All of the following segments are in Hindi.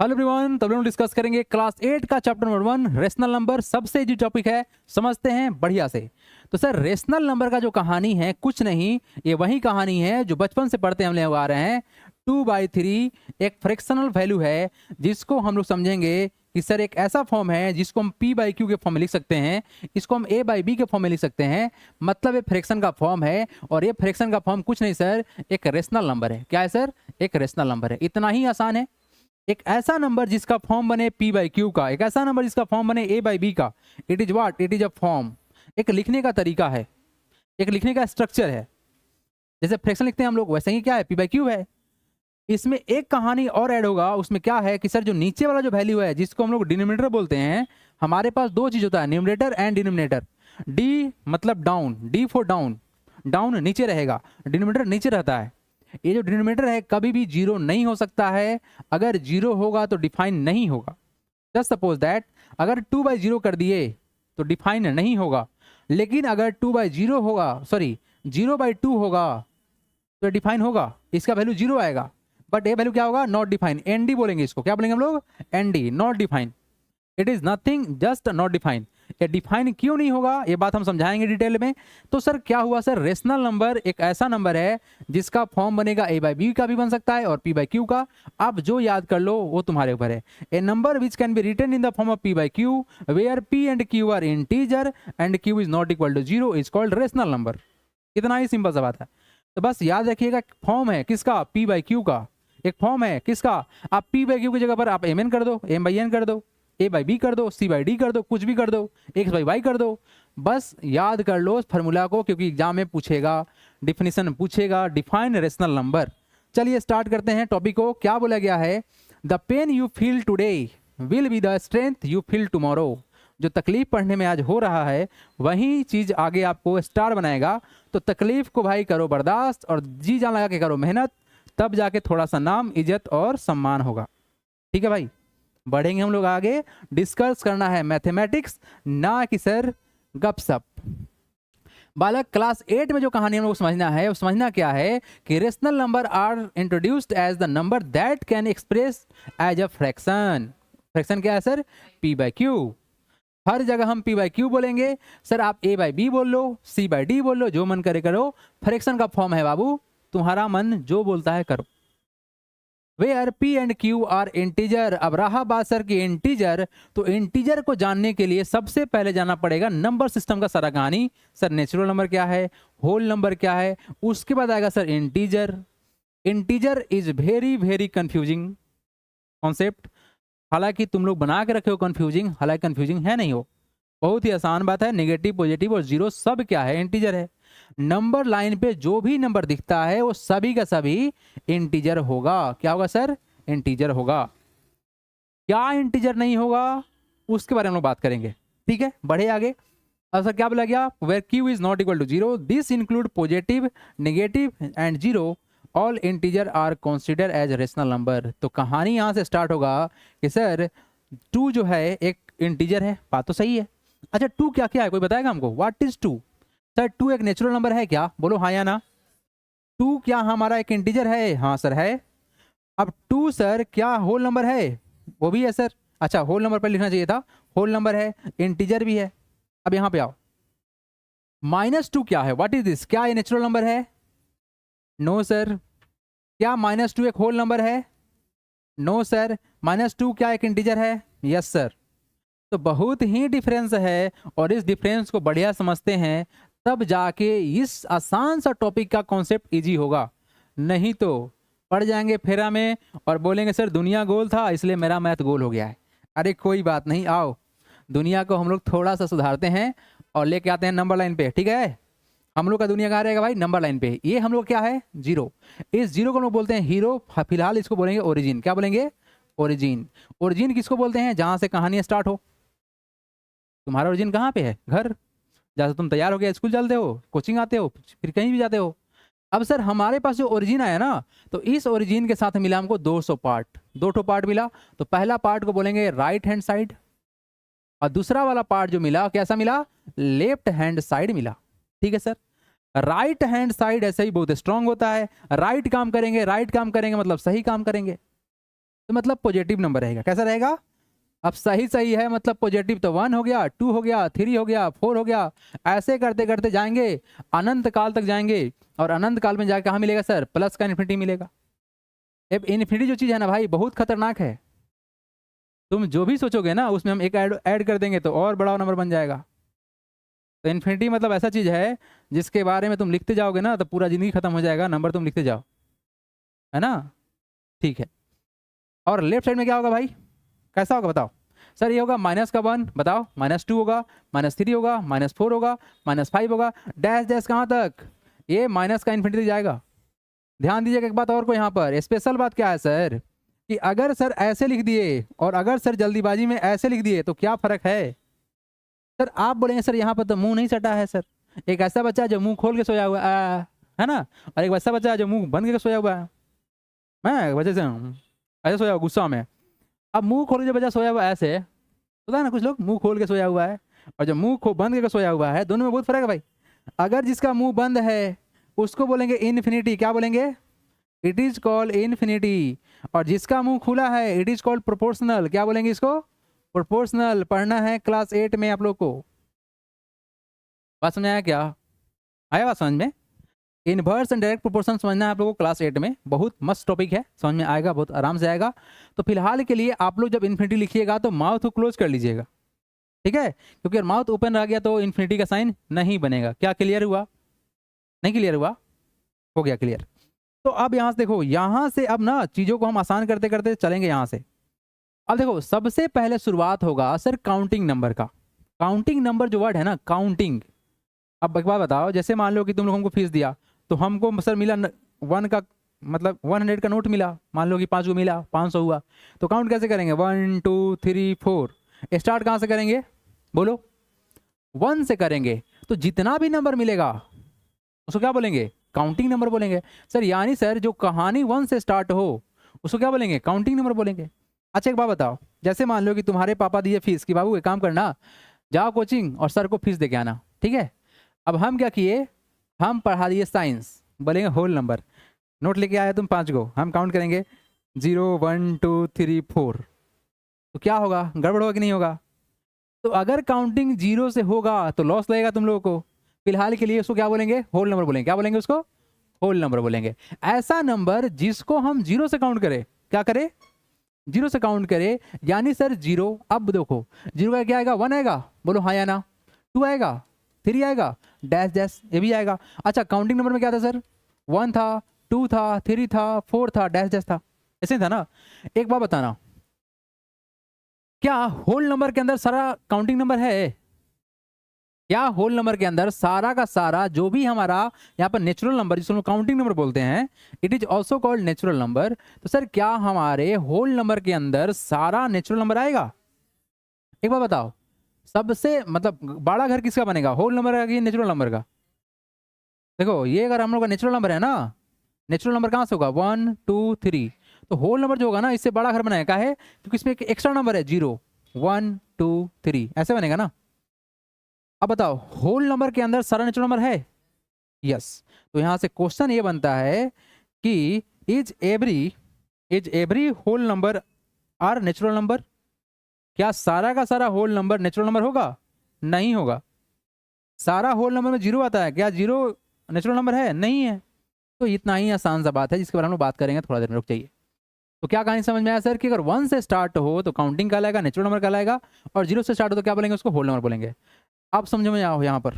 हेलो एवरीवन, तब लोग डिस्कस करेंगे क्लास 8 का चैप्टर नंबर 1 रेशनल नंबर। सबसे इजी टॉपिक है, समझते हैं बढ़िया से। तो सर रेशनल नंबर का जो कहानी है कुछ नहीं, ये वही कहानी है जो बचपन से पढ़ते हम लोग आ रहे हैं। 2/3 एक फ्रैक्शनल वैल्यू है जिसको हम लोग समझेंगे कि सर एक ऐसा फॉर्म है जिसको हम p/q के फॉर्म में लिख सकते हैं, इसको हम a/b के फॉर्म में लिख सकते हैं। मतलब ये फ्रैक्शन का फॉर्म है और ये फ्रैक्शन का फॉर्म कुछ नहीं सर, एक रेशनल नंबर है। क्या है सर? एक रेशनल नंबर है। इतना ही आसान है। एक ऐसा नंबर जिसका फॉर्म बने p/q का, एक ऐसा नंबर जिसका फॉर्म बने a/b का। It is what? It is a form. एक लिखने का तरीका है, एक लिखने का स्ट्रक्चर है। जैसे फ्रैक्शन लिखते हैं हम लोग, वैसे ही क्या है, p/q है। इसमें एक कहानी और ऐड होगा। उसमें क्या है कि सर जो नीचे वाला जो वैल्यू है जिसको हम लोग डिनोमिनेटर बोलते हैं, हमारे पास दो चीज होता है, न्यूमरेटर एंड डिनोमिनेटर। डी मतलब down, D for down, down नीचे रहेगा, डिनोमिनेटर नीचे रहता है। ये जो डिनोमिनेटर है कभी भी जीरो नहीं हो सकता है। अगर जीरो होगा तो डिफाइन नहीं होगा। जस्ट सपोज दैट अगर 2/0 कर दिए तो डिफाइन नहीं होगा, लेकिन अगर 2/0 होगा, सॉरी 0/2 होगा तो डिफाइन होगा। इसका वैल्यू जीरो आएगा, बट ये वैल्यू क्या होगा? Not define. एनडी बोलेंगे इसको। क्या बोलेंगे हम लोग? ND, not define. It is nothing, just not define. ये डिफाइन क्यों नहीं होगा ये बात हम समझाएंगे डिटेल में। तो सर क्या हुआ सर, रेशनल नंबर एक ऐसा नंबर है जिसका फॉर्म बनेगा a/b का भी बन सकता है और p/q का। आप जो याद कर लो वो तुम्हारे ऊपर है। A number which can be written in the form of p/q where p and q are integer and q is not equal to zero is called rational number. इतना ही सिंपल सा बात है। तो बस याद रखिएगा, फॉर्म है किसका? p/q का। एक फॉर्म है किसका? आप p/q की जगह पर आप mn कर दो, m/n कर दो, a/b कर दो, c/d कर दो, कुछ भी कर दो, x/y कर दो। बस याद कर लो इस फार्मूला को, क्योंकि एग्जाम में पूछेगा, डिफिनीशन पूछेगा, डिफाइन रेशनल नंबर। चलिए स्टार्ट करते हैं टॉपिक को। क्या बोला गया है? The pain you feel today will be the strength you feel tomorrow. जो तकलीफ पढ़ने में आज हो रहा है वही चीज आगे आपको स्टार बनाएगा। तो तकलीफ को भाई करो बर्दाश्त और जी जान लगा के करो मेहनत, तब जाके थोड़ा सा नाम, इज्जत और सम्मान होगा। ठीक है भाई, बढ़ेंगे हम लोग आगे। डिस्कस करना है मैथमेटिक्स, ना कि सर गपशप। बालक क्लास 8 में जो कहानी हम लोग समझना है वो समझना क्या है कि rational number are introduced as the number that can express as a fraction. Fraction क्या है सर? p/q। हर जगह हम p/q बोलेंगे। सर आप a/b बोल लो, c/d बोल लो, जो मन करे करो। फ्रैक्शन का फॉर्म है बाबू, तुम्हारा मन जो बोलता है करो। Where p and q are integer. अब रहा बात सर की इंटीजर, तो इंटीजर को जानने के लिए सबसे पहले जाना पड़ेगा नंबर सिस्टम का सारा कहानी। सर नेचुरल नंबर क्या है, होल नंबर क्या है, उसके बाद आएगा sir integer. Integer is very very confusing concept. हालांकि तुम लोग बना के रखे हो कंफ्यूजिंग, हालांकि कंफ्यूजिंग है नहीं हो, बहुत ही आसान बात है। नेगेटिव, पॉजिटिव और जीरो सब क्या है? इंटीजर है। नंबर लाइन पे जो भी नंबर दिखता है वो सभी का सभी इंटीजर होगा। क्या होगा सर? इंटीजर होगा। क्या इंटीजर नहीं होगा उसके बारे में हम लोग बात करेंगे। ठीक है, बढ़े आगे। अब सर क्या बोला गया? Where q is not equal to zero this include positive, negative and zero, all integer are consider as rational number. तो कहानी यहां से स्टार्ट होगा कि सर 2 जो है एक इंटीजर है। बात तो सही है। अच्छा 2 क्या क्या है, कोई बताएगा हमको? What is 2? सर 2 एक नेचुरल नंबर है क्या? बोलो हाँ या ना। 2 क्या हमारा एक इंटीजर है? हाँ सर है। अब 2 सर क्या होल नंबर है? वो भी है सर। अच्छा होल नंबर पर लिखना चाहिए था, होल नंबर है, इंटीजर भी है। अब यहाँ पे आओ, -2 क्या है? What is this? क्या ये नेचुरल नंबर है? No sir. क्या -2 एक होल नंबर है? No sir. -2 क्या एक इंटीजर है? Yes sir. तो बहुत ही डिफरेंस है, और इस डिफरेंस को बढ़िया समझते हैं तब जाके इस आसान सा टॉपिक का कॉन्सेप्ट इजी होगा। नहीं तो पढ़ जाएंगे फेरा में और बोलेंगे सर दुनिया गोल था इसलिए मेरा मैथ गोल हो गया है। अरे कोई बात नहीं, आओ दुनिया को हम लोग थोड़ा सा सुधारते हैं और लेके आते हैं नंबर लाइन पे। ठीक है, हम लोग का दुनिया कहाँ रहेगा भाई? नंबर लाइन पे। ये हम लोग क्या है? जीरो। इस जीरो को हम लोग बोलते हैं हीरो। फिलहाल इसको बोलेंगे ओरिजिन। क्या बोलेंगे? ओरिजिन। ओरिजिन किसको बोलते हैं? जहां से कहानी स्टार्ट हो। तुम्हारा ओरिजिन कहाँ पे है? घर। जहाँ से तुम तैयार हो गया स्कूल चलते हो, कोचिंग आते हो, फिर कहीं भी जाते हो। अब सर हमारे पास जो ओरिजिन आया ना, तो इस ओरिजिन के साथ मिला हमको 200 पार्ट, 2 पार्ट मिला। तो पहला पार्ट को बोलेंगे राइट हैंड साइड, और दूसरा वाला पार्ट जो मिला कैसा मिला? लेफ्ट हैंड साइड मिला। ठीक है सर। राइट हैंड साइड ऐसे ही बहुत स्ट्रांग होता है। राइट काम करेंगे, राइट काम करेंगे मतलब सही काम करेंगे। तो मतलब पॉजिटिव नंबर रहेगा। कैसा रहेगा? अब सही सही है, मतलब पॉजिटिव तो 1 हो गया, 2 हो गया, 3 हो गया, 4 हो गया, ऐसे करते करते जाएंगे, अनंत काल तक जाएंगे। और अनंत काल में जाके कहाँ मिलेगा सर? प्लस का इन्फिनिटी मिलेगा। अब इन्फिनिटी जो चीज़ है ना भाई, बहुत खतरनाक है। तुम जो भी सोचोगे ना उसमें हम एक ऐड कर देंगे तो और बड़ा नंबर बन जाएगा। तो इन्फिनिटी मतलब ऐसा चीज़ है जिसके बारे में तुम लिखते जाओगे ना तो पूरा जिंदगी खत्म हो जाएगा, नंबर तुम लिखते जाओ, है ना? ठीक है। और लेफ्ट साइड में क्या होगा भाई? कैसा होगा बताओ? सर ये होगा माइनस का 1, बताओ, -2 होगा, -3 होगा, -4 होगा, -5 होगा, डैश डैश कहाँ तक? ये माइनस का इन्फिनिटी जाएगा। ध्यान दीजिएगा एक बात और को यहाँ पर, स्पेशल बात क्या है सर, कि अगर सर ऐसे लिख दिए और अगर सर जल्दीबाजी में ऐसे लिख दिए तो क्या फर्क है? सर आप बोलेंगे सर यहाँ पर तो मुंह नहीं सटा है सर। एक ऐसा बच्चा है जो मुंह खोल के सोया हुआ है ना, और एक वैसा बच्चा है जो मुंह बंद करके सोया हुआ है। मैं वजह से ऐसे सोया हुआ गुस्सा में। अब मुंह खोल के जो बच्चा सोया हुआ है ऐसे, पता है ना, कुछ लोग मुंह खोल के सोया हुआ है और जो मुंह बंद करके सोया हुआ है, दोनों में बहुत फर्क है भाई। अगर जिसका मुंह बंद है उसको बोलेंगे इन्फिनिटी, क्या बोलेंगे? It is called infinity. और जिसका मुंह खुला है इट इज कॉल्ड प्रोपोर्शनल, क्या बोलेंगे इसको? प्रोपोर्शनल। पढ़ना है क्लास 8 में आप लोग को। बात समझ आया क्या? आया बात समझ में? इनवर्स एंड डायरेक्ट प्रोपोर्शन समझना है आप लोगों को क्लास 8 में, बहुत मस्त टॉपिक है, समझ में आएगा, बहुत आराम से आएगा। तो फिलहाल के लिए आप लोग जब इन्फिनिटी लिखिएगा तो माउथ को क्लोज कर लीजिएगा, ठीक है? क्योंकि अगर माउथ ओपन रह गया तो इन्फिनिटी का साइन नहीं बनेगा। क्या क्लियर हुआ? नहीं क्लियर हुआ? हो गया क्लियर। तो अब यहाँ से देखो, यहाँ से अब ना चीज़ों को हम आसान करते करते चलेंगे यहाँ से। अब देखो सबसे पहले शुरुआत होगा सर काउंटिंग नंबर का। काउंटिंग नंबर जो वर्ड है ना, काउंटिंग। अब एक बात बताओ, जैसे मान लो कि तुम लोग हमको फीस दिया तो हमको सर मिला 1 का मतलब 100 का नोट मिला, मान लो कि 5 को मिला, 500 हुआ। तो काउंट कैसे करेंगे? 1 2 3 4। स्टार्ट कहाँ से करेंगे? बोलो। 1 से करेंगे। तो जितना भी नंबर मिलेगा उसको क्या बोलेंगे? काउंटिंग नंबर बोलेंगे। सर यानी सर जो कहानी 1 से स्टार्ट हो उसको क्या बोलेंगे? काउंटिंग नंबर बोलेंगे। अच्छा एक बात बताओ, जैसे मान लो कि तुम्हारे पापा दिए फीस कि बाबू एक काम करना, जाओ कोचिंग और सर को फीस दे के आना, ठीक है? अब हम क्या किए, हम पढ़ा दिए साइंस, बोलेंगे होल नंबर। नोट लेके आए तुम 5 को, हम काउंट करेंगे 0 1 2 3 4। तो क्या होगा? गड़बड़ होगा कि नहीं होगा? तो अगर काउंटिंग 0 से होगा तो लॉस लगेगा तुम लोगों को। फिलहाल के लिए उसको क्या बोलेंगे? होल नंबर बोलेंगे। क्या बोलेंगे उसको? होल नंबर बोलेंगे। ऐसा नंबर जिसको हम 0 से काउंट करें, क्या करें? 0 से काउंट करें। यानी सर 0, अब देखो 0 का क्या आएगा? 1 आएगा, बोलो हाँ या ना? 2 आएगा, 3 आएगा, डैश डैश ये भी आएगा। अच्छा काउंटिंग नंबर में क्या था सर? 1 था, 2 था, 3 था, 4 था, डैश डैश था, ऐसे था ना? एक बात बताना, क्या होल नंबर के अंदर सारा काउंटिंग नंबर है? क्या होल नंबर के अंदर सारा का सारा जो भी हमारा यहाँ पर नेचुरल नंबर जिसको हम काउंटिंग नंबर बोलते हैं, it is also called natural number. तो सर क्या हमारे होल नंबर के अंदर सारा नेचुरल नंबर आएगा? एक बार बताओ, सबसे मतलब बड़ा घर किसका बनेगा? होल नंबर का कि नेचुरल नंबर का? देखो ये अगर हम लोग का नेचुरल नंबर है ना, नेचुरल नंबर कहाँ से होगा? 1 2 3। तो होल नंबर जो होगा ना इससे बड़ा घर बनाएगा, क्या है? क्योंकि इसमें एक एक्स्ट्रा नंबर है 0 1 2 3, ऐसे बनेगा ना? अब बताओ होल नंबर के अंदर सारा नेचुरल नंबर है? यस। तो यहां से क्वेश्चन ये बनता है कि is every whole number are natural number? क्या सारा का सारा होल नंबर नेचुरल नंबर होगा? नहीं होगा। सारा होल नंबर में 0 आता है, क्या 0 नेचुरल नंबर है? नहीं है। तो इतना ही आसान सा बात है जिसके बारे में हम लोग बात करेंगे थोड़ा देर में, रुक जाइए। तो क्या कहानी समझ में आया सर कि अगर 1 से स्टार्ट हो तो काउंटिंग कहलाएगा, नेचुरल नंबर कहलाएगा, और 0 से स्टार्ट हो तो क्या बोलेंगे? उसको होल नंबर बोलेंगे। आप समझ में आओ यहाँ पर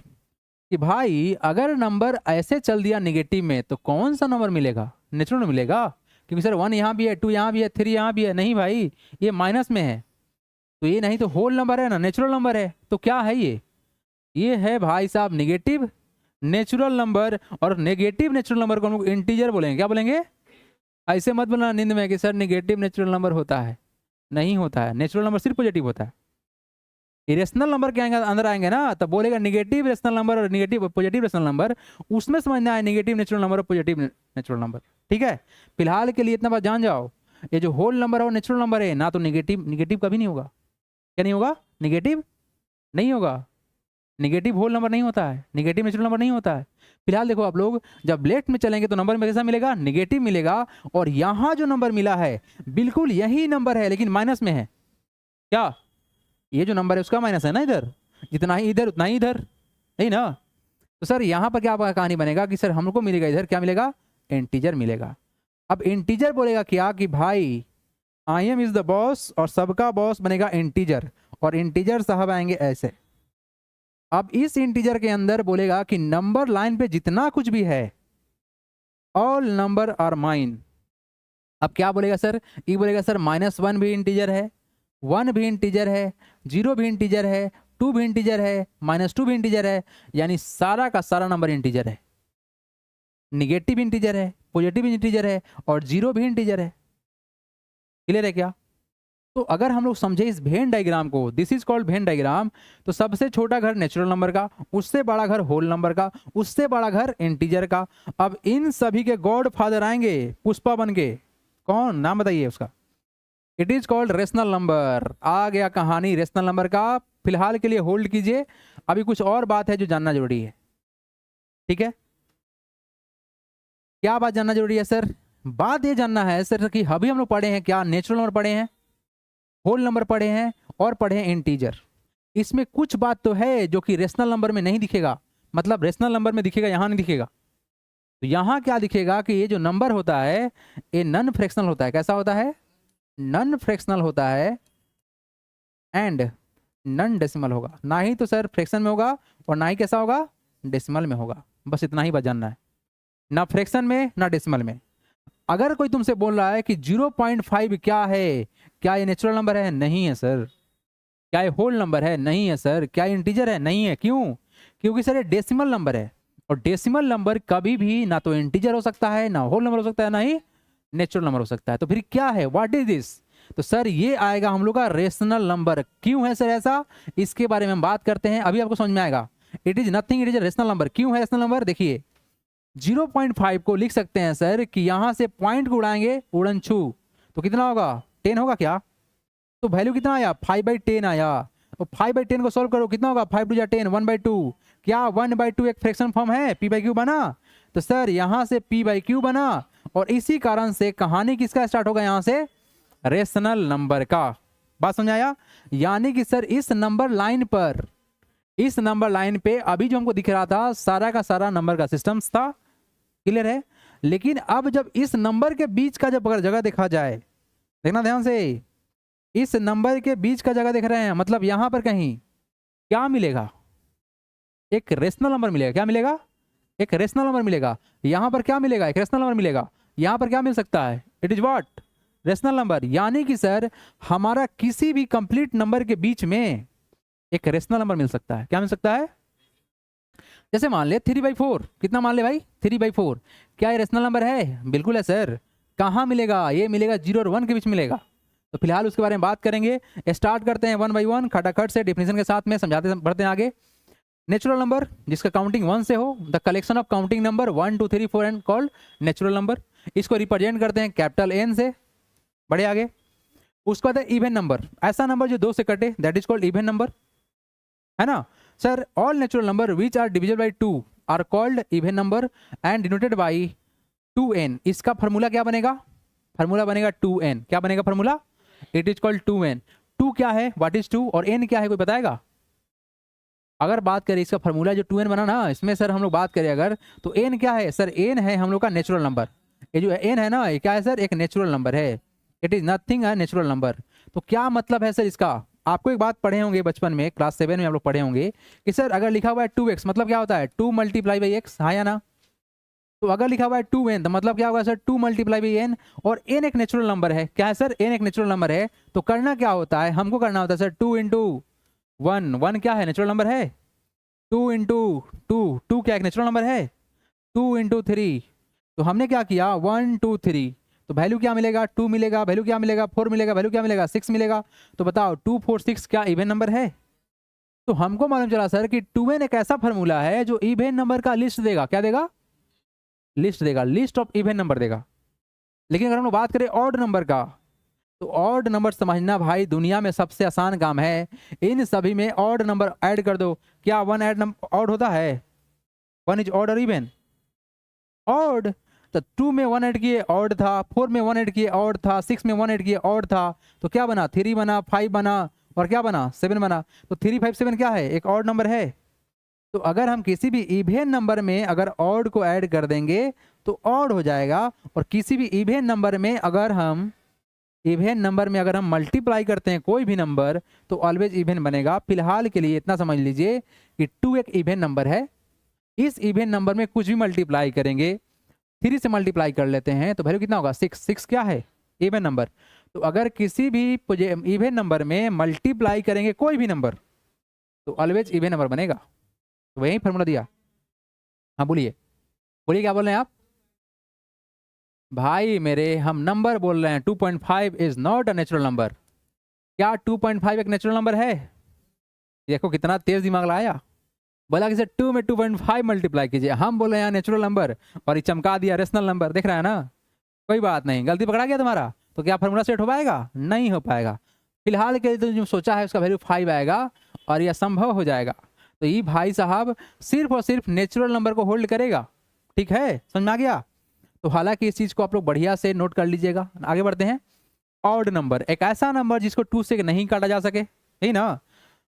कि भाई अगर नंबर ऐसे चल दिया निगेटिव में तो कौन सा नंबर मिलेगा? नेचुरल नंबर मिलेगा। क्योंकि सर 1 यहाँ भी है, 2 यहाँ भी है, 3 यहाँ भी है, नहीं भाई ये माइनस में है, तो ये नहीं तो होल नंबर है ना, नेचुरल नंबर है। तो क्या है ये है भाई साहब नेगेटिव नेचुरल नंबर। और नेगेटिव नेचुरल नंबर को हम लोग इंटीजर बोलेंगे। क्या बोलेंगे? ऐसे मत बोलना नींद में कि सर नेगेटिव नेचुरल नंबर होता है, नहीं होता है। नेचुरल नंबर सिर्फ पॉजिटिव होता है। इरेशनल नंबर के अंदर आएंगे ना तब बोलेगा निगेटिव रेशनल नंबर और निगेटिव पॉजिटिव रेशनल नंबर, उसमें समझना है निगेटिव नेचुरल नंबर और पॉजिटिव नेचुरल नंबर, ठीक है? फिलहाल के लिए इतना बात जान जाओ, ये जो होल नंबर है वो नेचुरल नंबर है ना, तो निगेटिव कभी नहीं होगा। क्या नहीं होगा? निगेटिव नहीं होगा। निगेटिव होल नंबर नहीं होता है, निगेटिव नेचुरल नंबर नहीं होता है। फिलहाल देखो आप लोग, जब लेफ्ट में चलेंगे तो नंबर में कैसा मिलेगा, निगेटिव मिलेगा। और यहां जो नंबर मिला है बिल्कुल यही नंबर है लेकिन माइनस में है। क्या ये जो नंबर है उसका माइनस है ना, इधर जितना ही इधर उतना ही इधर, नहीं ना। तो सर यहां पर क्या कहानी बनेगा कि सर हमको मिलेगा इधर क्या मिलेगा, इंटीजर मिलेगा। अब इंटीजर बोलेगा क्या कि भाई I am is the boss, और सबका बॉस बनेगा इंटीजर, और इंटीजर साहब आएंगे ऐसे। अब इस इंटीजर के अंदर बोलेगा कि नंबर लाइन पे जितना कुछ भी है ऑल नंबर आर माइन। अब क्या बोलेगा सर, ये बोलेगा सर -1 भी इंटीजर है, 1 भी इंटीजर है, 0 भी इंटीजर है, 2 भी इंटीजर है, -2 भी इंटीजर है, यानी सारा का सारा नंबर इंटीजर है। निगेटिव इंटीजर है, पॉजिटिव इंटीजर है, और 0 भी इंटीजर है। क्लियर है क्या। तो अगर हम लोग समझे इस वेन डायग्राम को, this is called Venn diagram, तो सबसे छोटा घर नेचुरल नंबर का, उससे बड़ा घर होल नंबर का, उससे बड़ा घर इंटीजर का। अब इन सभी के गॉड फादर आएंगे पुष्पा बन के, कौन नाम बताइए उसका। It is called rational number. आ गया कहानी रेशनल नंबर का। फिलहाल के लिए होल्ड कीजिए, अभी कुछ और बात है जो जानना जरूरी है। ठीक है, क्या बात जानना जरूरी है सर, बात ये जानना है सर कि अभी हम लोग पढ़े हैं क्या, नेचुरल नंबर पढ़े हैं, होल नंबर पढ़े हैं, और पढ़े हैं इंटीजर। इसमें कुछ बात तो है जो कि रेशनल नंबर में नहीं दिखेगा, मतलब रेशनल नंबर में दिखेगा, यहां नहीं दिखेगा। तो यहां क्या दिखेगा कि ये जो नंबर होता है ये नॉन फ्रैक्शनल होता है। कैसा होता है, नॉन फ्रैक्शनल होता है, एंड नॉन डेसिमल होगा। ना ही तो सर फ्रैक्शन में होगा और ना ही कैसा होगा, डेसिमल में होगा। बस इतना ही बात जानना है, ना फ्रैक्शन में ना डेसिमल में। अगर कोई तुमसे बोल रहा है कि 0.5 क्या है, क्या ये नेचुरल नंबर है, नहीं है सर। क्या ये होल नंबर है, नहीं है सर। क्या इंटीजर है, नहीं है। क्यों, क्योंकि सर ये डेसिमल नंबर है, और डेसिमल नंबर कभी भी ना तो इंटीजर हो सकता है, ना होल नंबर हो सकता है, ना ही नेचुरल नंबर हो सकता है। तो फिर क्या है, व्हाट इज दिस। तो सर ये आएगा हम लोग का रेशनल नंबर। क्यों है सर ऐसा, इसके बारे में हम बात करते हैं, अभी आपको समझ में आएगा। It is nothing, it is rational number. क्यों है रेशनल नंबर, देखिए 0.5 को लिख सकते हैं सर कि यहां से पॉइंट को उड़ाएंगे उड़न छू, तो कितना होगा, 10 होगा क्या। तो वैल्यू कितना आया, 5/10 आया। तो 5/10 को सॉल्व करो, कितना होगा, 5 2 10, 1/2। क्या 1/2 एक फ्रैक्शन फॉर्म है, p/q बना। तो सर यहां से p/q बना, और इसी कारण से कहानी किसका स्टार्ट होगा, यहां से रेशनल नंबर का। बात समझ आया। यानी कि सर इस नंबर लाइन पर, इस नंबर लाइन पे अभी जो हमको दिख रहा था सारा का सारा नंबर का सिस्टम था। क्लियर है। लेकिन अब जब इस नंबर के बीच का जब अगर जगह देखा जाए, देखना ध्यान से, इस नंबर के बीच का जगह देख रहे हैं, मतलब यहां पर कहीं क्या मिलेगा, एक रेशनल नंबर मिलेगा। क्या मिलेगा, एक रेशनल नंबर मिलेगा। यहां पर क्या मिलेगा, एक रेशनल नंबर मिलेगा। यहां पर क्या मिल सकता है, it is what, rational number. यानी कि सर हमारा किसी भी कंप्लीट नंबर के बीच में एक रेशनल नंबर मिल सकता है। क्या मिल सकता है, जैसे मान ले 3/4, कितना मान ले भाई, 3/4। क्या ये रेशनल नंबर है, बिल्कुल है सर। कहाँ मिलेगा, ये मिलेगा 0 और 1 के बीच मिलेगा। तो फिलहाल उसके बारे में बात करेंगे। स्टार्ट करते हैं 1 बाई 1 खटाखट से, डेफिनेशन के साथ में समझाते बढ़ते हैं आगे। नेचुरल नंबर जिसका काउंटिंग 1 से हो, the collection of counting number 1 2 3 4 and called natural number. इसको रिप्रेजेंट करते हैं कैपिटल N से। बढ़े आगे, उसके बाद इवन नंबर, ऐसा नंबर जो 2 से कटे, that is called even number, है ना sir. All natural number which are divisible by 2 are called even number and denoted by 2n। इसका फार्मूला क्या बनेगा, फार्मूला बनेगा 2n। क्या बनेगा formula, it is called 2n। 2 क्या है, व्हाट इज 2, और n क्या है, कोई बताएगा। अगर बात करें इसका फार्मूला जो 2n बना ना, इसमें सर हम लोग बात करें अगर, तो n क्या है सर, n है हम लोग का नेचुरल नंबर। ये जो n है ना, ये क्या है सर, एक नेचुरल नंबर है। इट इज नथिंग है नेचुरल नंबर। तो क्या मतलब है सर इसका, आपको एक बात पढ़े होंगे बचपन में, क्लास 7 में आप लोग पढ़े होंगे कि सर अगर लिखा हुआ है 2x मतलब क्या होता है, 2 × x, हाँ या ना। तो अगर लिखा हुआ है 2n तो मतलब क्या होगा सर, 2 × n, और n एक नेचुरल नंबर है। क्या है सर, n एक नेचुरल नंबर है। तो करना क्या होता है, हमको करना होता है सर 2 × 1, 1 क्या है, नेचुरल नंबर है। 2 × 2, 2 क्या एक नेचुरल नंबर है। 2 × 3, तो हमने क्या किया 1 2 3, तो वैल्यू क्या मिलेगा, 2 मिलेगा। वैल्यू क्या मिलेगा, 4 मिलेगा। वैल्यू क्या मिलेगा, 6 मिलेगा। तो बताओ 2 4 6 क्या इवन नंबर है। तो हमको मालूम चला सर कि 2n एक ऐसा फॉर्मूला है जो इवन नंबर का लिस्ट देगा। क्या देगा, लिस्ट देगा, लिस्ट ऑफ इवन नंबर देगा। लेकिन अगर हम बात करें ऑड नंबर का, तो ऑड नंबर समझना भाई दुनिया में सबसे आसान काम है। इन सभी में ऑड नंबर ऐड कर दो। क्या 1 ऐड ऑड होता है, 1 इज ऑड और इवन? ऑड। तो 2 में 1 ऐड किए ऑड था, 4 में 1 ऐड किए ऑड था, 6 में 1 ऐड किए ऑड था, तो क्या बना? 3 बना, 5 बना और क्या बना? 7 बना। तो 3 5 7 क्या है? एक ऑड नंबर है। तो अगर हम किसी भी इवन नंबर में अगर ऑड को ऐड कर देंगे तो ऑड हो जाएगा, और किसी भी इवन नंबर में अगर हम मल्टीप्लाई करते हैं कोई भी नंबर तो ऑलवेज इवन बनेगा। फिलहाल के लिए इतना समझ लीजिए कि 2 एक इवन नंबर है। इस इवन नंबर में कुछ भी मल्टीप्लाई करेंगे, 3 से मल्टीप्लाई कर लेते हैं तो वैल्यू कितना होगा? 6 क्या है? Even number. तो अगर किसी भी इवन नंबर में मल्टीप्लाई करेंगे कोई भी नंबर तो ऑलवेज इवन नंबर बनेगा। तो वही फॉर्मूला दिया। हाँ बोलिए, बोलिए क्या बोल रहे हैं आप? भाई मेरे, हम नंबर बोल रहे हैं। 2.5 is not a natural number. क्या 2.5 एक नेचुरल नंबर है? देखो कितना तेज दिमाग लाया। बोला कि 2 में 2.5 मल्टीप्लाई कीजिए, हम बोले यहाँ नेचुरल नंबर और ये चमका दिया रेशनल नंबर। देख रहा है ना? कोई बात नहीं, गलती पकड़ा गया तुम्हारा। तो क्या फॉर्मूला सेट हो पाएगा? नहीं हो पाएगा। फिलहाल के लिए तो जो सोचा है उसका वैल्यू 5 आएगा और यह संभव हो जाएगा। तो ये भाई साहब सिर्फ और सिर्फ नेचुरल नंबर को होल्ड करेगा। ठीक है, समझ में आ गया? तो हालांकि इस चीज को आप लोग बढ़िया से नोट कर लीजिएगा। आगे बढ़ते हैं। ऑड नंबर, एक ऐसा नंबर जिसको 2 से नहीं काटा जा सके, यही ना?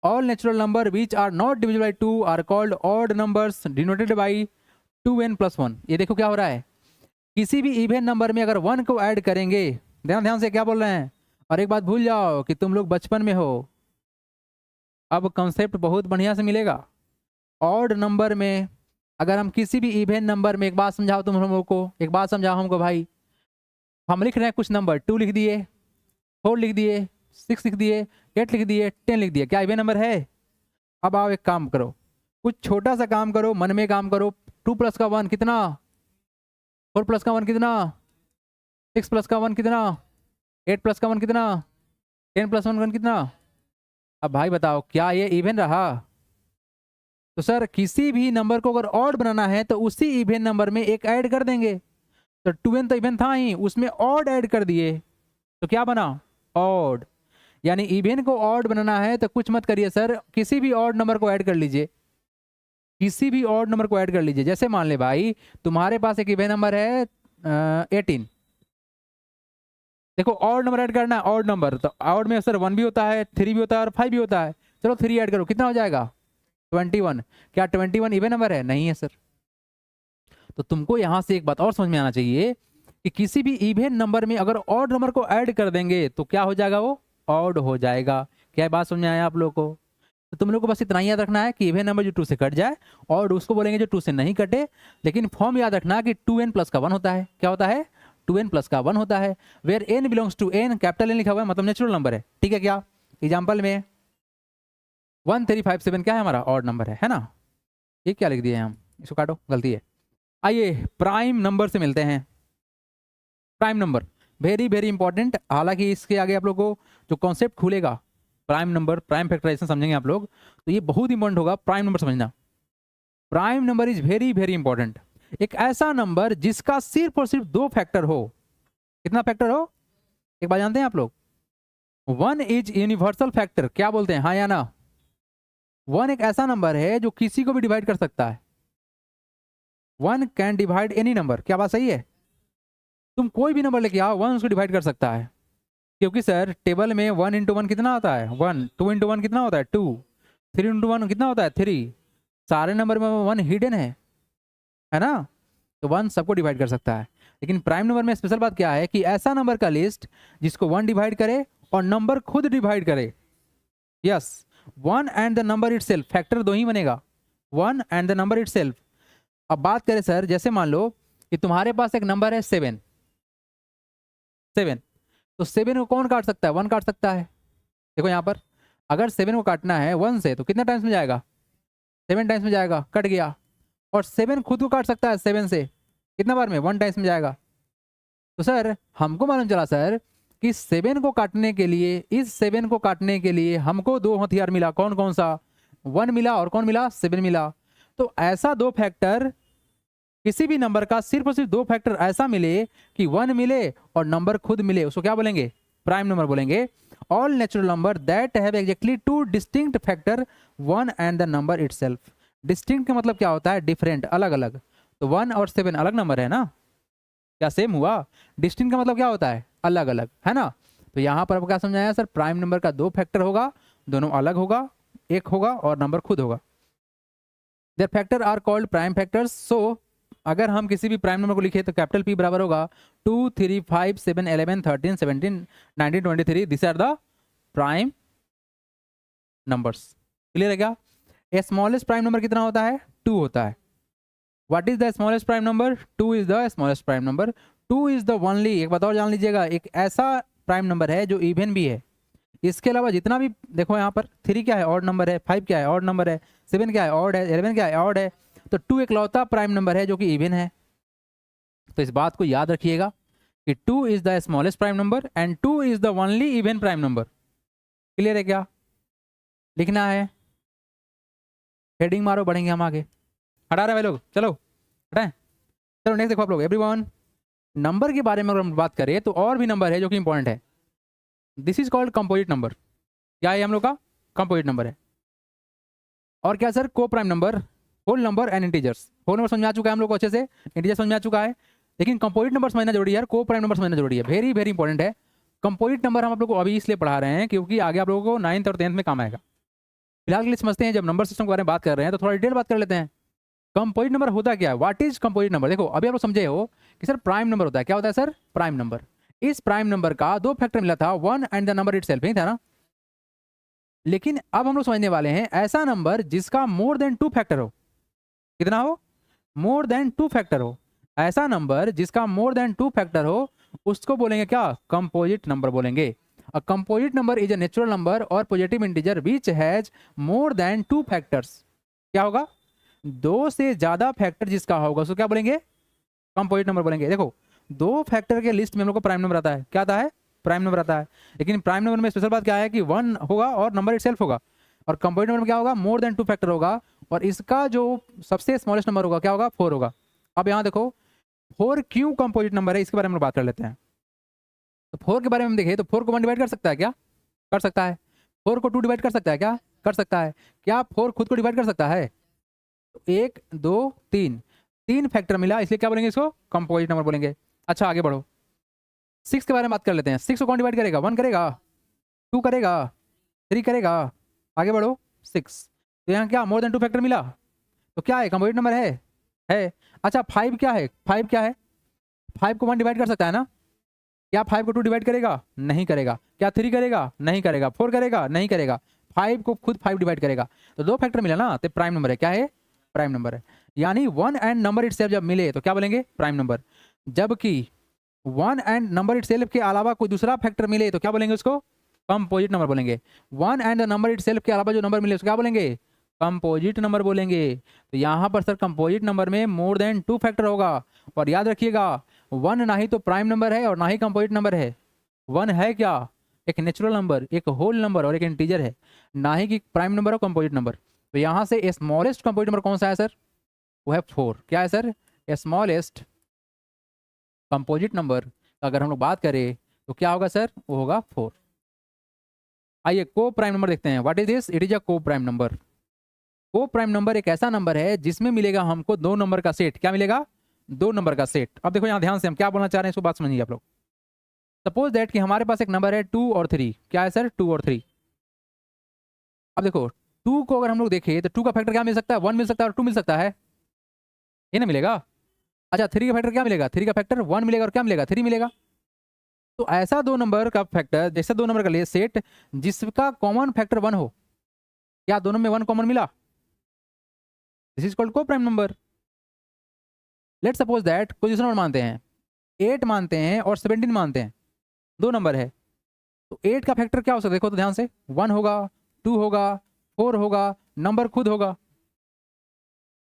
All natural number which are not divisible by 2 are called odd numbers denoted by 2n+1। ये देखो क्या हो रहा है, किसी भी इवन नंबर में अगर 1 को ऐड करेंगे, ध्यान से क्या बोल रहे हैं। और एक बात भूल जाओ कि तुम लोग बचपन में हो, अब कॉन्सेप्ट बहुत बढ़िया से मिलेगा। ऑड नंबर में अगर हम किसी भी इवन नंबर में, एक बात समझाओ तुम लोगों को, एक बात समझाओ हमको भाई। हम लिख रहे हैं कुछ नंबर, 2 लिख दिए, 4 लिख दिए, 6 लिख दिए, 8 लिख दिए, 10 लिख दिए, क्या इवन नंबर है? अब आओ एक काम करो, कुछ छोटा सा काम करो, मन में काम करो। 2 + का 1 कितना? 4 + का 1 कितना? 6 + का 1 कितना? 8 + का 1 कितना? 10 + 1 कितना? अब भाई बताओ क्या ये इवन रहा? तो सर किसी भी नंबर को अगर ऑड बनाना है तो उसी इवन नंबर में एक ऐड कर देंगे। तो 2n तो इवन था ही, उसमें ऑड ऐड कर दिए तो क्या बना? ऑड। यानी इवन को ऑड बनाना है तो कुछ मत करिए सर, किसी भी ऑड नंबर को ऐड कर लीजिए, किसी भी ऑड नंबर को ऐड कर लीजिए। जैसे मान ले भाई तुम्हारे पास एक इवन नंबर है 18। देखो ऑड नंबर ऐड करना है, ऑड नंबर तो ऑड में सर 1 भी होता है, 3 भी होता है और 5 भी होता है। चलो 3 ऐड करो, कितना हो जाएगा? 21। क्या 21 इवन नंबर है? नहीं है सर। तो तुमको यहां से एक बात और समझ में आना चाहिए कि किसी भी इवन नंबर में अगर ऑड नंबर को ऐड कर देंगे तो क्या हो जाएगा? वो ऑड हो जाएगा। क्या बात समझ में आया आप लोगों को? तो तुम लोग को बस इतना ही याद रखना है कि इवन नंबर जो 2 से कट जाए और उसको बोलेंगे जो 2 से नहीं कटे। लेकिन फॉर्म याद रखना कि 2n + का 1 होता है। क्या होता है? 2n + का 1 होता है। Where n belongs to n, capital n लिखा हुआ है मतलब नेचुरल नंबर है। ठीक है क्या? एग्जाम्पल में 1357 क्या है हमारा? ऑड नंबर है ना? ये क्या लिख दिए हम, इसको काटो, गलती है। आइए प्राइम नंबर से मिलते हैं। Prime number very very important. हालांकि इसके आगे आप लोगों को जो कॉन्सेप्ट खुलेगा प्राइम नंबर, प्राइम फैक्टराइजेशन समझेंगे आप लोग तो ये बहुत इंपॉर्टेंट होगा। प्राइम नंबर समझना, prime number is very very important. एक ऐसा नंबर जिसका सिर्फ और सिर्फ 2 फैक्टर हो। कितना फैक्टर हो? एक बात जानते हैं आप लोग, 1 इज यूनिवर्सल फैक्टर। क्या बोलते हैं, हाँ या ना? 1 एक ऐसा नंबर है जो किसी को भी डिवाइड कर सकता है। 1 कैन डिवाइड एनी नंबर। क्या बात सही है? तुम कोई भी नंबर लेके आओ, 1 उसको डिवाइड कर सकता है। क्योंकि सर टेबल में 1 × 1 कितना आता है? 1। 2 × 1 कितना होता है? 2। 3 × 1 कितना होता है? 3। सारे नंबर में 1 हिडन है ना? तो 1 सबको डिवाइड कर सकता है। लेकिन प्राइम नंबर में स्पेशल बात क्या है कि ऐसा नंबर का लिस्ट जिसको 1 डिवाइड करे और नंबर खुद डिवाइड करे। Yes, 1 and the number itself, factor 2 ही बनेगा, 1 एंड द नंबर इटसेल्फ। अब बात करें सर, जैसे मान लो कि तुम्हारे पास एक नंबर है 7, तो 7 को कौन काट सकता है? 1 काट सकता है। देखो यहाँ पर अगर 7 को काटना है 1 से तो कितना टाइम्स में जाएगा? 7 टाइम्स में जाएगा, कट गया। और 7 खुद को काट सकता है 7 से कितना बार में? 1 टाइम्स में जाएगा। तो सर हमको मालूम चला सर कि 7 को काटने के लिए, इस 7 को काटने के लिए हमको 2 हथियार मिला। कौन कौन सा? 1 मिला और कौन मिला? 7 मिला। तो ऐसा 2 फैक्टर, किसी भी नंबर का सिर्फ और सिर्फ 2 फैक्टर ऐसा मिले कि 1 मिले और नंबर खुद मिले, उसको क्या बोलेंगे? प्राइम नंबर बोलेंगे। All natural number that have exactly 2 distinct factor, 1 and the number itself. Distinct का मतलब क्या होता है? डिफरेंट, अलग अलग। तो 1 और 7 अलग नंबर है ना, क्या सेम हुआ? डिस्टिंक्ट का मतलब क्या होता है? अलग अलग, है ना। तो यहाँ पर आपको क्या समझाया सर? प्राइम नंबर का दो फैक्टर होगा, दोनों अलग होगा, एक होगा और नंबर खुद होगा। There factor are called prime factors. So अगर हम किसी भी प्राइम नंबर को लिखे तो कैपिटल पी बराबर होगा 2 3 5 7 11 13 17 19 23। This are the prime numbers. Clear है क्या? स्मॉलेस्ट प्राइम नंबर कितना होता है? 2 होता है। What is the smallest prime number? 2 is the smallest prime number. 2 is the only, एक बात और जान लीजिएगा, एक ऐसा प्राइम नंबर है जो इवन भी है। इसके अलावा जितना भी देखो यहाँ पर 3 क्या है? ऑड नंबर है। 5 क्या है? ऑड नंबर है। 7 क्या है? ऑड है। 11 क्या है? ऑड है। तो 2 एकलौता प्राइम नंबर है जो कि इवन है। तो इस बात को याद रखिएगा कि 2 is the smallest prime number and 2 is the only even prime number. Clear है क्या? लिखना है, हेडिंग मारो, बढ़ेंगे हम आगे। हटा रहे भाई लोग, चलो हटाएं। चलो नेक्स्ट देखो आप लोग। एवरीवन, नंबर के बारे में अगर हम बात करें तो और भी नंबर है जो कि इंपॉर्टेंट है। This is called composite number. क्या है हम लोग का? कंपोजिट नंबर है। और क्या sir? Coprime number, whole number and integers. Whole number समझ में आ चुका है हम लोग को अच्छे से, इंटीजर समझ में आ चुका है, लेकिन कंपोजिट नंबर समझना जरूरी है, को प्राइम नंबर समझना जरूरी है, वेरी वेरी इंपॉर्टेंट है। कंपोजिट नंबर हम आप लोग को अभी इसलिए पढ़ा रहे हैं क्योंकि आगे आप लोगों को 9th और 10th में काम आएगा। फिलहाल के लिए समझते हैं, जब नंबर सिस्टम के बारे में बात कर रहे हैं तो थोड़ा डिटेल बात कर लेते हैं। कंपोजिट नंबर होता क्या है? What is composite number? देखो अभी आप लोग समझे हो कि सर प्राइम नंबर होता है। क्या होता है सर? Prime number. इस प्राइम नंबर का दो फैक्टर मिला था, 1 एंड द नंबर इटसेल्फ, नहीं था ना। लेकिन अब हम लोग समझने वाले हैं ऐसा नंबर जिसका मोर देन 2 फैक्टर हो। कितना हो? मोर देन 2 फैक्टर हो। ऐसा नंबर जिसका मोर देन 2 फैक्टर हो उसको बोलेंगे क्या? कंपोजिट नंबर बोलेंगे। A composite number is a natural number और positive integer which has more than 2 factors. क्या होगा? दो से ज्यादा फैक्टर जिसका होगा उसको क्या बोलेंगे? कंपोजिट नंबर बोलेंगे। देखो दो फैक्टर के लिस्ट में हम लोग को प्राइम नंबर आता है। क्या आता है? प्राइम नंबर आता है। लेकिन प्राइम नंबर में स्पेशल बात क्या है कि 1 होगा और नंबर इटसेल्फ होगा। और कंपोजिट नंबर में क्या होगा? मोर देन 2 फैक्टर होगा और इसका जो सबसे स्मॉलेस्ट नंबर होगा क्या होगा? 4 होगा। अब यहाँ देखो 4 क्यों कंपोजिट नंबर है इसके बारे में बात कर लेते हैं। तो 4 के बारे में हम देखें तो 4 को 1 डिवाइड कर सकता है क्या? कर सकता है। 4 को 2 डिवाइड कर सकता है क्या? कर सकता है। क्या 4 खुद को डिवाइड कर सकता है? तो 1 2 3, 3 फैक्टर मिला, इसलिए क्या बोलेंगे? इसको कंपोजिट नंबर बोलेंगे। अच्छा आगे बढ़ो, 6 के बारे में बात कर लेते हैं। 6 को कौन डिवाइड करेगा? 1 करेगा, 2 करेगा, 3 करेगा। आगे बढ़ो 6। तो यहाँ क्या मोर देन 2 फैक्टर मिला, तो क्या है? कंपोजिट नंबर है। अच्छा 5 क्या है? 5 क्या है? 5 को 1 डिवाइड कर सकता है ना। क्या 5 को 2 डिवाइड करेगा? नहीं करेगा। क्या 3 करेगा? नहीं करेगा। 4 करेगा? नहीं करेगा। 5 को खुद 5 डिवाइड करेगा। तो दो फैक्टर मिला ना, तो प्राइम नंबर है। क्या है? प्राइम नंबर है। यानी 1 एंड नंबर इटसेल्फ जब मिले तो क्या बोलेंगे? Prime number. जबकि 1 एंड नंबर इटसेल्फ के अलावा कोई दूसरा फैक्टर मिले तो क्या बोलेंगे? उसको कंपोजिट नंबर बोलेंगे। 1 एंड नंबर इटसेल्फ के अलावा जो नंबर मिले उसको क्या बोलेंगे? कंपोजिट नंबर बोलेंगे। तो यहाँ पर सर कंपोजिट नंबर में मोर देन 2 फैक्टर होगा। और याद रखिएगा 1 ना ही तो प्राइम नंबर है और ना ही कंपोजिट नंबर है। 1 है क्या? एक नेचुरल नंबर, एक होल नंबर और एक इंटीजर है, ना ही कि प्राइम नंबर और कंपोजिट नंबर। तो यहाँ से स्मॉलेस्ट कंपोजिट नंबर कौन सा है सर? वो है 4। क्या है सर? स्मॉलेस्ट कंपोजिट नंबर अगर हम लोग बात करें तो क्या होगा सर? वो होगा 4। आइए को प्राइम नंबर देखते हैं। What is this? It is अ को prime number. Coprime number एक ऐसा नंबर है जिसमें मिलेगा हमको दो नंबर का सेट। क्या मिलेगा? दो नंबर का सेट। अब देखो यहाँ ध्यान से हम क्या बोलना चाह रहे हैं इसको बात समझिए आप लोग। सपोज दैट कि हमारे पास एक नंबर है 2 और 3। क्या है सर? 2 और 3। अब देखो 2 को अगर हम लोग देखें तो 2 का फैक्टर क्या मिल सकता है? 1 मिल सकता है और 2 मिल सकता है, ये ना मिलेगा। अच्छा 3 का फैक्टर क्या मिलेगा? 3 का फैक्टर 1 मिलेगा और क्या मिलेगा? 3 मिलेगा। तो ऐसा दो नंबर का फैक्टर, जैसे दो नंबर का लिए सेट जिसका कॉमन फैक्टर 1 हो। क्या दोनों में 1 कॉमन मिला? दिस इज कॉल्ड को prime number. Let suppose that कोई दूसरा नंबर मानते हैं, 8 मानते हैं और 17 मानते हैं, दो नंबर है। तो 8 का फैक्टर क्या हो सकता है? देखो तो ध्यान से, 1 होगा, 2 होगा, 4 होगा, नंबर खुद होगा।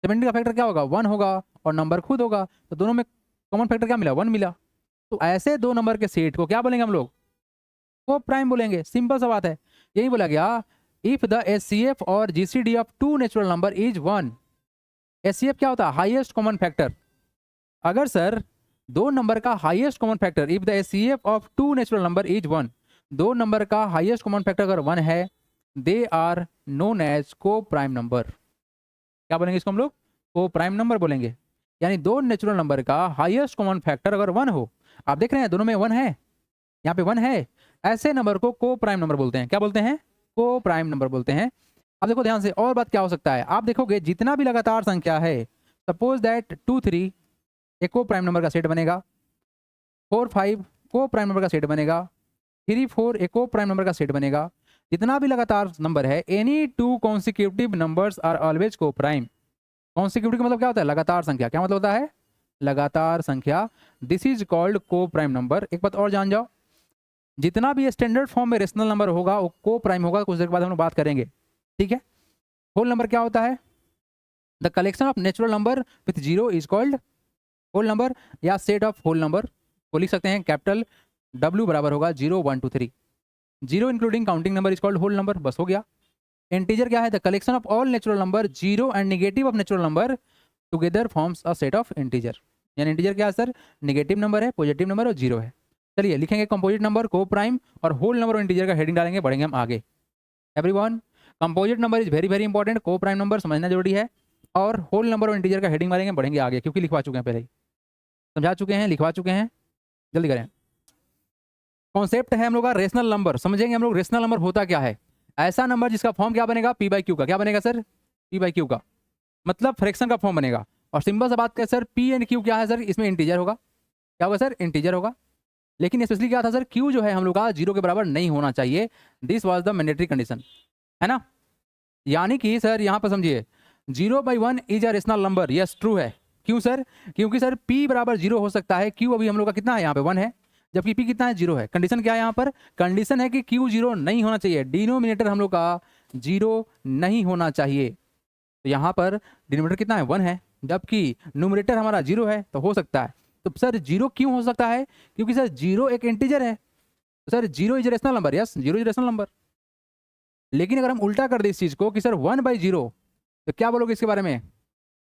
17 का फैक्टर क्या होगा? 1 होगा और नंबर खुद होगा। तो दोनों में कॉमन फैक्टर क्या मिला? 1 मिला। तो ऐसे दो नंबर के सेट को क्या बोलेंगे हम लोग? को प्राइम बोलेंगे। सिंपल सा बात है, यही बोला गया। इफ द एचसीएफ और GCD of two natural number is 1। HCF क्या होता है? Highest common factor. अगर सर दो नंबर का highest common factor, if the HCF of two natural number is 1, दो नंबर का हाईएस्ट कॉमन फैक्टर अगर 1 है, दे आर नोन एज को प्राइम नंबर। क्या बोलेंगे इसको हम लोग? को प्राइम नंबर बोलेंगे। यानी दो नेचुरल नंबर का हाईएस्ट कॉमन फैक्टर अगर 1 हो, आप देख रहे हैं दोनों में 1 है, यहाँ पे 1 है, ऐसे नंबर को को प्राइम नंबर बोलते हैं। क्या बोलते हैं? को प्राइम नंबर बोलते हैं। अब देखो ध्यान से, और बात क्या हो सकता है, आप देखोगे जितना भी लगातार संख्या है, सपोज दैट 2 3 एक को प्राइम नंबर का सेट बनेगा, 4 5 को प्राइम नंबर का सेट बनेगा, 3 4 एक को प्राइम नंबर का सेट बनेगा। जितना भी लगातार नंबर है, any two consecutive numbers are always coprime. Consecutive का मतलब क्या होता है? लगातार संख्या। क्या मतलब होता है? लगातार संख्या। दिस इज कॉल्ड को प्राइम नंबर। एक बात और जान जाओ, जितना भी स्टैंडर्ड फॉर्म में रेशनल नंबर होगा वो को प्राइम होगा। कुछ देर के बाद हम लोग बात करेंगे, ठीक है। होल नंबर क्या होता है? The collection of natural number with zero is called whole number, या सेट ऑफ होल नंबर को लिख सकते हैं कैपिटल W बराबर होगा 0 1 2 3। Zero including counting number is called whole number. बस हो गया। इंटीजर क्या है? The collection of all natural number zero and negative of natural number together forms a set of integer. यानी इंटीजर क्या है सर? नेगेटिव नंबर है, पॉजिटिव नंबर और जीरो है। चलिए लिखेंगे कंपोजिट नंबर, को प्राइम और होल नंबर और इंटीजर का हेडिंग डालेंगे, बढ़ेंगे हम आगे। Everyone, composite number is very very important. को प्राइम नंबर समझना जरूरी है, और होल नंबर और इंटीजर का हेडिंग मारेंगे, बढ़ेंगे आगे, क्योंकि लिखवा चुके हैं पहले ही, समझा चुके हैं, लिखवा चुके हैं। जल्दी करें। कॉन्सेप्ट है हम लोग का रेशनल नंबर। समझेंगे हम लोग रेशनल नंबर होता क्या है। ऐसा नंबर जिसका फॉर्म क्या बनेगा? पी बाई क्यू का। क्या बनेगा सर? पी बाई क्यू का, मतलब फ्रैक्शन का फॉर्म बनेगा। और सिंपल सा बात करें सर, पी एंड क्यू क्या है सर? इसमें इंटीजर होगा। क्या होगा सर? इंटीजर होगा। लेकिन स्पेशली क्या था सर? क्यू जो है हम लोग का जीरो के बराबर नहीं होना चाहिए। This was the mandatory condition, है ना। यानी कि सर यहाँ पर समझिए, 0/1 is a rational number. Yes true है। क्यों सर? क्योंकि सर पी बराबर जीरो हो सकता है। क्यू अभी हम लोग का कितना है यहाँ पे? 1 है, जबकि पी कितना है? जीरो है। कंडीशन क्या है यहाँ पर? कंडीशन है कि क्यू जीरो नहीं होना चाहिए। डिनोमिनेटर हम लोग का जीरो नहीं होना चाहिए। तो यहाँ पर डिनोमिनेटर कितना है? 1 है, जबकि न्यूमरेटर हमारा जीरो है, तो हो सकता है। तो सर जीरो क्यों हो सकता है? क्योंकि सर जीरो एक इंटीजर है। तो sir zero is rational number. Yes, zero is rational number. लेकिन अगर हम उल्टा कर दे इस चीज को कि सर 1/0, तो क्या बोलोगे इसके बारे में?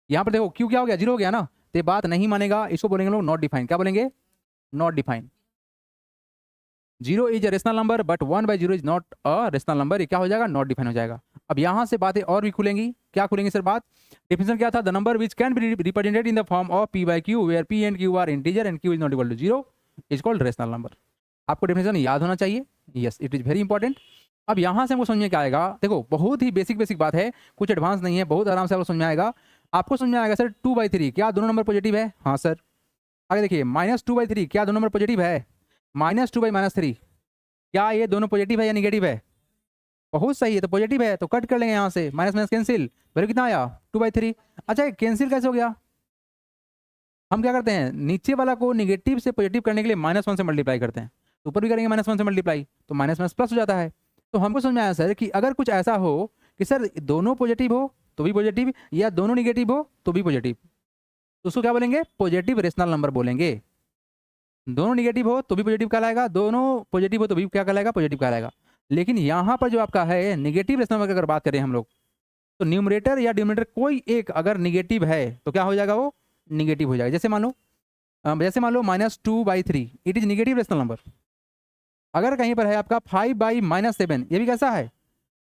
यहाँ पर देखो क्यू क्या हो गया? जीरो हो गया ना, तो ये बात नहीं मानेगा। इसको बोलेंगे लोग नॉट डिफाइन। क्या बोलेंगे? Not define. Zero is a rational number but 1/0 is not a rational number. ये क्या हो जाएगा? नॉट डिफाइन हो जाएगा। अब यहाँ से बातें और भी खुलेंगी। क्या खुलेंगी सर बात? डेफिनेशन क्या था? The number which can be represented in the form of P by Q where P and Q are integer and Q is not equal to zero is called rational number. आपको डेफिनेशन याद होना चाहिए। Yes, it is very important. अब यहाँ से हमको समझ में क्या आएगा? देखो बहुत ही बेसिक बेसिक बात है, कुछ एडवांस नहीं है, बहुत आराम से आपको समझ में आएगा। आपको समझ में आएगा सर 2/3 क्या दोनों नंबर पॉजिटिव है? हाँ सर। आगे देखिए, -2/3 क्या दोनों नंबर पॉजिटिव है? -2/-3 क्या ये दोनों पॉजिटिव है या निगेटिव है? बहुत सही है, तो पॉजिटिव है, तो कट कर लेंगे यहाँ से, माइनस माइनस कैंसिल, वैल्यू कितना आया? 2/3। अच्छा कैंसिल कैसे हो गया? हम क्या करते हैं, नीचे वाला को निगेटिव से पॉजिटिव करने के लिए -1 से मल्टीप्लाई करते हैं, तो ऊपर भी करेंगे -1 से मल्टीप्लाई, तो माइनस माइनस प्लस हो जाता है। तो हमको समझ में आया सर कि अगर कुछ ऐसा हो कि सर दोनों पॉजिटिव हो तो भी पॉजिटिव, या दोनों निगेटिव हो तो भी पॉजिटिव, तो उसको क्या बोलेंगे? पॉजिटिव रेशनल नंबर बोलेंगे। दोनों निगेटिव हो तो भी पॉजिटिव कहलाएगा, दोनों पॉजिटिव हो तो भी क्या कहलाएगा? पॉजिटिव कहलाएगा। लेकिन यहाँ पर जो आपका है निगेटिव रेशनल नंबर की अगर बात करें हम लोग, तो न्यूमरेटर या डिनोमिनेटर कोई एक अगर निगेटिव है तो क्या हो जाएगा? वो निगेटिव हो जाएगा। जैसे मान लो -2/3 it is negative rational number. अगर कहीं पर है आपका 5/-7, ये भी कैसा है?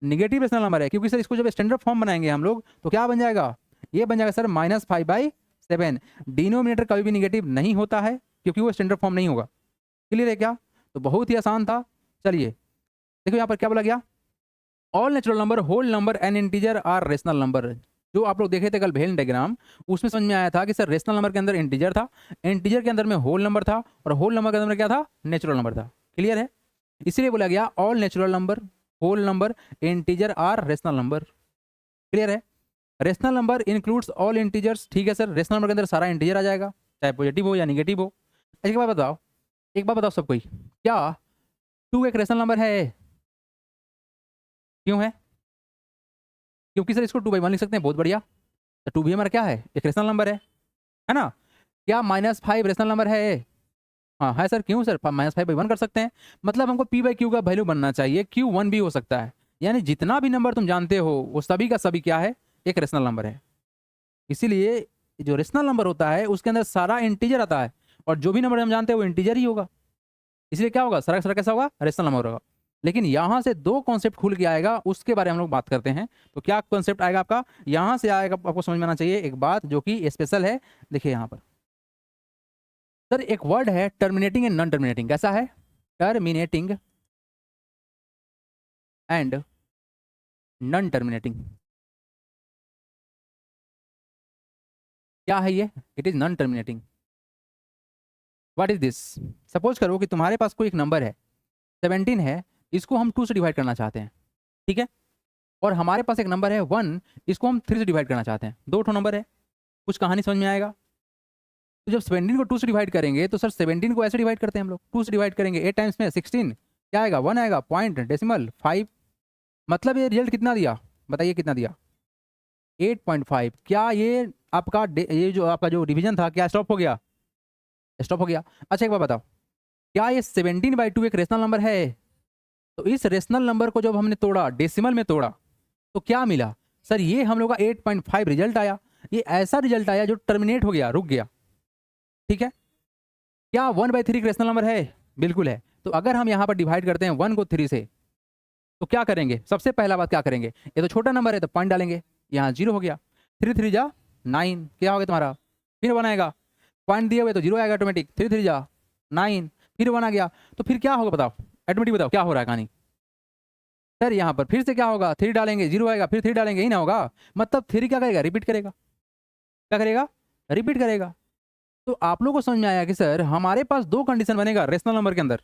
निगेटिव रेशनल नंबर है, क्योंकि सर इसको जब स्टैंडर्ड फॉर्म बनाएंगे हम लोग तो क्या बन जाएगा? ये बन जाएगा सर -5/7। डिनोमिनेटर कभी भी निगेटिव नहीं होता है, क्योंकि वो स्टैंडर्ड फॉर्म नहीं होगा। क्लियर है क्या? तो बहुत ही आसान था। चलिए देखो यहाँ पर क्या बोला गया, all natural number whole number and integer are rational number. जो आप लोग देखे थे कल वेन डायग्राम, उसमें समझ में आया था कि सर रेशनल नंबर के अंदर इंटीजर था, इंटीजर के अंदर में होल नंबर था, और होल नंबर के अंदर में क्या था? नेचुरल नंबर था। क्लियर है? इसीलिए बोला गया all natural number whole number integer are rational number. Clear है? Rational number includes all integers. ठीक है सर, रेशनल नंबर के अंदर सारा इंटीजर आ जाएगा, चाहे पॉजिटिव हो या निगेटिव हो। एक बात बताओ, एक बात बताओ सब कोई, क्या 2 एक रेशनल नंबर है? क्यों है? क्योंकि सर इसको 2/1 लिख सकते हैं, बहुत बढ़िया। तो 2 भी हमारा क्या है? एक रेशनल नंबर है ना। क्या -5 रेशनल नंबर है? हाँ है सर। क्यों सर? -5/1 कर सकते हैं, मतलब हमको पी बाई क्यू का वैल्यू बनना चाहिए, क्यू 1 भी हो सकता है। यानी जितना भी नंबर तुम जानते हो वो सभी का सभी क्या है? एक रेशनल नंबर है। इसीलिए जो रेशनल नंबर होता है उसके अंदर सारा इंटीजर आता है, और जो भी नंबर हम जानते हैं वो इंटीजर ही होगा। इसलिए क्या होगा? सारा का सारा कैसा होगा? रेशनल नंबर होगा। लेकिन यहाँ से दो कॉन्सेप्ट खुल के आएगा, उसके बारे में हम लोग बात करते हैं। तो क्या कॉन्सेप्ट आएगा आपका, यहाँ से आएगा, आपको समझ में आना चाहिए एक बात जो कि स्पेशल है। देखिए यहाँ पर सर एक वर्ड है टर्मिनेटिंग एंड नॉन टर्मिनेटिंग। कैसा है, टर्मिनेटिंग एंड नॉन टर्मिनेटिंग। क्या है ये, it is non terminating. What is this, suppose करो कि तुम्हारे पास कोई एक नंबर है 17 है, इसको हम 2 से डिवाइड करना चाहते हैं, ठीक है। और हमारे पास एक नंबर है 1, इसको हम 3 से डिवाइड करना चाहते हैं। दो ठो नंबर है, कुछ कहानी समझ में आएगा। तो जब 17 को 2 से डिवाइड करेंगे तो सर 17 को ऐसे डिवाइड करते हैं हम लोग, 2 से डिवाइड करेंगे 8 टाइम्स में 16, क्या आएगा 1 आएगा, पॉइंट डेसिमल 5। मतलब ये रिजल्ट कितना दिया, बताइए कितना दिया, 8.5। क्या ये आपका ये जो आपका जो डिवीजन था क्या स्टॉप हो गया, स्टॉप हो गया। अच्छा एक बात बताओ, क्या ये 17/2 एक रेशनल नंबर है। तो इस रेशनल नंबर को जब हमने तोड़ा, डेसिमल में तोड़ा, तो क्या मिला सर, ये हम लोग का 8.5 रिजल्ट आया। ये ऐसा रिजल्ट आया जो टर्मिनेट हो गया, रुक गया, ठीक है। क्या 1/3 एक रेशनल नंबर है, बिल्कुल है। तो अगर हम यहाँ पर डिवाइड करते हैं 1 को 3 से, तो क्या करेंगे, सबसे पहला बात क्या करेंगे, ये तो छोटा नंबर है तो पॉइंट डालेंगे, यहाँ 0 हो गया, 3 3 जा 9, क्या हो गया तुम्हारा, फिर 1 आएगा, पॉइंट दिए हुए तो 0 आएगा ऑटोमेटिक, 3 3 जा 9, फिर 1 आ गया। तो फिर क्या होगा बताओ, ऑटोमेटिक बताओ क्या हो रहा है कहानी। सर यहाँ पर फिर से क्या होगा, 3 डालेंगे 0 आएगा, फिर 3 डालेंगे, ही ना होगा। मतलब 3 क्या करेगा, रिपीट करेगा, क्या करेगा, रिपीट करेगा। तो आप लोगों को समझ में आया कि सर हमारे पास दो कंडीशन बनेगा रेशनल नंबर के अंदर।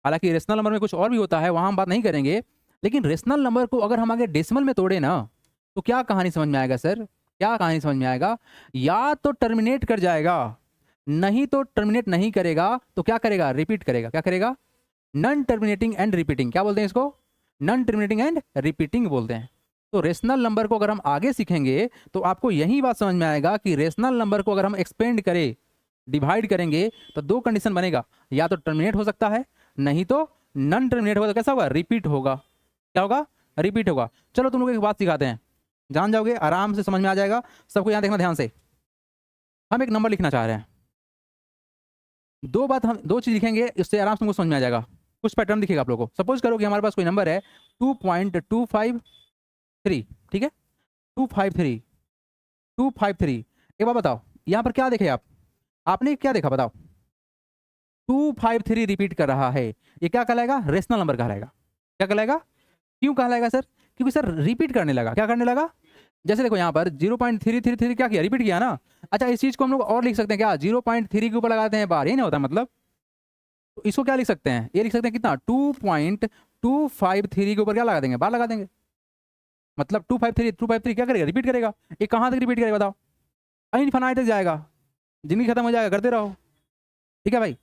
हालांकि रेशनल नंबर में कुछ और भी होता है, वहां हम बात नहीं करेंगे, लेकिन रेशनल नंबर को अगर हम आगे डेसिमल में तोड़े ना, तो क्या कहानी समझ में आएगा सर, क्या कहानी समझ में आएगा, या तो टर्मिनेट कर जाएगा, नहीं तो टर्मिनेट नहीं करेगा, तो क्या करेगा, रिपीट करेगा। क्या करेगा, नॉन टर्मिनेटिंग एंड रिपीटिंग, क्या बोलते हैं इसको, नॉन टर्मिनेटिंग एंड रिपीटिंग बोलते हैं। तो रेशनल नंबर को अगर हम आगे सीखेंगे तो आपको यही बात समझ में आएगा कि रेशनल नंबर को अगर हम एक्सपेंड करें, डिवाइड करेंगे, तो दो कंडीशन बनेगा, या तो टर्मिनेट हो सकता है, नहीं तो नॉन टर्मिनेट होगा। तो कैसा होगा, रिपीट होगा, क्या होगा, रिपीट होगा। चलो तुम लोग एक बात सिखाते हैं, जान जाओगे, आराम से समझ में आ जाएगा सबको। यहाँ देखना ध्यान से, हम एक नंबर लिखना चाह रहे हैं, हम दो चीज लिखेंगे, इससे आराम से तुमको समझ में आ जाएगा, कुछ पैटर्न दिखेगा आप लोगों को। सपोज करो कि हमारे पास कोई नंबर है 2.253, ठीक है, 253। एक बार बताओ यहाँ पर क्या देखे आप, आपने क्या देखा बताओ, 253 रिपीट कर रहा है, ये क्या कहलाएगा, रेशनल नंबर कहलाएगा। क्या कहलाएगा, क्यों कहलाएगा सर, क्योंकि सर रिपीट करने लगा। क्या करने लगा, जैसे देखो यहाँ पर 0.333 क्या किया, रिपीट किया ना। अच्छा इस चीज को हम लोग और लिख सकते हैं क्या, 0.3 के ऊपर लगाते हैं बार, ये नहीं होता मतलब। तो इसको क्या लिख सकते हैं, ये लिख सकते हैं कितना, 2.253 के ऊपर क्या लगा देंगे, बार लगा देंगे। मतलब 253 क्या करेगा, रिपीट करेगा। ये कहाँ तक रिपीट करेगा बताओ, इनफिनाइट तक जाएगा, जिंदगी खत्म हो जाएगा, करते रहो, ठीक है भाई।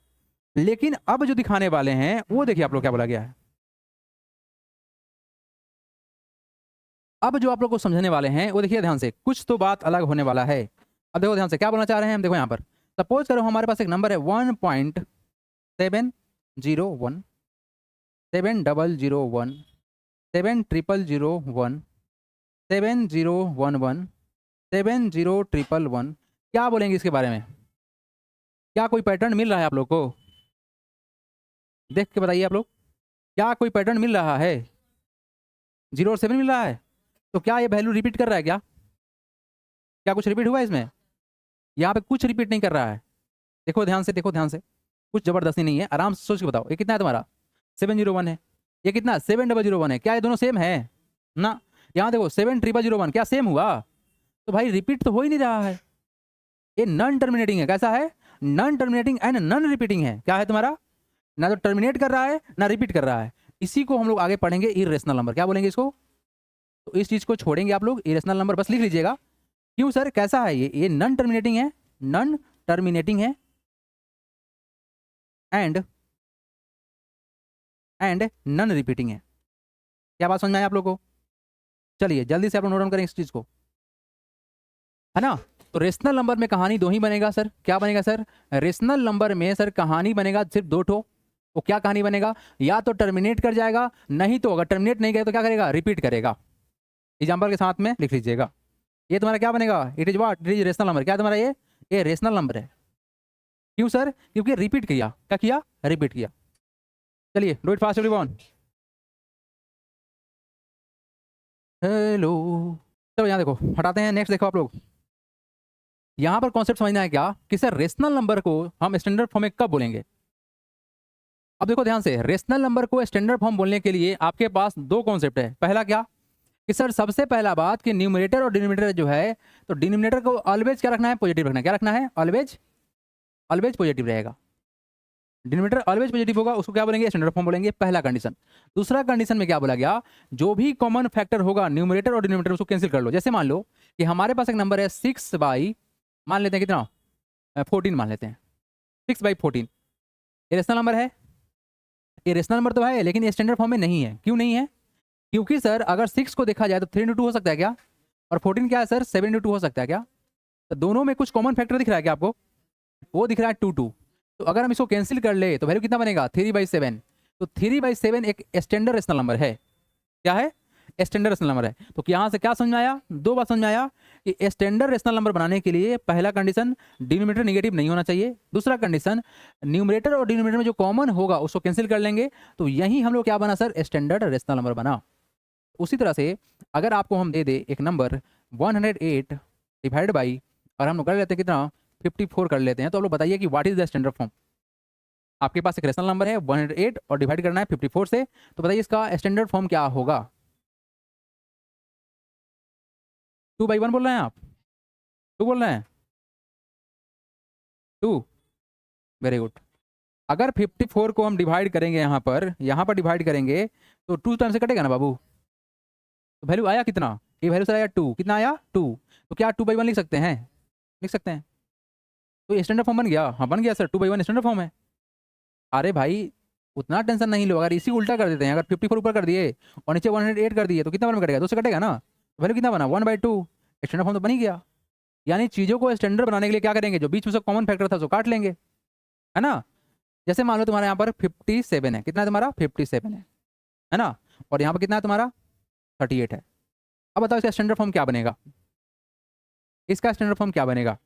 लेकिन अब जो दिखाने वाले हैं वो देखिए आप लोग क्या बोला गया है। अब जो आप लोग को समझने वाले हैं वो देखिए ध्यान से, कुछ तो बात अलग होने वाला है। अब देखो ध्यान से क्या बोलना चाह रहे हैं हम, देखो यहाँ पर सपोज करो हमारे पास एक नंबर है 1.701 7001 7001 7011 7011। क्या बोलेंगे इसके बारे में, क्या कोई पैटर्न मिल रहा है आप लोग को, देख के बताइए आप लोग, क्या कोई पैटर्न मिल रहा है, 0 और 7 मिल रहा है। तो क्या ये वैल्यू रिपीट कर रहा है, क्या कुछ रिपीट हुआ है इसमें, यहाँ पे कुछ रिपीट नहीं कर रहा है। देखो ध्यान से, देखो ध्यान से, कुछ जबरदस्ती नहीं है, आराम से सोच के बताओ। ये कितना है तुम्हारा, 701 है, ये कितना 7001 है, क्या ये दोनों सेम है ना। यहाँ देखो 7001 क्या सेम हुआ, तो भाई रिपीट तो हो ही नहीं रहा है, ये नॉन टर्मिनेटिंग है। कैसा है, non terminating and non repeating है। क्या है तुम्हारा, ना तो टर्मिनेट कर रहा है ना रिपीट कर रहा है। इसी को हम लोग आगे पढ़ेंगे इरेशनल नंबर, क्या बोलेंगे इसको। तो इस चीज को छोड़ेंगे आप लोग, इरेशनल नंबर बस लिख लीजिएगा। क्यों सर, कैसा है ये नॉन टर्मिनेटिंग है, नॉन टर्मिनेटिंग है एंड नॉन रिपीटिंग है। क्या बात समझ में आई आप लोग को, चलिए जल्दी से आप लोग नोट डाउन करें इस चीज को, है ना। तो रेशनल नंबर में कहानी दो ही बनेगा सर, क्या बनेगा सर, रेशनल नंबर में सर कहानी बनेगा सिर्फ दो ठो। वो क्या कहानी बनेगा, या तो टर्मिनेट कर जाएगा, नहीं तो अगर टर्मिनेट नहीं करे तो क्या करेगा, रिपीट करेगा। एग्जाम्पल के साथ में लिख लीजिएगा, ये तुम्हारा क्या बनेगा, it is what, it is rational number. क्या तुम्हारा ये रेशनल नंबर है। क्यों सर, क्योंकि रिपीट किया, क्या किया, रिपीट किया। चलिए do it fast everyone. Hello. चलो यहाँ देखो, हटाते हैं, नेक्स्ट देखो आप लोग। यहाँ पर कॉन्सेप्ट समझना है क्या कि सर रेशनल नंबर को हम स्टैंडर्ड फॉर्म में कब बोलेंगे। अब देखो ध्यान से, रेशनल नंबर को स्टैंडर्ड फॉर्म बोलने के लिए आपके पास दो कॉन्सेप्ट है। पहला क्या कि सर सबसे पहला बात कि न्यूमरेटर और डिनोमिनेटर जो है, तो डिनोमिनेटर को ऑलवेज क्या रखना है, पॉजिटिव रखना है। क्या रखना है, ऑलवेज, ऑलवेज पॉजिटिव रहेगा। डिनोमिनेटर ऑलवेज पॉजिटिव होगा, उसको क्या बोलेंगे, स्टैंडर्ड फॉर्म बोलेंगे, पहला कंडीशन। दूसरा कंडीशन में क्या बोला गया, जो भी कॉमन फैक्टर होगा न्यूमरेटर और डिनोमिनेटर उसको कैंसिल कर लो। जैसे मान लो कि हमारे पास एक नंबर है 6/, मान लेते हैं कितना, 14 मान लेते हैं, 6/14। ये रेशनल नंबर है, ये रेशनल नंबर तो है, लेकिन ये स्टैंडर्ड फॉर्म में नहीं है। क्यों नहीं है, क्योंकि सर अगर 6 को देखा जाए तो 3 into 2 हो सकता है क्या, और 14 क्या है सर, 7 into 2 हो सकता है क्या। तो दोनों में कुछ कॉमन फैक्टर दिख रहा है क्या आपको, वो दिख रहा है 2 2। तो अगर हम इसको कैंसिल कर ले तो वैल्यू कितना बनेगा, 3/7। तो 3/7 एक स्टैंडर्ड रेशनल नंबर है। क्या है, स्टैंडर्ड रेशनल नंबर है। तो यहाँ से क्या समझ में आया, दो बात समझ में आया कि स्टैंडर्ड रेशनल नंबर बनाने के लिए पहला कंडीशन डिनोमिनेटर नेगेटिव नहीं होना चाहिए, दूसरा कंडीशन न्यूमरेटर और डिनोमिनेटर में जो कॉमन होगा उसको कैंसिल कर लेंगे। तो यही हम लोग क्या बना सर, स्टैंडर्ड रेशनल नंबर बना। उसी तरह से अगर आपको हम दे दे एक नंबर 108 डिवाइड बाई, और हम लोग कर लेते हैं कितना, 54 कर लेते हैं, तो आप लोग बताइए कि what is the standard form. आपके पास एक रेशनल नंबर है 108 और डिवाइड करना है 54 से, तो बताइए इसका स्टैंडर्ड फॉर्म क्या होगा। 2/1 बोल रहे हैं आप, 2 बोल रहे हैं, 2, वेरी गुड। अगर 54 को हम डिवाइड करेंगे यहाँ पर डिवाइड करेंगे तो 2 टाइम से कटेगा ना बाबू। तो वैल्यू आया कितना, ये वैल्यू सर आया 2, कितना आया 2। तो क्या 2/1 लिख सकते हैं, लिख सकते हैं। तो ये स्टैंडर्ड फॉर्म बन गया, हाँ बन गया सर, 2/1 स्टैंडर्ड फॉर्म है। अरे भाई उतना टेंशन नहीं लो, अगर इसी उल्टा कर देते हैं, अगर 54 ऊपर कर दिए और नीचे 108 कर दिए तो कितना में कटेगा, 2 से कटेगा ना। वैल्यू कितना बना, 1/2। स्टैंडर्ड फॉर्म तो बन ही गया। यानी चीज़ों को स्टैंडर्ड बनाने के लिए क्या करेंगे, जो बीच में से कॉमन फैक्टर था उसको काट लेंगे, है ना। जैसे मान लो तुम्हारे यहाँ पर 57 है, कितना है तुम्हारा, 57 है ना, और यहाँ पर कितना है तुम्हारा, 38 है। अब बताओ इसका स्टैंडर्ड फॉर्म क्या बनेगा, इसका स्टैंडर्ड फॉर्म क्या बनेगा,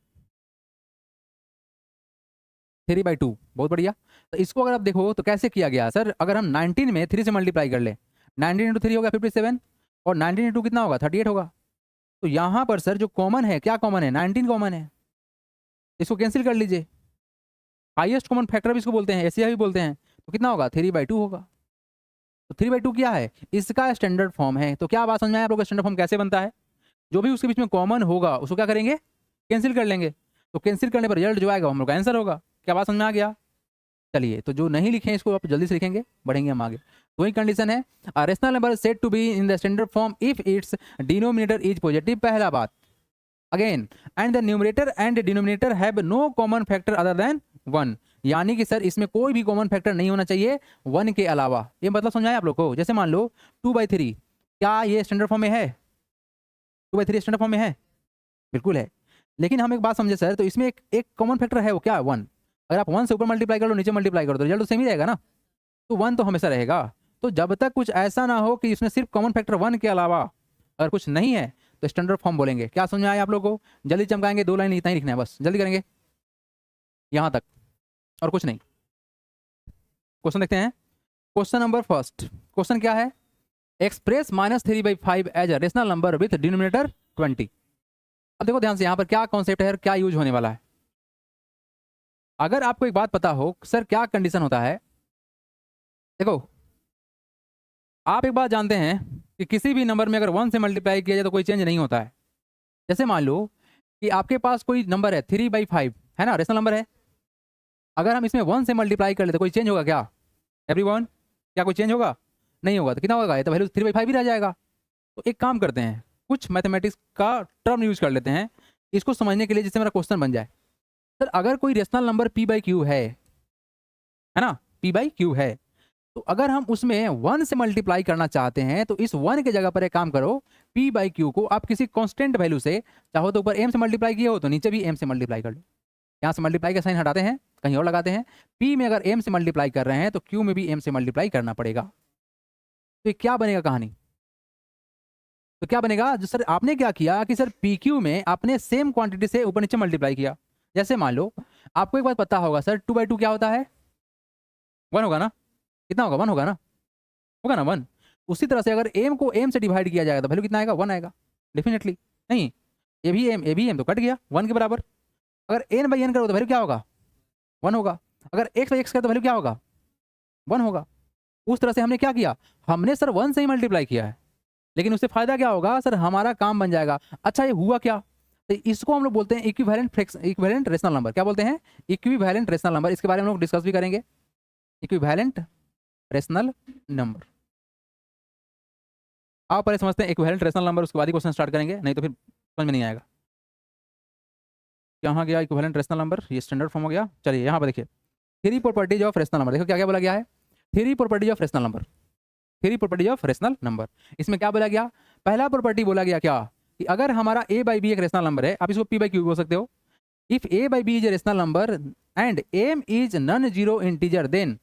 3/2। बहुत बढ़िया। तो इसको अगर आप देखो तो कैसे किया गया सर, अगर हम 19 में 3 से मल्टीप्लाई कर ले, 19 × 3 होगा 57, और 19 × 2 कितना होगा, 38 होगा। तो यहाँ पर सर जो कॉमन है, क्या कॉमन है, 19 कॉमन है। इसको कैंसिल कर लीजिए, हाईएस्ट कॉमन फैक्टर भी इसको बोलते हैं, एसिया भी बोलते हैं। तो कितना होगा, 3/2 होगा। तो 3/2 क्या है, इसका स्टैंडर्ड फॉर्म है। तो क्या बात समझ में आया आप लोग, स्टैंडर्ड फॉर्म कैसे बनता है, जो भी उसके बीच में कॉमन होगा उसको क्या करेंगे, कैंसिल कर लेंगे। तो कैंसिल करने पर रिजल्ट जो आएगा हम लोग का आंसर होगा। क्या बात समझ में आ गया। चलिए, तो जो नहीं लिखे इसको आप जल्दी से लिखेंगे, बढ़ेंगे हम आगे। तो वही कंडीशन है, rational number said to be in the standard form if its denominator is positive, पहला बात। Again, and the numerator and denominator have no common factor other than 1। यानी कि सर इसमें कोई भी कॉमन फैक्टर नहीं होना चाहिए 1 के अलावा। ये मतलब समझाया आप लोग को। जैसे मान लो 2/3, क्या ये स्टैंडर्ड फॉर्म में है, 2/3 स्टैंडर्ड फॉर्म में है, बिल्कुल है। लेकिन हम एक बात समझे सर, तो इसमें एक कॉमन फैक्टर है, वो क्या है, 1। अगर आप 1 से ऊपर मल्टीप्लाई कर लो, नीचे मल्टीप्लाई कर दो, रिजल्ट तो सेम ही रहेगा ना। तो 1 तो हमेशा रहेगा। तो जब तक कुछ ऐसा ना हो कि इसमें सिर्फ कॉमन फैक्टर 1 के अलावा अगर कुछ नहीं है, तो स्टैंडर्ड फॉर्म बोलेंगे। क्या समझ में आया आप लोगों को, जल्दी चमकाएंगे, 2 लाइन इतना ही लिखना है बस, जल्दी करेंगे यहाँ तक, और कुछ नहीं। क्वेश्चन देखते हैं। क्वेश्चन नंबर फर्स्ट, क्वेश्चन क्या है, express -3/5 as a rational number with denominator 20। अब देखो ध्यान से, यहाँ पर क्या कॉन्सेप्ट है और क्या यूज होने वाला है। अगर आपको एक बात पता हो सर क्या कंडीशन होता है, देखो आप एक बात जानते हैं कि किसी भी नंबर में अगर 1 से मल्टीप्लाई किया जाए तो कोई चेंज नहीं होता है। जैसे मान लो कि आपके पास कोई नंबर है 3/5, है ना, रेशनल नंबर है। अगर हम इसमें 1 से मल्टीप्लाई कर लेते कोई चेंज होगा क्या, एवरीवन, क्या कोई चेंज होगा, नहीं होगा। तो कितना होगा, ये तो वैल्यू 3/5 ही रह जाएगा। तो एक काम करते हैं, कुछ मैथमेटिक्स का टर्म यूज कर लेते हैं इसको समझने के लिए, जिससे मेरा क्वेश्चन बन जाए। सर अगर कोई रेशनल नंबर p/q है ना, p/q है, तो अगर हम उसमें 1 से मल्टीप्लाई करना चाहते हैं तो इस 1 के जगह पर एक काम करो, p/q को आप किसी कांस्टेंट वैल्यू से, चाहो तो ऊपर m से मल्टीप्लाई किए हो तो नीचे भी m से मल्टीप्लाई कर लो। यहाँ से मल्टीप्लाई का साइन हटाते हैं, कहीं और लगाते हैं। p में अगर m से मल्टीप्लाई कर रहे हैं तो q में भी m से मल्टीप्लाई करना पड़ेगा। तो ये क्या बनेगा कहानी, तो क्या बनेगा, जो सर आपने क्या किया कि सर pq में आपने सेम क्वांटिटी से ऊपर नीचे मल्टीप्लाई किया। जैसे मान लो आपको एक बात पता होगा सर, 2/2 क्या होता है, 1 होगा ना, कितना होगा, 1 होगा ना, होगा ना 1। उसी तरह से अगर एम को एम से डिवाइड किया जाएगा तो वैल्यू कितना आएगा, 1 आएगा डेफिनेटली। नहीं, ए भी एम तो कट गया 1 के बराबर। अगर एन बाई एन करो तो वैल्यू क्या होगा, 1 होगा। अगर एक्स बाई एक्स करो तो वैल्यू क्या होगा, 1 होगा। उस तरह से हमने क्या किया, हमने सर 1 से ही मल्टीप्लाई किया है, लेकिन उससे फायदा क्या होगा सर, हमारा काम बन जाएगा। अच्छा ये हुआ क्या, तो इसको हम लोग बोलते हैं इक्विवेलेंट रेशनल नंबर। क्या बोलते हैं, इक्विवेलेंट रेशनल नंबर। इसके बारे में हम लोग डिस्कस भी करेंगे, इक्विवेलेंट रेशनल नंबर। आप पहले समझते हैं इक्विवेलेंट रेशनल नंबर, उसके बाद ही क्वेश्चन स्टार्ट करेंगे, नहीं तो फिर समझ में नहीं आएगा। कहाँ गया इक्विवेलेंट रेशनल नंबर, ये स्टैंडर्ड फॉर्म हो गया। चलिए यहाँ पर देखिए, 3 प्रॉपर्टीज ऑफ रेशनल नंबर। देखो क्या क्या बोला गया है, 3 properties of rational number, 3 properties of rational number. इसमें क्या बोला गया, पहला प्रॉपर्टी बोला गया क्या, कि अगर हमारा a बाई बी एक रेशनल नंबर है, आप इसको p बाई क्यू बोल सकते हो। If a by B is a rational number and m is non zero integer, then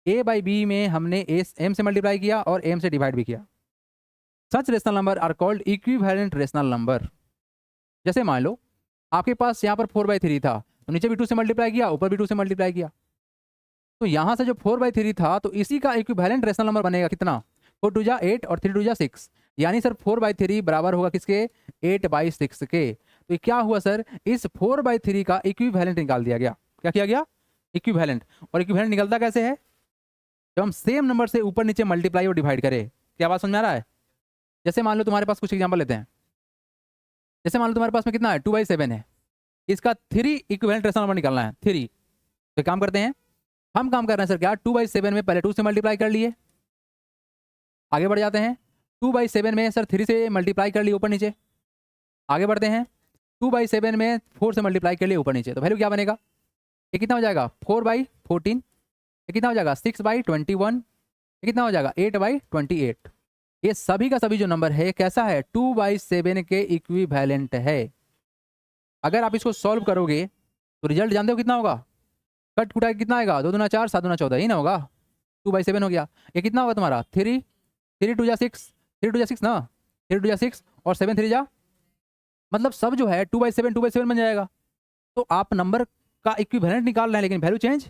a by B में हमने m से मल्टीप्लाई किया और m से डिवाइड भी किया। Such rational number are called equivalent rational number. जैसे मान लो आपके पास यहाँ पर 4/3 था, तो नीचे भी 2 से मल्टीप्लाई किया, ऊपर भी 2 से मल्टीप्लाई किया, तो यहाँ से जो 4/3 था तो इसी का इक्विवेलेंट रेशनल नंबर बनेगा कितना, 4 2 जा 8 और 3 2 जा 6, यानी सर 4/3 बराबर होगा किसके, 8/6 के। तो ये क्या हुआ सर, इस 4/3 का इक्विवेलेंट निकाल दिया गया। क्या किया गया, इक्विवेलेंट। और इक्विवेलेंट निकलता कैसे है, जब हम सेम नंबर से ऊपर नीचे मल्टीप्लाई और डिवाइड करें। क्या बात समझ में आ रहा है। जैसे मान लो तुम्हारे पास, कुछ एग्जाम्पल लेते हैं, जैसे मान लो तुम्हारे पास में कितना है, 2/7 है, इसका 3 इक्विवेलेंट रेशनल नंबर निकालना है 3। तो काम करते हैं, हम काम कर रहे हैं सर क्या, 2/7 में पहले 2 से मल्टीप्लाई कर लिए, आगे बढ़ जाते हैं। 2/7 में सर 3 से मल्टीप्लाई कर लिए ऊपर नीचे, आगे बढ़ते हैं। 2/7 में 4 से मल्टीप्लाई कर लिए ऊपर नीचे, तो वैल्यू क्या बनेगा, ये कितना हो जाएगा, 4/14। ये कितना हो जाएगा, 6/21। ये कितना हो जाएगा, 8/28। ये सभी का सभी जो नंबर है कैसा है, 2/7 के इक्विवेलेंट है। अगर आप इसको सॉल्व करोगे तो रिजल्ट जानते हो कितना होगा, कट कुटा कितना आएगा, 2 दूना 4 7 दूना 14, ही ना होगा, 2/7 हो गया। ये कितना होगा तुम्हारा, 3 3 2 जा 6, 3 2 जा 6 ना, 3 2 जा 6 और 7 3 जा, मतलब सब जो है 2/7 बन जाएगा। तो आप नंबर का इक्विवेलेंट निकाल रहे हैं लेकिन वैल्यू चेंज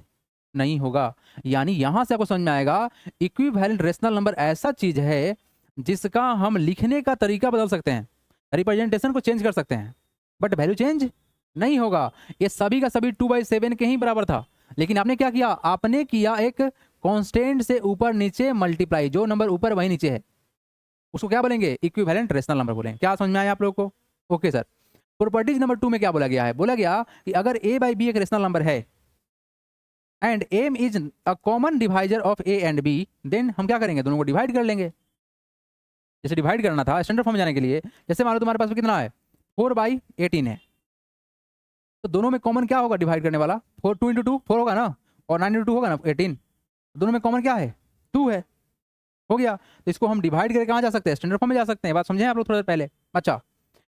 नहीं होगा। यानी यहां से आपको समझ में आएगा इक्विवेलेंट रेशनल नंबर ऐसा चीज है जिसका हम लिखने का तरीका बदल सकते हैं, रिप्रेजेंटेशन को चेंज कर सकते हैं, बट वैल्यू चेंज नहीं होगा। ये सभी का सभी 2/7 के ही बराबर था, लेकिन आपने क्या किया, आपने किया एक कांस्टेंट से ऊपर नीचे मल्टीप्लाई, जो नंबर ऊपर वही नीचे है उसको क्या बोलेंगे, इक्विवेलेंट रेशनल नंबर बोलेंगे। क्या समझ में आया आप लोगों को, ओके सर। प्रॉपर्टीज नंबर 2 में क्या बोला गया है, बोला गया कि अगर a बाई बी एक रेशनल नंबर है and m is a common divisor of a and b, then हम क्या करेंगे, दोनों को डिवाइड कर लेंगे। जैसे डिवाइड करना था स्टैंडर्ड फॉर्म में जाने के लिए, जैसे मान लो तुम्हारे पास में कितना है, 4/18 है, तो दोनों में कॉमन क्या होगा डिवाइड करने वाला, 4 2 इंटू 2 4 होगा ना, और 9 इंटू 2 होगा ना 18, दोनों में कॉमन क्या है, 2 है, हो गया। तो इसको हम डिवाइड करके कहाँ जा सकते हैं, स्टैंडर्ड फॉर्म में जा सकते हैं। बात समझे आप लोग थोड़ा देर पहले। अच्छा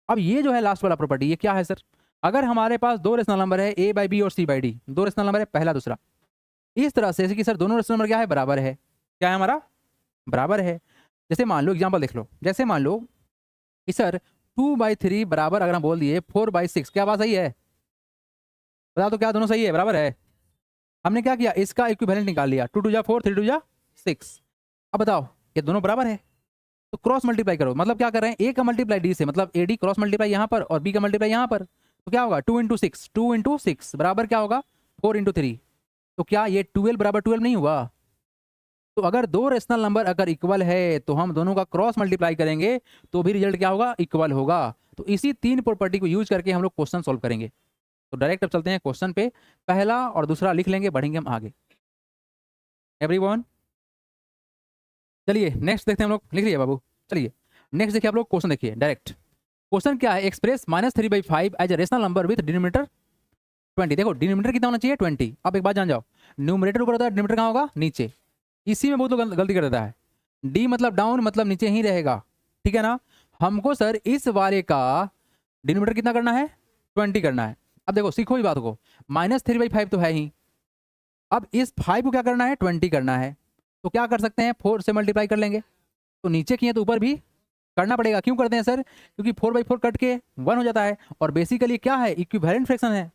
अब ये जो है लास्ट वाला प्रॉपर्टी, ये क्या है सर, अगर हमारे पास 2 रेशनल नंबर है a बाई बी और c by D, 2 rational number है पहला दूसरा, इस तरह से कि सर दोनों रेशनल नंबर क्या है, बराबर है। क्या है हमारा, बराबर है। जैसे मान लो एग्जाम्पल देख लो, जैसे मान लो कि सर 2/3 बराबर अगर हम बोल दिए 4/6, क्या बात सही है, बता तो क्या दोनों सही है, बराबर है। हमने क्या किया, इसका इक्विवेलेंट निकाल लिया, 2 2 जा 4 3 2 जा 6। अब बताओ ये दोनों बराबर है, तो क्रॉस मल्टीप्लाई करो, मतलब क्या कर रहे हैं, ए का मल्टीप्लाई डी से, मतलब ए डी क्रॉस मल्टीप्लाई यहाँ पर और बी का मल्टीप्लाई यहाँ पर, तो क्या होगा 2 इंटू 6 बराबर क्या होगा 4 इंटू 3। तो क्या ये 12 बराबर 12 नहीं हुआ। तो अगर 2 रेशनल नंबर अगर इक्वल है तो हम दोनों का क्रॉस मल्टीप्लाई करेंगे तो भी रिजल्ट क्या होगा, इक्वल होगा। तो इसी 3 प्रॉपर्टी को यूज करके हम लोग क्वेश्चन सॉल्व करेंगे। तो डायरेक्ट अब चलते हैं क्वेश्चन पे, पहला और दूसरा लिख लेंगे, बढ़ेंगे हम आगे। एवरीवन चलिए नेक्स्ट देखते हैं हम लोग, लिख लिया बाबू। चलिए नेक्स्ट देखिए आप लोग, क्वेश्चन देखिए डायरेक्ट। क्वेश्चन क्या है, express -3/5 as a rational number with denominator 20। देखो डिनोमिनेटर कितना होना चाहिए, 20। अब एक बात जान जाओ, न्यूमरेटर ऊपर होता है, डिनोमिनेटर कहाँ होगा, नीचे। इसी में बहुत लोग गलती कर देता है, डी मतलब डाउन, मतलब नीचे ही रहेगा, ठीक है ना। हमको सर इस वाले का डिनोमिनेटर कितना करना है, 20 करना है। अब देखो सीखो इस बात को, -3/5 तो है ही, अब इस 5 को क्या करना है, 20 करना है। तो क्या कर सकते हैं, 4 से मल्टीप्लाई कर लेंगे, तो नीचे किए तो ऊपर भी करना पड़ेगा। क्यों करते हैं सर, क्योंकि 4/4 कट के 1 हो जाता है, और बेसिकली क्या है, इक्विवेलेंट फ्रैक्शन है।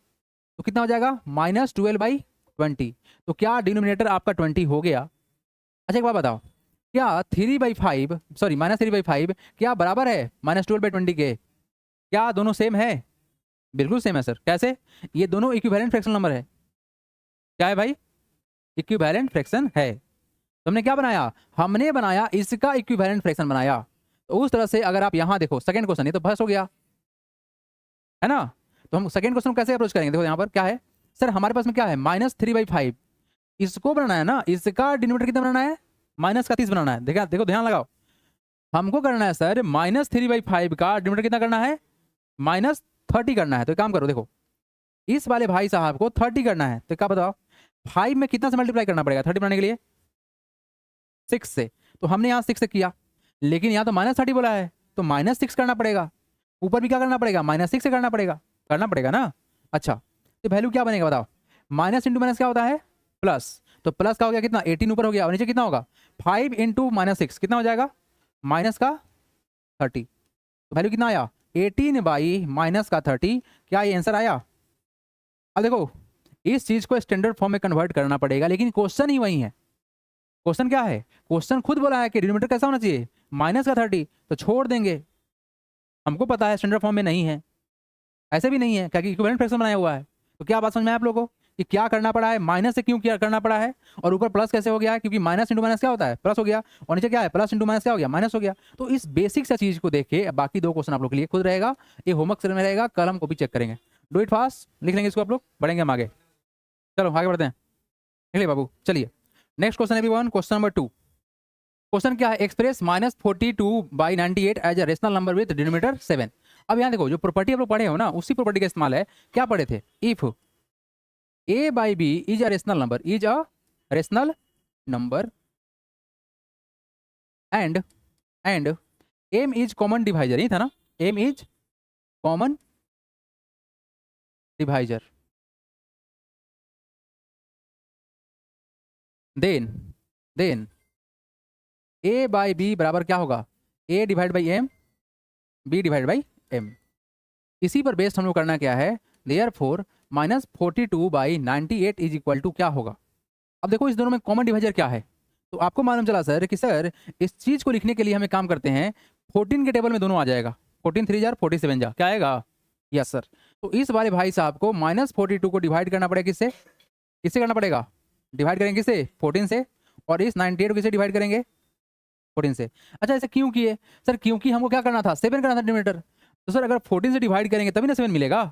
तो कितना हो जाएगा, -12/20। तो क्या डिनोमिनेटर आपका 20 हो गया। अच्छा एक बात बताओ, क्या 3/5 सॉरी -3/5 क्या बराबर है -12/20 के? क्या दोनों सेम है? बिल्कुल सेम है सर। कैसे? ये दोनों इक्विवेलेंट फ्रैक्शन नंबर है। क्या है भाई? इक्विवेलेंट फ्रैक्शन है। तो हमने क्या बनाया? हमने बनाया इसका इक्विवेलेंट फ्रैक्शन बनाया। तो उस तरह से अगर आप यहां देखो सेकंड क्वेश्चन, ये तो बस हो गया है ना। तो हम सेकंड क्वेश्चन कैसे अप्रोच करेंगे? देखो यहां पर क्या है सर, हमारे पास में क्या है -3/5। इसको बनाना है ना, इसका डिनोमिनेटर कितना बनाना है? -30 बनाना है। देखा, देखो ध्यान लगाओ, हमको करना है सर -3/5 का डिनोमिनेटर कितना करना है? -30 करना है। तो एक काम करो, देखो इस वाले भाई साहब को 30 करना है, तो क्या बताओ 5 में कितना से मल्टीप्लाई करना पड़ेगा 30 बनाने के लिए? 6 से। तो हमने यहाँ 6 से किया, लेकिन यहाँ तो -30 बोला है, तो -6 करना पड़ेगा। ऊपर भी क्या करना पड़ेगा? -6 से करना पड़ेगा ना। अच्छा, तो वैल्यू क्या बनेगा बताओ? माइनस इंटू माइनस क्या होता है? प्लस। तो प्लस का हो गया कितना? 18 ऊपर हो गया, और नीचे कितना होगा? 5 इंटू -6 कितना हो जाएगा? माइनस का 30। तो वैल्यू कितना आया? 18/-30। क्या ये आंसर आया? अब देखो इस चीज को स्टैंडर्ड फॉर्म में कन्वर्ट करना पड़ेगा, लेकिन क्वेश्चन ही वही है। क्वेश्चन क्या है? क्वेश्चन खुद बोला है कि डिनोमिनेटर कैसा होना चाहिए? -30। तो छोड़ देंगे, हमको पता है स्टैंडर्ड फॉर्म में नहीं है, ऐसे भी नहीं है क्योंकि इक्विवेलेंट फ्रैक्शन बनाया हुआ है। तो क्या बात समझ में आया आप लोगों को कि क्या करना पड़ा है? माइनस से क्यों किया करना पड़ा है, और ऊपर प्लस कैसे हो गया? क्योंकि माइनस इंटू माइनस क्या होता है? प्लस हो गया, और नीचे क्या है? प्लस इंटू माइनस क्या हो गया? माइनस हो गया। तो इस बेसिक सा चीज को देख के बाकी दो क्वेश्चन आप लोग के लिए खुद रहेगा, ये होमवर्क में रहेगा, कल हम कॉपी चेक करेंगे। डू इट फास्ट, लिख लेंगे इसको आप लोग, बढ़ेंगे हम आगे। चलो आगे बढ़ते हैं, लिख ले बाबू। चलिए next question everyone, question number 2। Question क्या है? Express -42/98 as a rational number with denominator 7। अब यहाँ देखो, जो प्रॉपर्टी आप लोग पढ़े हो ना, उसी प्रॉपर्टी का इस्तेमाल है। क्या पढ़े थे? If a/b is a rational number, and m is common divisor, ये था ना, m is common divisor, then a/b बराबर क्या होगा? a divide by m, b divide by m। इसी पर बेस्ड हम लोग करना क्या है? देयरफॉर -42/98 इज इक्वल टू क्या होगा? अब देखो इस दोनों में कॉमन डिवाइजर क्या है, तो आपको मालूम चला सर कि सर इस चीज को लिखने के लिए हमें काम करते हैं, 14 के टेबल में दोनों आ जाएगा, 14 3 जार 47 जा, क्या आएगा? Yes sir. तो इस वाले भाई साहब को -42 को डिवाइड करना पड़ेगा किससे? किससे करना पड़ेगा? डिवाइड करेंगे किससे? 14 से। और इस 98 को किससे डिवाइड करेंगे? 14 से। अच्छा ऐसे क्यों किए सर? क्योंकि हमको क्या करना था? 7 करना था डिनोमिनेटर। तो सर अगर 14 से डिवाइड करेंगे तभी ना 7 मिलेगा।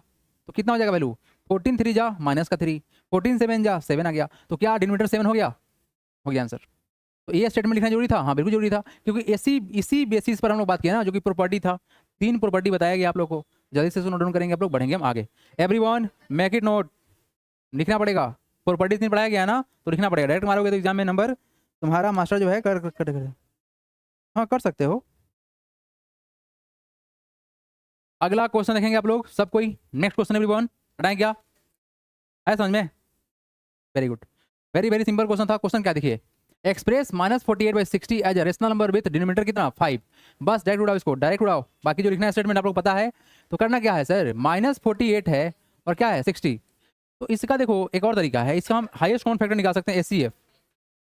तो कितना हो जाएगा वैल्यू? 14 3 जा -3, 14 7 जा 7 आ गया। तो क्या डिनोमिनेटर 7 हो गया? हो गया आंसर। तो ये स्टेटमेंट लिखना जरूरी था? हाँ बिल्कुल जरूरी था, क्योंकि इसी बेसिस पर हम लोग बात किया ना, जो कि प्रॉपर्टी था। 3 प्रॉपर्टी बताया गया आप लोग को, जल्दी से नोट डाउन करेंगे आप लोग, बढ़ेंगे हम आगे। एवरीवन मेक इट नोट, लिखना पड़ेगा। प्रॉपर्टी 3 पढ़ाया गया ना, तो लिखना पड़ेगा। डायरेक्ट मारोगे तो एग्जाम में नंबर तुम्हारा मास्टर जो है कर हाँ कर सकते हो। अगला क्वेश्चन देखेंगे आप लोग सब कोई। नेक्स्ट क्वेश्चन एवरीवन, पढ़ाएं क्या है समझ में? Very good, very very simple question था। क्वेश्चन क्या देखिए, express -48/60 as a rational number with denominator कितना? 5। बस डायरेक्ट उड़ाओ इसको, डायरेक्ट उड़ाओ। बाकी जो लिखना है स्टेटमेंट आप लोग पता है। तो करना क्या है सर? -48 है और क्या है 60। तो इसका देखो एक और तरीका है, इसका हम हाईएस्ट कॉमन फैक्टर निकाल सकते हैं, एचसीएफ।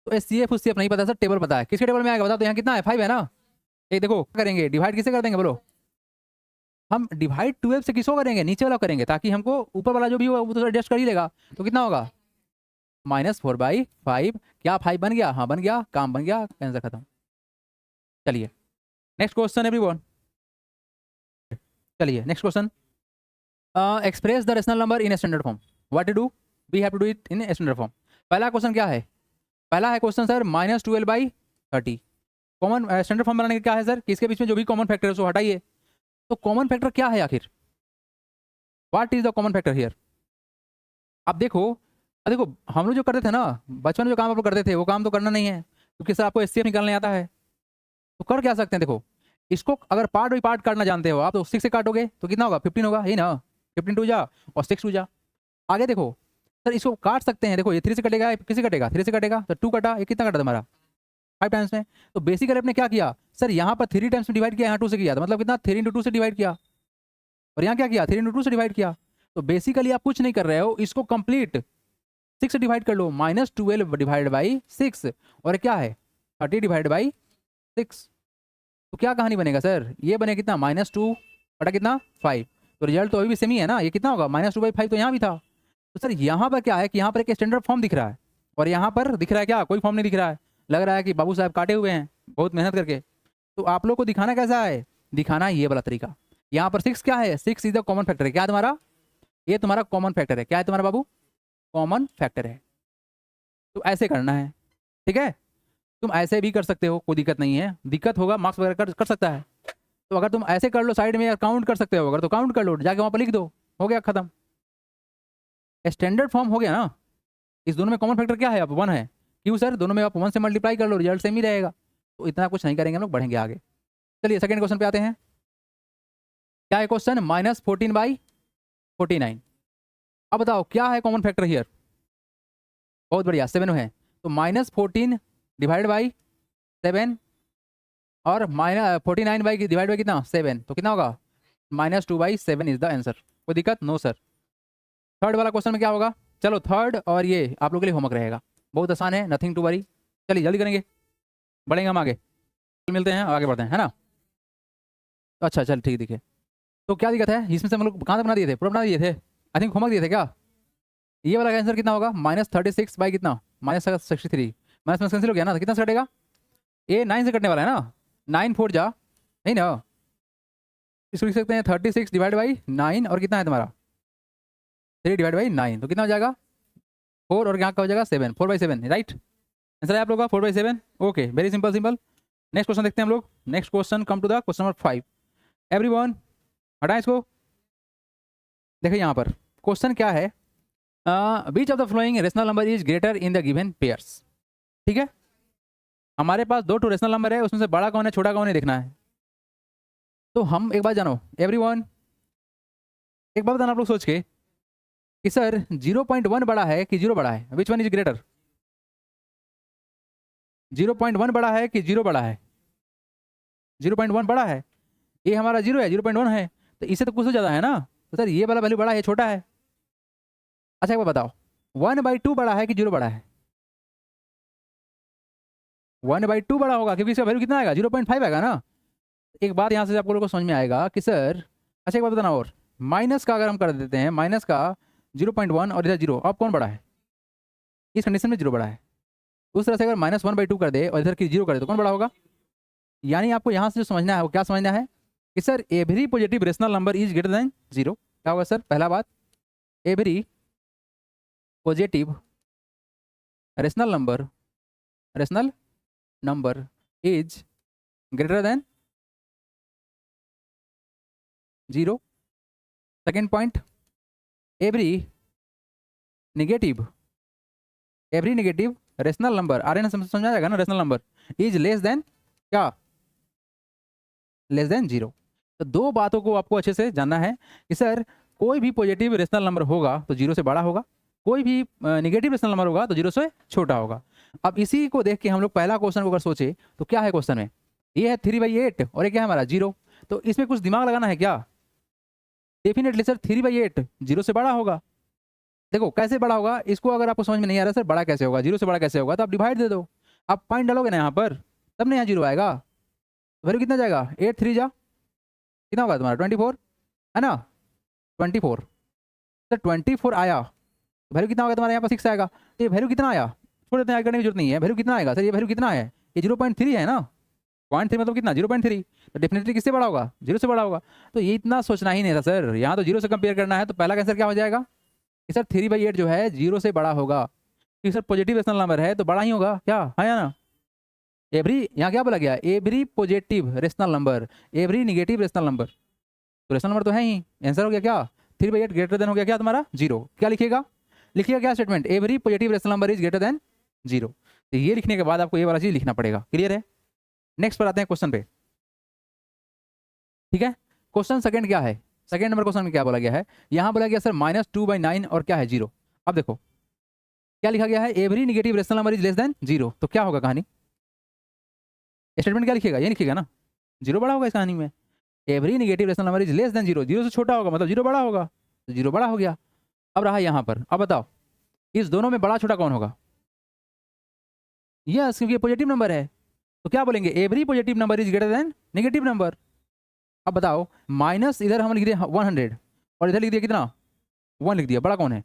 तो एचसीएफ उससे नहीं पता सर, टेबल पता है। किसके टेबल में आएगा बताओ? तो यहाँ कितना है? 5 है ना। ये देखो क्या करेंगे, डिवाइड किसे कर देंगे बोलो? हम डिवाइड 12 से किसको करेंगे? नीचे वाला करेंगे, ताकि हमको ऊपर वाला जो भी होगा वो तो एडजस्ट कर ही लेगा। तो कितना होगा? -4/5। क्या 5 बन गया? हाँ बन गया, काम बन गया, आंसर खत्म। चलिए नेक्स्ट क्वेश्चन एवरीवन, चलिए next question. Express the rational number in standard form. What to do? We have to do it in standard form. पहला क्वेश्चन क्या है? पहला है question sir -12/30। Common standard form बनाने का क्या है सर? कि इसके बीच में जो भी कॉमन फैक्टर है उसको हटाइए। तो कॉमन फैक्टर क्या है आखिर? What is the common factor here? आप देखो, देखो हम लोग जो करते थे ना बचपन में, जो काम आप लोग करते थे वो काम तो करना नहीं है, क्योंकि सर आपको एचसीएफ निकालने आता है। तो कर क्या सकते हैं? देखो इसको अगर पार्ट बाई पार्ट काटना जानते हो आप, तो 6 से काटोगे तो कितना होगा? 15 होगा, यही ना। 15 2 जा और 6 2 जा। आगे देखो सर इसको काट सकते हैं, देखो ये 3 से कटेगा, ये किससे कटेगा? 3 से कटेगा, तो 2 कटा, ये कितना कटा तुम्हारा? 5 टाइम्स में। तो बेसिकली आपने क्या किया सर? यहाँ पर 3 टाइम्स में डिवाइड किया, यहाँ 2 से किया, तो मतलब कितना? 3 इंटू 2 से डिवाइड किया। और यहाँ क्या किया? 3 इंटू 2 से डिवाइड किया। तो बेसिकली आप कुछ नहीं कर रहे हो, इसको कंप्लीट 6 से डिवाइड कर लो, -12 डिवाइड बाई 6, और क्या है 30 डिवाइड बाई 6। तो क्या कहानी बनेगा सर, ये बने कितना -2 बटा कितना 5। तो रिजल्ट तो अभी भी सेम ही है ना, ये कितना होगा -2/5 तो यहाँ भी था। तो सर यहाँ पर क्या है कि यहाँ पर एक स्टैंडर्ड फॉर्म दिख रहा है और यहाँ पर दिख रहा है क्या, कोई फॉर्म नहीं दिख रहा है। लग रहा है कि बाबू साहब काटे हुए हैं बहुत मेहनत करके। तो आप लोग को दिखाना कैसा है, दिखाना ये वाला तरीका। यहाँ पर 6 क्या है, 6 इज द कॉमन फैक्टर है। क्या तुम्हारा, ये तुम्हारा कॉमन फैक्टर है। क्या है तुम्हारा बाबू, कॉमन फैक्टर है। तो ऐसे करना है, ठीक है। तुम ऐसे भी कर सकते हो, कोई दिक्कत नहीं है। दिक्कत होगा मार्क्स वगैरह कर सकता है। तो अगर तुम ऐसे कर लो साइड में, काउंट कर सकते हो अगर, तो काउंट कर लो, जाके वहाँ पर लिख दो, हो गया खत्म। स्टैंडर्ड फॉर्म हो गया ना। इस दोनों में कॉमन फैक्टर क्या है, अब 1 है। क्यों सर, दोनों में आप 1 से मल्टीप्लाई कर लो, रिजल्ट सेम ही रहेगा। तो इतना कुछ नहीं करेंगे हम लोग, बढ़ेंगे आगे। चलिए सेकंड क्वेश्चन पे आते हैं। क्या है क्वेश्चन, -14/49। अब बताओ क्या है कॉमन फैक्टर हियर। बहुत बढ़िया, 7 है। तो -14 डिवाइड बाई 7 और -49 बाई डिवाइड बाई कितना 7, तो कितना होगा -2/7 इज द आंसर। कोई दिक्कत, नो सर। थर्ड वाला क्वेश्चन में क्या होगा, चलो थर्ड और ये आप लोगों के लिए होमवर्क रहेगा, बहुत आसान है, नथिंग टू वरी। चलिए जल्दी करेंगे, बढ़ेंगे हम आगे, मिलते हैं आगे बढ़ते हैं, है ना। अच्छा चल ठीक है। तो क्या दिक्कत है इसमें से, हम लोग कहाँ तक बना दिए थे, पूरा बना दिए थे, आई थिंक होमवर्क दिए थे क्या। ये वाला आंसर कितना होगा, -36 बाई कितना -63। माइनस कैंसिल हो गया ना, तो कितना से कटेगा, ये 9 से कटने वाला है ना, 9 4 जा, नहीं ना। इसको लिख सकते हैं 36 डिवाइड बाई 9 और कितना है तुम्हारा 3 डिवाइड बाई 9, तो कितना हो जाएगा 4 और यहाँ का हो जाएगा 7, 4/7 राइट। आंसर है आप लोग का 4/7। Okay very simple simple. Next question देखते हैं हम लोग। Next question come to the question number 5। Everyone हटाएं इसको। देखिए यहाँ पर क्वेश्चन क्या है, which of the following rational number is greater in the given pairs. ठीक है, हमारे पास 2 रेशनल नंबर है, उसमें से बड़ा कौन है छोटा कौन है देखना है। तो हम एक बात जानो एवरीवन, एक बात बताना आप लोग सोच के कि सर 0.1 बड़ा है कि 0 बड़ा है, विच वन इज ग्रेटर। 0.1 बड़ा है कि 0 बड़ा है, 0.1 बड़ा है, ये हमारा 0 है, 0.1 है, तो इससे तो कुछ तो ज़्यादा है ना। तो सर ये वाला वैल्यू बड़ा है छोटा है। अच्छा एक बार बताओ 1/2 बड़ा है कि 0 बड़ा है। 1/2 बड़ा होगा क्योंकि इसका वैल्यू कितना आएगा 0.5 आएगा ना। एक बात यहाँ से आप लोगों को समझ में आएगा कि सर, अच्छा एक बात बताना, और माइनस का अगर हम कर देते हैं, माइनस का 0.1 और इधर 0, अब कौन बड़ा है, इस कंडीशन में 0 बड़ा है। उस तरह से अगर -1/2 कर दे और इधर की 0 कर दे तो कौन बड़ा होगा। यानी आपको यहाँ से जो समझना है वो क्या समझना है कि sir every positive rational number is greater than 0। क्या होगा सर, पहला बात, every positive rational number is greater than 0। Second point, every negative rational number, are an समझा जाएगा ना, rational number is less than क्या, लेस देन 0। तो 2 बातों को आपको अच्छे से जानना है कि सर कोई भी पॉजिटिव रेशनल नंबर होगा तो 0 से बड़ा होगा, कोई भी नेगेटिव रेशनल नंबर होगा तो 0 से छोटा होगा। अब इसी को देख के हम लोग पहला क्वेश्चन को अगर सोचे तो क्या है क्वेश्चन में, ये है 3/8 और ये क्या है हमारा 0। तो इसमें कुछ दिमाग लगाना है क्या, डेफिनेटली सर 3/8 0 से बड़ा होगा। देखो कैसे बड़ा होगा, इसको अगर आपको समझ में नहीं आ रहा सर बड़ा कैसे होगा, 0 से बड़ा कैसे होगा, तो आप डिवाइड दे दो, आप पॉइंट डालोगे ना यहाँ पर, तब ना यहाँ 0 आएगा। वैल्यू कितना जाएगा 8 3 जा, कितना होगा तुम्हारा 24 है ना, 24। सर 24 आया, वैल्यू कितना होगा तुम्हारा यहाँ पर 6 आएगा। तो ये वैल्यू कितना आया, छोड़ देते हैं, करने की जरूरत नहीं है। वैल्यू कितना आएगा सर, ये वैल्यू कितना है, ये 0.3 है ना, 0.3 मतलब कितना 0.3, तो डेफिनेटली किससे बड़ा होगा 0 से बड़ा होगा। तो ये इतना सोचना ही नहीं था सर, यहाँ तो 0 से कंपेयर करना है। तो पहला आंसर क्या हो जाएगा कि सर 3/8 जो है 0 से बड़ा होगा, क्योंकि सर पॉजिटिव रेशनल नंबर है तो बड़ा ही होगा, क्या है या ना। एवरी यहाँ क्या बोला गया, every positive rational number, every negative rational number, तो रेशनल नंबर तो है ही, आंसर हो गया क्या 3/8 ग्रेटर देन हो गया क्या तुम्हारा 0। क्या लिखिएगा, लिखिएगा क्या statement, every positive rational number is greater than 0। तो ये लिखने के बाद आपको ये वाला चीज लिखना पड़ेगा, क्लियर है। नेक्स्ट पर आते हैं क्वेश्चन पे, ठीक है। क्वेश्चन सेकंड क्या है, सेकंड नंबर क्वेश्चन में क्या बोला गया है, यहाँ बोला गया सर -2/9 और क्या है 0। अब देखो क्या लिखा गया है, every negative rational number is less than 0। तो क्या होगा कहानी, स्टेटमेंट क्या लिखिएगा, ये लिखिएगा ना, 0 बड़ा होगा इस कहानी में। Every negative rational number is less than 0, 0 से छोटा होगा मतलब 0 बड़ा होगा, तो 0 बड़ा हो गया। अब रहा यहाँ पर, अब बताओ इस दोनों में बड़ा छोटा कौन होगा, यस क्योंकि पॉजिटिव नंबर है, तो क्या बोलेंगे, every positive number is greater then negative number. अब बताओ, माइनस इधर हम लिख दिए 100 और इधर लिख दिया कितना, 1 लिख दिया, बड़ा कौन है,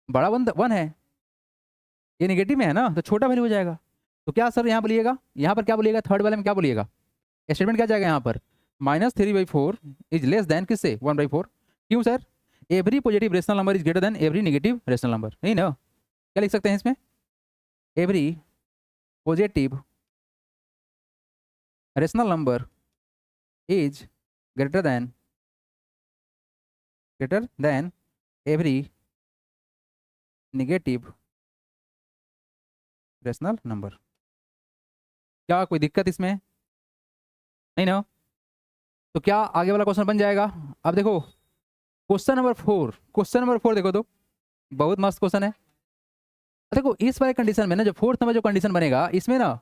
बड़ा 1 है, ये नेगेटिव में है ना, तो छोटा वैल्यू हो जाएगा। तो क्या सर यहाँ बोलिएगा, यहाँ पर क्या बोलिएगा, थर्ड वाले में क्या बोलिएगा, स्टेटमेंट क्या जाएगा यहाँ पर, -3/4 इज लेस देन किससे, 1/4। क्यों sir, every positive rational number is greater then every negative rational number, नहीं ना। क्या लिख सकते हैं इसमें, every positive rational number is greater then every negative rational number. क्या कोई दिक्कत इसमें, नहीं ना। तो क्या आगे वाला क्वेश्चन बन जाएगा। अब देखो क्वेश्चन नंबर 4 देखो तो बहुत मस्त क्वेश्चन है। देखो इस वाले कंडीशन में ना, जो फोर्थ नंबर जो कंडीशन बनेगा इसमें ना,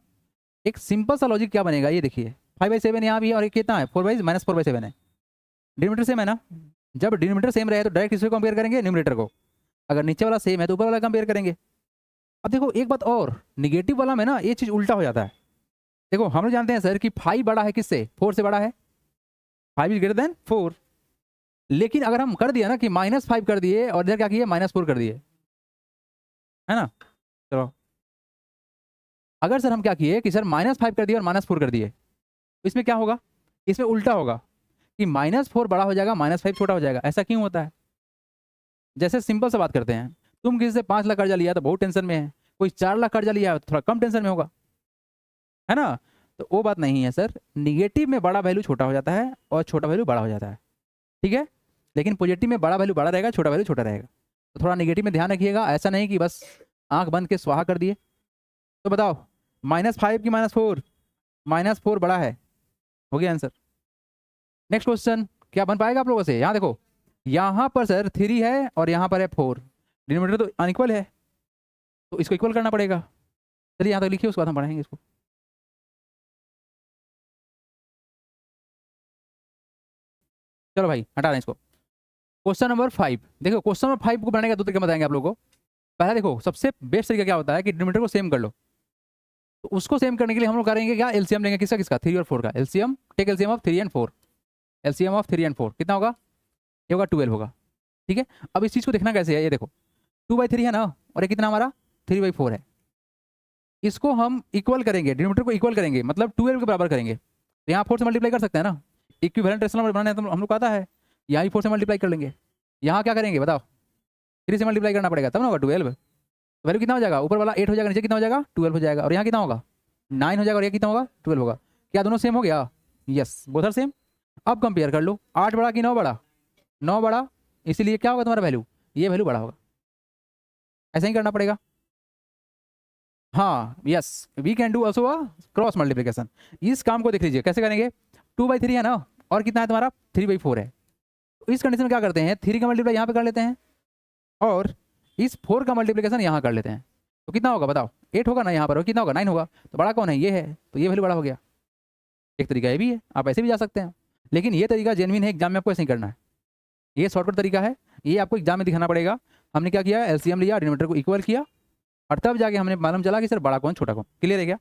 एक सिंपल सा लॉजिक क्या बनेगा, ये देखिए 5/7 यहाँ भी है और एक कितना है, 4/-4/7 है, डिनोमिनेटर सेम है ना। जब डिनोमिनेटर सेम रहे तो डायरेक्ट किसको कंपेयर करेंगे, न्यूमरेटर को। अगर नीचे वाला सेम है तो ऊपर वाला कंपेयर करेंगे। अब देखो एक बात और, निगेटिव वाला में ना ये चीज़ उल्टा हो जाता है। देखो हम लोग जानते हैं सर कि 5 बड़ा है किससे, 4 से बड़ा है, 5 इज ग्रेटर देन 4। लेकिन अगर हम कर दिया ना कि -5 कर दिए और इधर क्या किए, -4 कर दिए, है ना। चलो अगर सर हम क्या किए कि सर -5 कर दिए और -4 कर दिए, तो इसमें क्या होगा, इसमें उल्टा होगा कि -4 बड़ा हो जाएगा, -5 छोटा हो जाएगा। ऐसा क्यों होता है, जैसे सिंपल सा बात करते हैं, तुम किसी से 5 लाख कर्जा लिया तो बहुत टेंशन में है, कोई 4 लाख कर्जा लिया तो थोड़ा कम टेंशन में होगा, है ना। तो वो बात नहीं है सर, निगेटिव में बड़ा वैल्यू छोटा हो जाता है और छोटा वैल्यू बड़ा हो जाता है, ठीक है। लेकिन पॉजिटिव में बड़ा वैल्यू बड़ा रहेगा, छोटा वैल्यू छोटा रहेगा। तो थोड़ा निगेटिव में ध्यान रखिएगा, ऐसा नहीं कि बस आंख बंद के स्वाहा कर दिए। तो बताओ -5 की -4, -4 बड़ा है, हो गया आंसर। नेक्स्ट क्वेश्चन क्या बन पाएगा आप लोगों से, यहाँ देखो, यहाँ पर सर 3 है और यहाँ पर है 4, डिनोमिनेटर तो अनइक्वल है, तो इसको इक्वल करना पड़ेगा। चलिए यहाँ तक लिखिए, उसके बाद हम पढ़ाएंगे इसको। चलो भाई हटा दें इसको। क्वेश्चन नंबर 5 देखो, क्वेश्चन नंबर 5 को बनाने का 2 तरीका बताएंगे आप लोगों को। पहला देखो, सबसे बेस्ट तरीका क्या होता है कि डिनोमिनेटर को सेम कर लो। तो उसको सेम करने के लिए हम लोग करेंगे क्या, एलसीएम लेंगे, किसका किसका, 3 और 4 का LCM. Take LCM of 3 and 4, LCM of 3 and 4 कितना होगा, ये होगा 12 होगा, ठीक है। अब इस चीज़ को देखना कैसे है, ये देखो 2/3 है ना, और ये कितना हमारा 3/4 है। इसको हम इक्वल करेंगे, डिनोमिनेटर को इक्वल करेंगे, मतलब 12 के बराबर करेंगे। तो यहाँ 4 से मल्टीप्लाई कर सकते हैं ना, इक्विवेलेंट रेशनल नंबर बनाना है तो हम लोग को आता है, यहाँ ही 4 से मल्टीप्लाई कर लेंगे। यहाँ क्या करेंगे बताओ, 3 से मल्टीप्लाई करना पड़ेगा तब ना होगा 12। वैल्यू कितना हो जाएगा, ऊपर वाला 8 हो जाएगा, नीचे कितना हो जाएगा 12 हो जाएगा, और यहाँ कितना होगा 9 हो जाएगा, और ये कितना होगा 12 होगा। क्या दोनों सेम हो गया, यस बोथ आर सेम। अब कंपेयर कर लो, 8 बड़ा कि 9 बड़ा, 9 बड़ा, इसीलिए क्या होगा तुम्हारा वैल्यू, ये वैल्यू बड़ा होगा। ऐसा ही करना पड़ेगा। हाँ yes, we can do also cross multiplication. इस काम को देख लीजिए कैसे करेंगे, 2/3 है ना, और कितना है तुम्हारा 3/4 है। तो इस कंडीशन में क्या करते हैं, 3 का मल्टीप्लाई यहाँ पे कर लेते हैं और इस 4 का मल्टीप्लिकेशन यहाँ कर लेते हैं। तो कितना होगा बताओ, 8 होगा ना यहाँ पर, और कितना होगा 9 होगा। तो बड़ा कौन है, ये है, तो ये वैल्यू बड़ा हो गया। एक तरीका ये भी है, आप ऐसे भी जा सकते हैं, लेकिन ये तरीका जेन्युइन है, एग्जाम में आपको ऐसे ही करना है। ये शॉर्टकट तरीका है, ये आपको एग्जाम में दिखाना पड़ेगा। हमने क्या किया, एलसीएम लिया, डिनोमिनेटर को इक्वल किया, और तब जाके हमने मालूम चला कि सर बड़ा कौन छोटा कौन। क्लियर है क्या।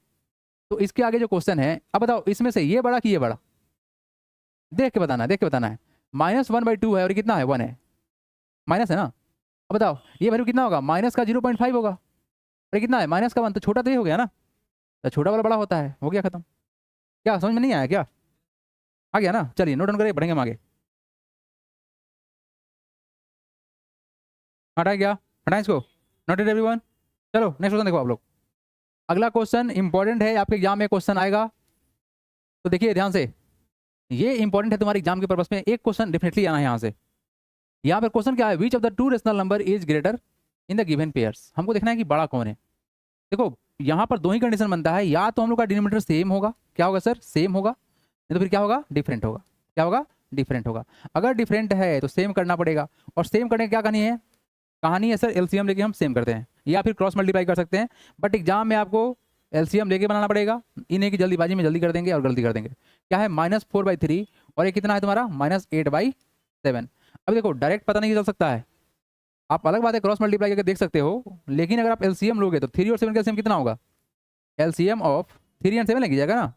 तो इसके आगे जो क्वेश्चन है, अब बताओ इसमें से ये बड़ा कि ये बड़ा, देख के बताना है, देख के बताना है। -1/2 है और कितना है 1 है, माइनस है ना। अब बताओ ये वैल्यू कितना होगा, माइनस का 0.5 होगा, और कितना है -1, तो छोटा तो ये हो गया ना, तो छोटा वाला बड़ा होता है, हो गया खत्म। क्या समझ में नहीं आया क्या, आ गया ना। चलिए नोट डाउन करिए, बढ़ेंगे हम आगे। हटा गया, हटाएं इसको, नोटेड एवरीवन। चलो नेक्स्ट क्वेश्चन देखो आप लोग। अगला क्वेश्चन इंपॉर्टेंट है, आपके एग्जाम में क्वेश्चन आएगा, तो देखिए ध्यान से, ये इंपॉर्टेंट है तुम्हारे एग्जाम के पर्पस में, एक क्वेश्चन डेफिनेटली आना है यहाँ से। यहाँ पर क्वेश्चन क्या है, which of the 2 rational number is greater in the given pairs. हमको देखना है कि बड़ा कौन है। देखो यहाँ पर 2 ही कंडीशन बनता है, या तो हम लोग का डिनोमिनेटर सेम होगा, क्या होगा सर सेम होगा, नहीं तो फिर क्या होगा डिफरेंट होगा, क्या होगा डिफरेंट होगा। अगर डिफरेंट है तो सेम करना पड़ेगा, और सेम करने की क्या कहानी है सर, एलसीएम लेके हम सेम करते हैं, या फिर क्रॉस मल्टीप्लाई कर सकते हैं। बट एग्जाम में आपको एलसीएम लेके बनाना पड़ेगा, इन्हें की जल्दीबाजी में जल्दी कर देंगे और गलती कर देंगे। क्या है -4/3, और ये कितना है तुम्हारा -8/7। अब देखो डायरेक्ट पता नहीं चल सकता है, आप अलग बात है क्रॉस मल्टीप्लाई करके देख सकते हो, लेकिन अगर आप एलसीएम लोगे तो 3 और 7 का एलसीएम कितना होगा, एलसीएम ऑफ 3 एंड 7 लग जाएगा ना,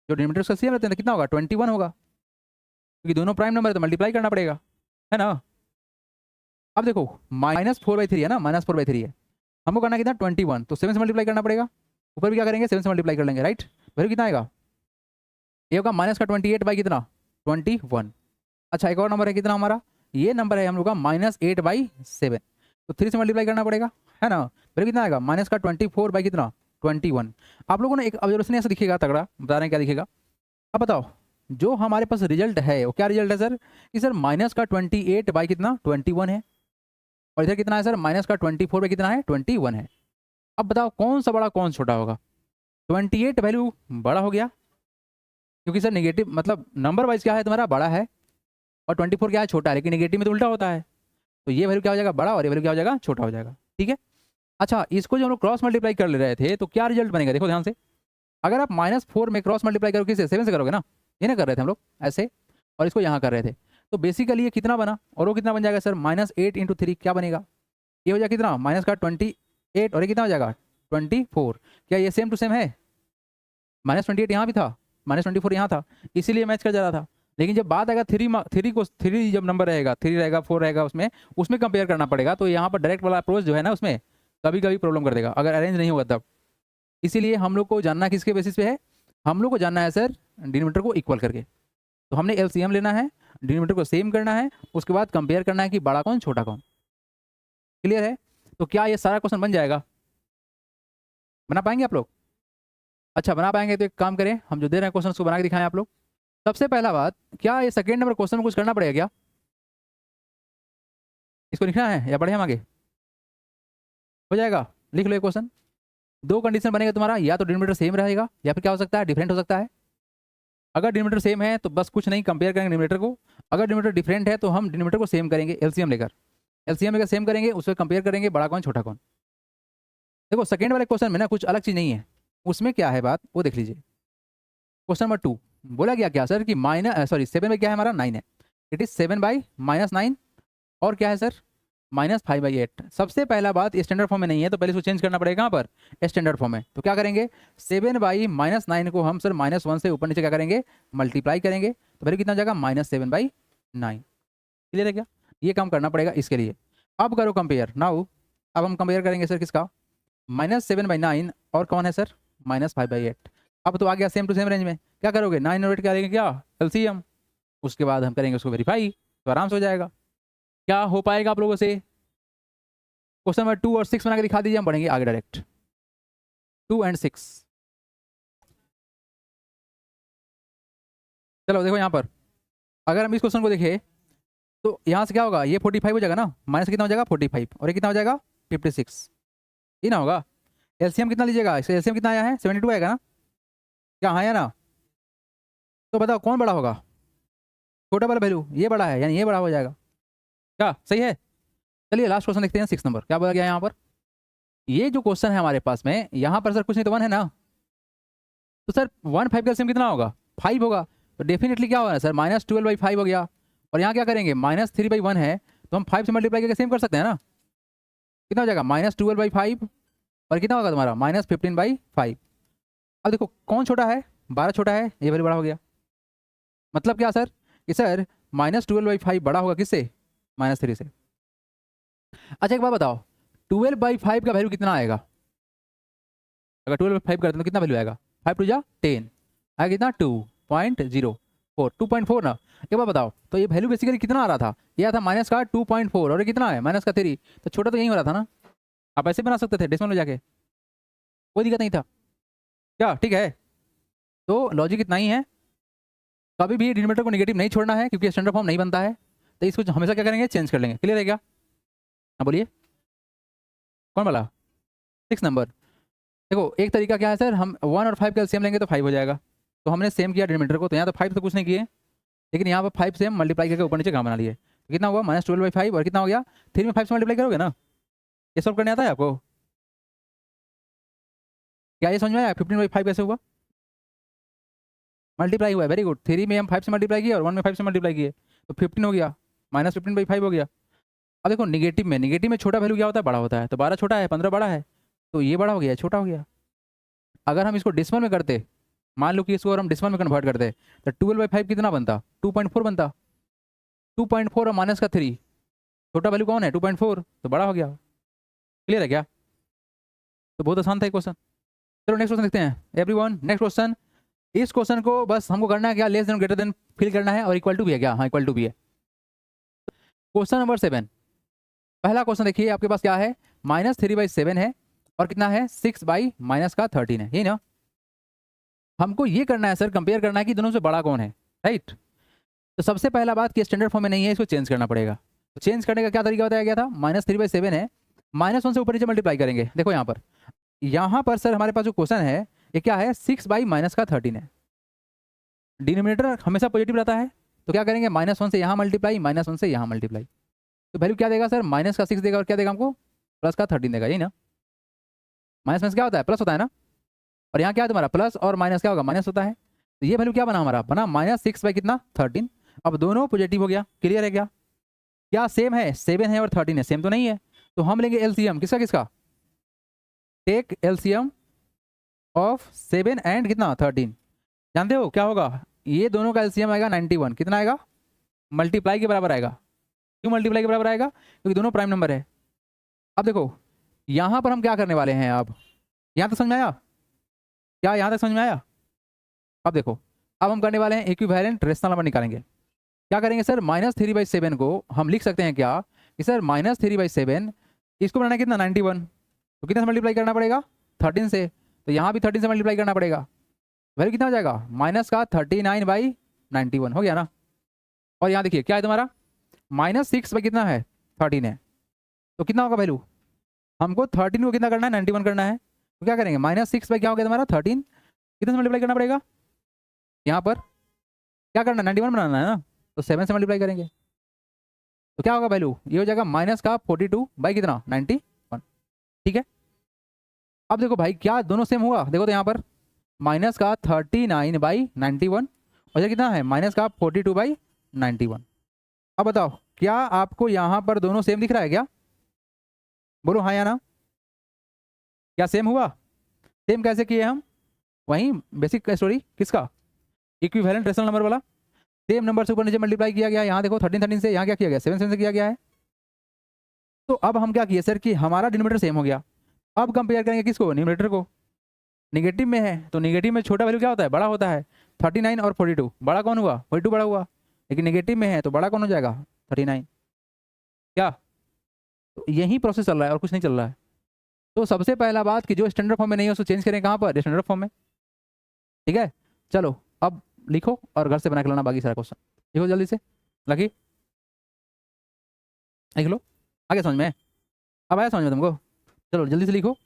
जो डिनोमिनेटर उसका सेम रहते हैं तो कितना होगा 21 होगा, क्योंकि दोनों प्राइम नंबर है तो मल्टीप्लाई करना पड़ेगा, है ना। अब देखो -4/3 है ना, -4/3 है, हमको करना कितना 21, तो 7 से मल्टीप्लाई करना पड़ेगा, ऊपर भी क्या करेंगे 7 से मल्टीप्लाई कर लेंगे, राइट। वैल्यू कितना आएगा, ये होगा माइनस का 28 बाई कितना 21। अच्छा एक और नंबर है कितना हमारा, ये नंबर है हम लोग का -8/7, तो 3 से मल्टीप्लाई करना पड़ेगा, है ना। फिर कितना आएगा माइनस का 24 बाई कितना 21। आप लोगों ने एक ऑब्जर्वेशन ऐसा दिखेगा तगड़ा, बता रहे हैं क्या दिखेगा। अब बताओ जो हमारे पास रिजल्ट है वो क्या रिजल्ट है सर, कि सर माइनस का 28 बाई कितना 21 है, और इधर कितना है सर माइनस का 24 बाई कितना है 21 है। अब बताओ कौन सा बड़ा कौन छोटा होगा, 28 वैल्यू बड़ा हो गया, क्योंकि सर नेगेटिव मतलब नंबर वाइज क्या है तुम्हारा बड़ा है, और 24 क्या है छोटा है, लेकिन नेगेटिव में तो उल्टा होता है, तो ये वैल्यू क्या हो जाएगा बड़ा और ये वैल्यू क्या हो जाएगा छोटा हो जाएगा, ठीक है। अच्छा इसको जो हम लोग क्रॉस मल्टीप्लाई कर ले रहे थे तो क्या रिजल्ट बनेगा, देखो ध्यान से, अगर आप -4 में क्रॉस मल्टीप्लाई करोगे किससे 7 से करोगे ना, ये ना कर रहे थे हम लोग ऐसे, और इसको यहाँ कर रहे थे, तो बेसिकली ये कितना बना और वो कितना बन जाएगा सर -8 × 3 क्या बनेगा, ये हो जाएगा कितना माइनस का 28 और ये कितना हो जाएगा 24। क्या ये सेम टू सेम है, -28 यहाँ भी था, -24 यहाँ था, इसीलिए मैच कर जा रहा था। लेकिन जब बात आएगा थ्री जब नंबर रहेगा 3 रहेगा 4 रहेगा उसमें कंपेयर करना पड़ेगा, तो यहाँ पर डायरेक्ट वाला अप्रोच जो है ना उसमें कभी कभी प्रॉब्लम कर देगा अगर अरेंज नहीं होगा तब। इसीलिए हम लोग को जानना किसके बेसिस पे है, हम लोग को जानना है सर डिनोमिनेटर को इक्वल करके, तो हमने एलसीएम लेना है, डिनोमिनेटर को सेम करना है, उसके बाद कंपेयर करना है कि बड़ा कौन छोटा कौन। क्लियर है, तो क्या ये सारा क्वेश्चन बन जाएगा, बना पाएंगे आप लोग। अच्छा बना पाएंगे तो एक काम करें, हम जो दे रहे हैं क्वेश्चन उसको बना के दिखाएं आप लोग। सबसे पहला बात, क्या ये सेकंड नंबर क्वेश्चन में कुछ करना पड़ेगा क्या, इसको लिखना है या बढ़े हम आगे, हो जाएगा लिख लो ये क्वेश्चन। दो कंडीशन बनेगा तुम्हारा, या तो डिनोमिनेटर सेम रहेगा या फिर क्या हो सकता है डिफरेंट हो सकता है। अगर डिनोमिनेटर सेम है तो बस कुछ नहीं कंपेयर करेंगे डिनोमिनेटर को, अगर डिनोमिनेटर डिफरेंट है तो हम डिनोमिनेटर को सेम करेंगे एलसीएम लेकर सेम करेंगे, उसमें कंपेयर करेंगे बड़ा कौन छोटा कौन। देखो सेकंड वाले क्वेश्चन में ना कुछ अलग चीज़ नहीं है, उसमें क्या है बात वो देख लीजिए। क्वेश्चन नंबर 2 बोला गया क्या सर कि 7 में क्या है हमारा 9 है, इट इज 7/-9, और क्या है सर -5/8। सबसे पहला बात स्टैंडर्ड फॉर्म में नहीं है तो पहले इसको चेंज करना पड़ेगा, कहाँ पर स्टैंडर्ड फॉर्म में। तो क्या करेंगे 7/-9 को हम सर -1 से ऊपर नीचे क्या करेंगे मल्टीप्लाई करेंगे, तो पहले कितना हो जाएगा -7/9। क्लियर है क्या, ये काम करना पड़ेगा इसके लिए। अब करो कंपेयर नाउ, अब हम कंपेयर करेंगे सर किसका -7/9 और कौन है सर -5/8। अब तो आ गया सेम टू सेम रेंज में, क्या करोगे 9 और 8 क्या लेंगे क्या एलसीएम, उसके बाद हम करेंगे उसको वेरीफाई, तो आराम से हो जाएगा। क्या हो पाएगा आप लोगों से, क्वेश्चन नंबर 2 और 6 बना के दिखा दीजिए, हम बढ़ेंगे आगे डायरेक्ट 2 और 6। चलो देखो यहाँ पर अगर हम इस क्वेश्चन को देखें तो यहाँ से क्या होगा, ये 45 हो जाएगा ना, माइनस कितना हो जाएगा 45 और ये कितना हो जाएगा 56, ये ना होगा। एलसीएम कितना लीजिएगा, इसका एलसीएम कितना आया है 72 आएगा ना, क्या आया ना। तो बताओ कौन बड़ा होगा, छोटा वाला वैल्यू ये बड़ा है यानी ये बड़ा हो जाएगा, क्या सही है। चलिए लास्ट क्वेश्चन देखते हैं 6 नंबर, क्या बोला गया यहाँ पर। ये जो क्वेश्चन है हमारे पास में यहाँ पर सर कुछ नहीं तो 1 है ना, तो सर 1 5 का एलसीएम कितना होगा 5 होगा, तो डेफिनेटली क्या होगा सर -12/5 हो गया, और यहाँ क्या करेंगे -3/1 है, तो हम 5 से मल्टीप्लाई करके सेम कर सकते हैं ना, कितना हो जाएगा -12/5 और कितना होगा तुम्हारा -15/5। अब देखो कौन छोटा है 12 छोटा है, ये वैल्यू बड़ा हो गया, मतलब क्या सर कि सर -12/5 बड़ा होगा किससे -3 से। अच्छा एक बात बताओ 12/5 का वैल्यू कितना आएगा, अगर 12/5 करते हैं तो कितना वैल्यू आएगा 5 टू जा 10 आएगा कितना 2.04 2.4 ना। एक बात बताओ तो ये वैल्यू बेसिकली कितना आ रहा था, ये था -2.4 और ये कितना है -3, तो छोटा तो यही हो रहा था ना, आप ऐसे बना सकते थे डेसिमल में जाके, कोई दिक्कत नहीं था क्या, ठीक है। तो लॉजिक इतना ही है, कभी भी डिनोमिनेटर को नेगेटिव नहीं छोड़ना है क्योंकि स्टैंडर्ड फॉर्म नहीं बनता है, तो इसको हमेशा क्या करेंगे चेंज कर लेंगे। क्लियर है क्या, हाँ बोलिए कौन वाला 6 नंबर। देखो एक तरीका क्या है सर, हम 1 और 5 का एलसीएम लेंगे तो 5 हो जाएगा, तो हमने सेम किया डिनोमिनेटर को, तो यहाँ तो 5 तो कुछ नहीं किए, लेकिन यहाँ पर 5 से हम मल्टीप्लाई करके ऊपर नीचे कहाँ बना लिए, तो कितना हुआ -12/5 और कितना हो गया 3 में 5 से मल्टीप्लाई करोगे ना, ये सॉल्व करने आता है आपको, क्या ये समझ में आया 15/5 कैसे हुआ, मल्टीप्लाई हुआ है, वेरी गुड। 3 में हम 5 से मल्टीप्लाई किए और 1 में 5 से मल्टीप्लाई किए, तो 15 हो गया, -15/5 हो गया। अब देखो नेगेटिव में छोटा वैल्यू क्या होता है बड़ा होता है, तो 12 छोटा है 15 बड़ा है, तो ये बड़ा हो गया छोटा हो गया, अगर हम इसको डिसमल में करते, मान लो कि इसको अगर हम डिसमल में कन्वर्ट करते तो 12/5 कितना बनता? 2.4 बनता। 2.4 और माइनस का 3, छोटा वैल्यू कौन है? 2.4, तो बड़ा हो गया। क्लियर है क्या? तो बहुत आसान था क्वेश्चन। चलो नेक्स्ट क्वेश्चन देखते हैं एवरीवन। नेक्स्ट क्वेश्चन, इस क्वेश्चन को बस हमको करना है क्या, less than greater than fill करना है और इक्वल टू भी है क्या? हाँ इक्वल टू भी है। क्वेश्चन नंबर 7, पहला क्वेश्चन देखिए आपके पास क्या है, -3/7 है और कितना है 6/-13 है, यही ना। हमको ये करना है सर, कंपेयर करना है कि दोनों से बड़ा कौन है, राइट। तो सबसे पहला बात कि स्टैंडर्ड फॉर्म में नहीं है, इसको चेंज करना पड़ेगा। तो चेंज करने का क्या तरीका बताया गया था, -3/7 है, -1 से ऊपर नीचे मल्टीप्लाई करेंगे। देखो यहाँ पर सर हमारे पास जो क्वेश्चन है ये क्या है, 6/-13 है। डिनोमिनेटर हमेशा पॉजिटिव रहता है, तो क्या करेंगे, -1 से यहाँ मल्टीप्लाई, -1 से यहाँ मल्टीप्लाई, तो वैल्यू क्या देगा सर, -6 देगा और क्या देगा हमको, +13 देगा, यही ना। माइनस क्या होता है, प्लस होता है ना। और यहाँ क्या है तुम्हारा, प्लस और माइनस क्या होगा, माइनस होता है। तो ये वैल्यू क्या बना हमारा, बना -6/13। अब दोनों पॉजिटिव हो गया, क्लियर है क्या? क्या सेम है, 7 है और 13 है, सेम तो नहीं है। तो हम लेंगे एलसीएम, किसका किसका, टेक एलसीएम ऑफ 7 एंड कितना 13। जानते हो क्या होगा, ये दोनों का एलसीएम आएगा 91, कितना आएगा, मल्टीप्लाई के बराबर आएगा। क्यों मल्टीप्लाई के बराबर आएगा, क्योंकि दोनों प्राइम नंबर है। अब देखो यहाँ पर हम क्या करने वाले हैं, अब यहाँ तक समझ में आया क्या, यहाँ तक समझ में आया। अब देखो अब हम करने वाले हैं इक्विवेलेंट रेशनल नंबर निकालेंगे। क्या करेंगे सर, -3/7 को हम लिख सकते हैं क्या कि सर -3/7 इसको बनाना कितना 91, तो कितने से मल्टीप्लाई करना पड़ेगा, 13 से। तो यहाँ भी 13 से मल्टीप्लाई करना पड़ेगा, वैल्यू कितना हो जाएगा, -39/91 हो गया ना। और यहाँ देखिए क्या है तुम्हारा, -6 कितना है 13 है, तो कितना होगा वैल्यू, हमको 13 को कितना करना है 91 करना है। तो क्या करेंगे, -6 क्या हो गया तुम्हारा 13, कितने से मल्टीप्लाई करना पड़ेगा, यहाँ पर क्या करना है 91 बनाना है ना, तो 7 से मल्टीप्लाई करेंगे। तो क्या होगा वैल्यू, ये हो जाएगा -42 कितना 91। ठीक है। अब देखो भाई क्या दोनों सेम हुआ, देखो तो यहाँ पर -39/91 और ये कितना है -42/91। अब बताओ क्या आपको यहाँ पर दोनों सेम दिख रहा है क्या, बोलो हाँ या ना। क्या सेम हुआ, सेम कैसे किए हम, वहीं बेसिक स्टोरी किसका, इक्विवेलेंट रेशनल नंबर वाला। सेम नंबर से ऊपर नीचे मल्टीप्लाई किया गया, यहाँ देखो 13 से, यहाँ क्या किया गया 7 से किया गया है। तो अब हम क्या किए सर कि हमारा डिनोमिनेटर सेम हो गया। अब कंपेयर करेंगे किसको, न्यूमरेटर को। निगेटिव में है तो निगेटिव में छोटा वैल्यू क्या होता है, बड़ा होता है। 39 और 42, बड़ा कौन हुआ, 42 बड़ा हुआ। लेकिन निगेटिव में है तो बड़ा कौन हो जाएगा 39। क्या, तो यही प्रोसेस चल रहा है और कुछ नहीं चल रहा है। तो सबसे पहला बात कि जो स्टैंडर्ड फॉर्म में नहीं है उसको चेंज करें कहाँ पर, स्टैंडर्ड फॉर्म में। ठीक है, चलो अब लिखो और घर से बना के लाना बाकी सारा क्वेश्चन। लिखो जल्दी से, लकी लिख लो, आगे समझ में, अब आया समझ में तुमको। चलो जल्दी से लिखो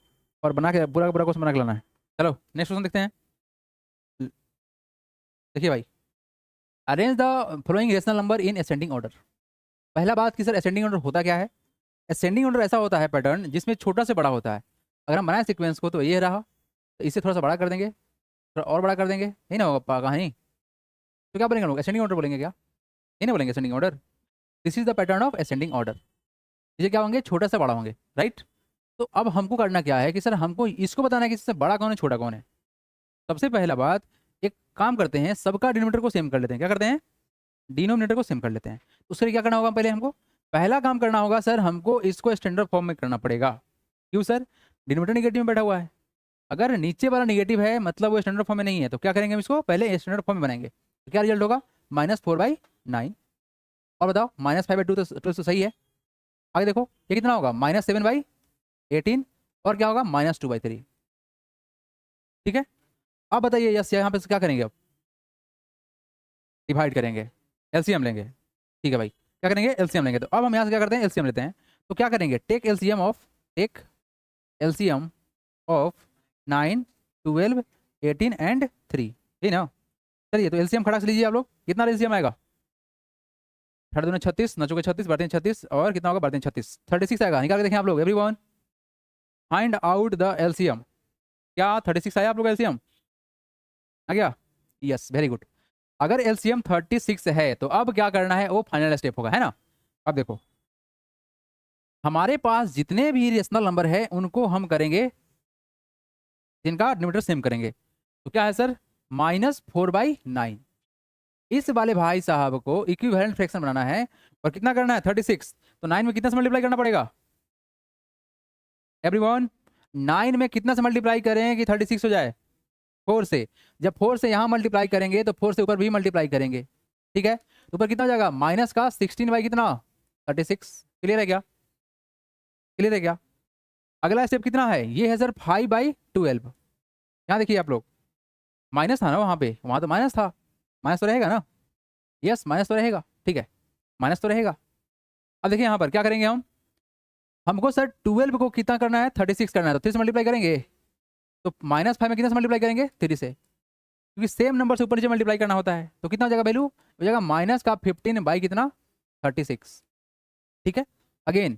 और बना के पूरा का पूरा क्वेश्चन बना के लाना है। चलो नेक्स्ट क्वेश्चन देखते हैं। देखिए भाई, arrange the following rational number in ascending order. पहला बात कि सर असेंडिंग ऑर्डर होता क्या है। असेंडिंग ऑर्डर ऐसा होता है पैटर्न जिसमें छोटा से बड़ा होता है। अगर हम बनाए सीक्वेंस को तो ये रहा, तो इसे थोड़ा सा बड़ा कर देंगे, थोड़ा और बड़ा कर देंगे, यही ना होगा कहानी। तो क्या बोलेंगे लोग, असेंडिंग ऑर्डर बोलेंगे क्या, यही ना बोलेंगे ascending order. This is the pattern of ascending order. ये क्या होंगे, छोटा से बड़ा होंगे, राइट। तो अब हमको करना क्या है कि सर हमको इसको बताना है कि इससे बड़ा कौन है छोटा कौन है। सबसे पहला बात, एक काम करते हैं, सबका डिनोमिनेटर को सेम कर लेते हैं। क्या करते हैं, डिनोमिनेटर को सेम कर लेते हैं। उसके लिए क्या करना होगा, पहले हमको पहला काम करना होगा सर, हमको इसको स्टैंडर्ड फॉर्म में करना पड़ेगा। क्यों सर, डिनोमिनेटर निगेटिव में बैठा हुआ है। अगर नीचे वाला निगेटिव है मतलब वो स्टैंडर्ड फॉर्म में नहीं है, तो क्या करेंगे हम इसको पहले स्टैंडर्ड फॉर्म में बनाएंगे। तो क्या रिजल्ट होगा, -4/9। और बताओ -5/2 तो सही है। आगे देखो ये कितना होगा, -7/18 और क्या होगा -2/3। ठीक है। अब बताइए यस, यहाँ पे क्या करेंगे, अब डिवाइड करेंगे, एलसीएम लेंगे। ठीक है भाई, क्या करेंगे, एलसीएम लेंगे। तो अब हम यहाँ से क्या करते हैं, एलसीएम लेते हैं। तो क्या करेंगे, टेक एलसीएम ऑफ 9, 12, 18 एंड 3, ठीक ना। चलिए तो एलसीएम खड़ा से लीजिए आप लोग, कितना एलसीएम आएगा, 3 दूनी 36, 9 चौके 36, 12 36 और कितना होगा 12 36, 36 आएगा। निकाल के देखें आप लोग, everyone find out the LCM. क्या 36 आया आप लोग, एलसीएम आ गया, यस वेरी गुड। अगर एलसीएम 36 है तो अब क्या करना है, वो फाइनल स्टेप होगा, है ना। अब देखो हमारे पास जितने भी रेशनल नंबर है उनको हम करेंगे जिनका डिनोमिनेटर सेम करेंगे। तो क्या है सर, -4/9। इस वाले भाई साहब को इक्विवेलेंट फ्रैक्शन बनाना है और कितना करना है 36। तो 9 में कितना से मल्टीप्लाई करना पड़ेगा एवरीवन? 9 में कितना से मल्टीप्लाई करें कि 36 हो जाए? 4 से। जब 4 से यहाँ मल्टीप्लाई करेंगे तो 4 से ऊपर भी मल्टीप्लाई करेंगे, ठीक है? तो ऊपर कितना हो जाएगा, माइनस का 16 बाई कितना 36। क्लियर है क्या? क्लियर है क्या? अगला स्टेप कितना है, ये है सर 5/12। यहाँ देखिए आप लोग, माइनस था ना वहाँ पे, वहाँ तो माइनस था, माइनस तो रहेगा ना? यस माइनस तो रहेगा, ठीक है, माइनस तो रहेगा। अब देखिए यहाँ पर क्या करेंगे हम, हमको सर 12 को कितना करना है 36 करना है, तो 3 से मल्टीप्लाई करेंगे। तो -5 में कितना से मल्टीप्लाई करेंगे 3 से, क्योंकि सेम नंबर से ऊपर नीचे मल्टीप्लाई करना होता है। तो कितना हो जाएगा वैल्यू, हो जाएगा माइनस का 15 बाई कितना 36, ठीक है। अगेन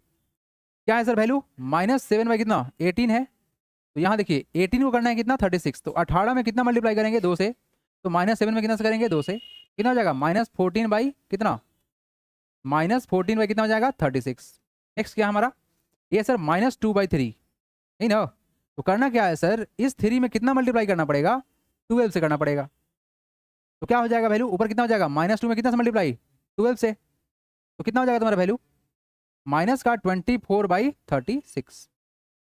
क्या है सर वैल्यू, -7 बाई कितना 18 है। तो यहाँ देखिए 18 को करना है कितना 36, तो 18 में कितना मल्टीप्लाई करेंगे 2 से, तो -7 में कितना से करेंगे 2 से, कितना हो जाएगा -14 बाई कितना, -14 बाई कितना हो जाएगा 36। नेक्स्ट क्या हमारा, ये सर -2/3, नहीं ना? तो करना क्या है सर, इस 3 में कितना मल्टीप्लाई करना पड़ेगा 12 से करना पड़ेगा। तो क्या हो जाएगा वैल्यू, ऊपर कितना हो जाएगा -2 में कितना से मल्टीप्लाई 12 से, तो कितना हो जाएगा तुम्हारा वैल्यू माइनस का 24/36।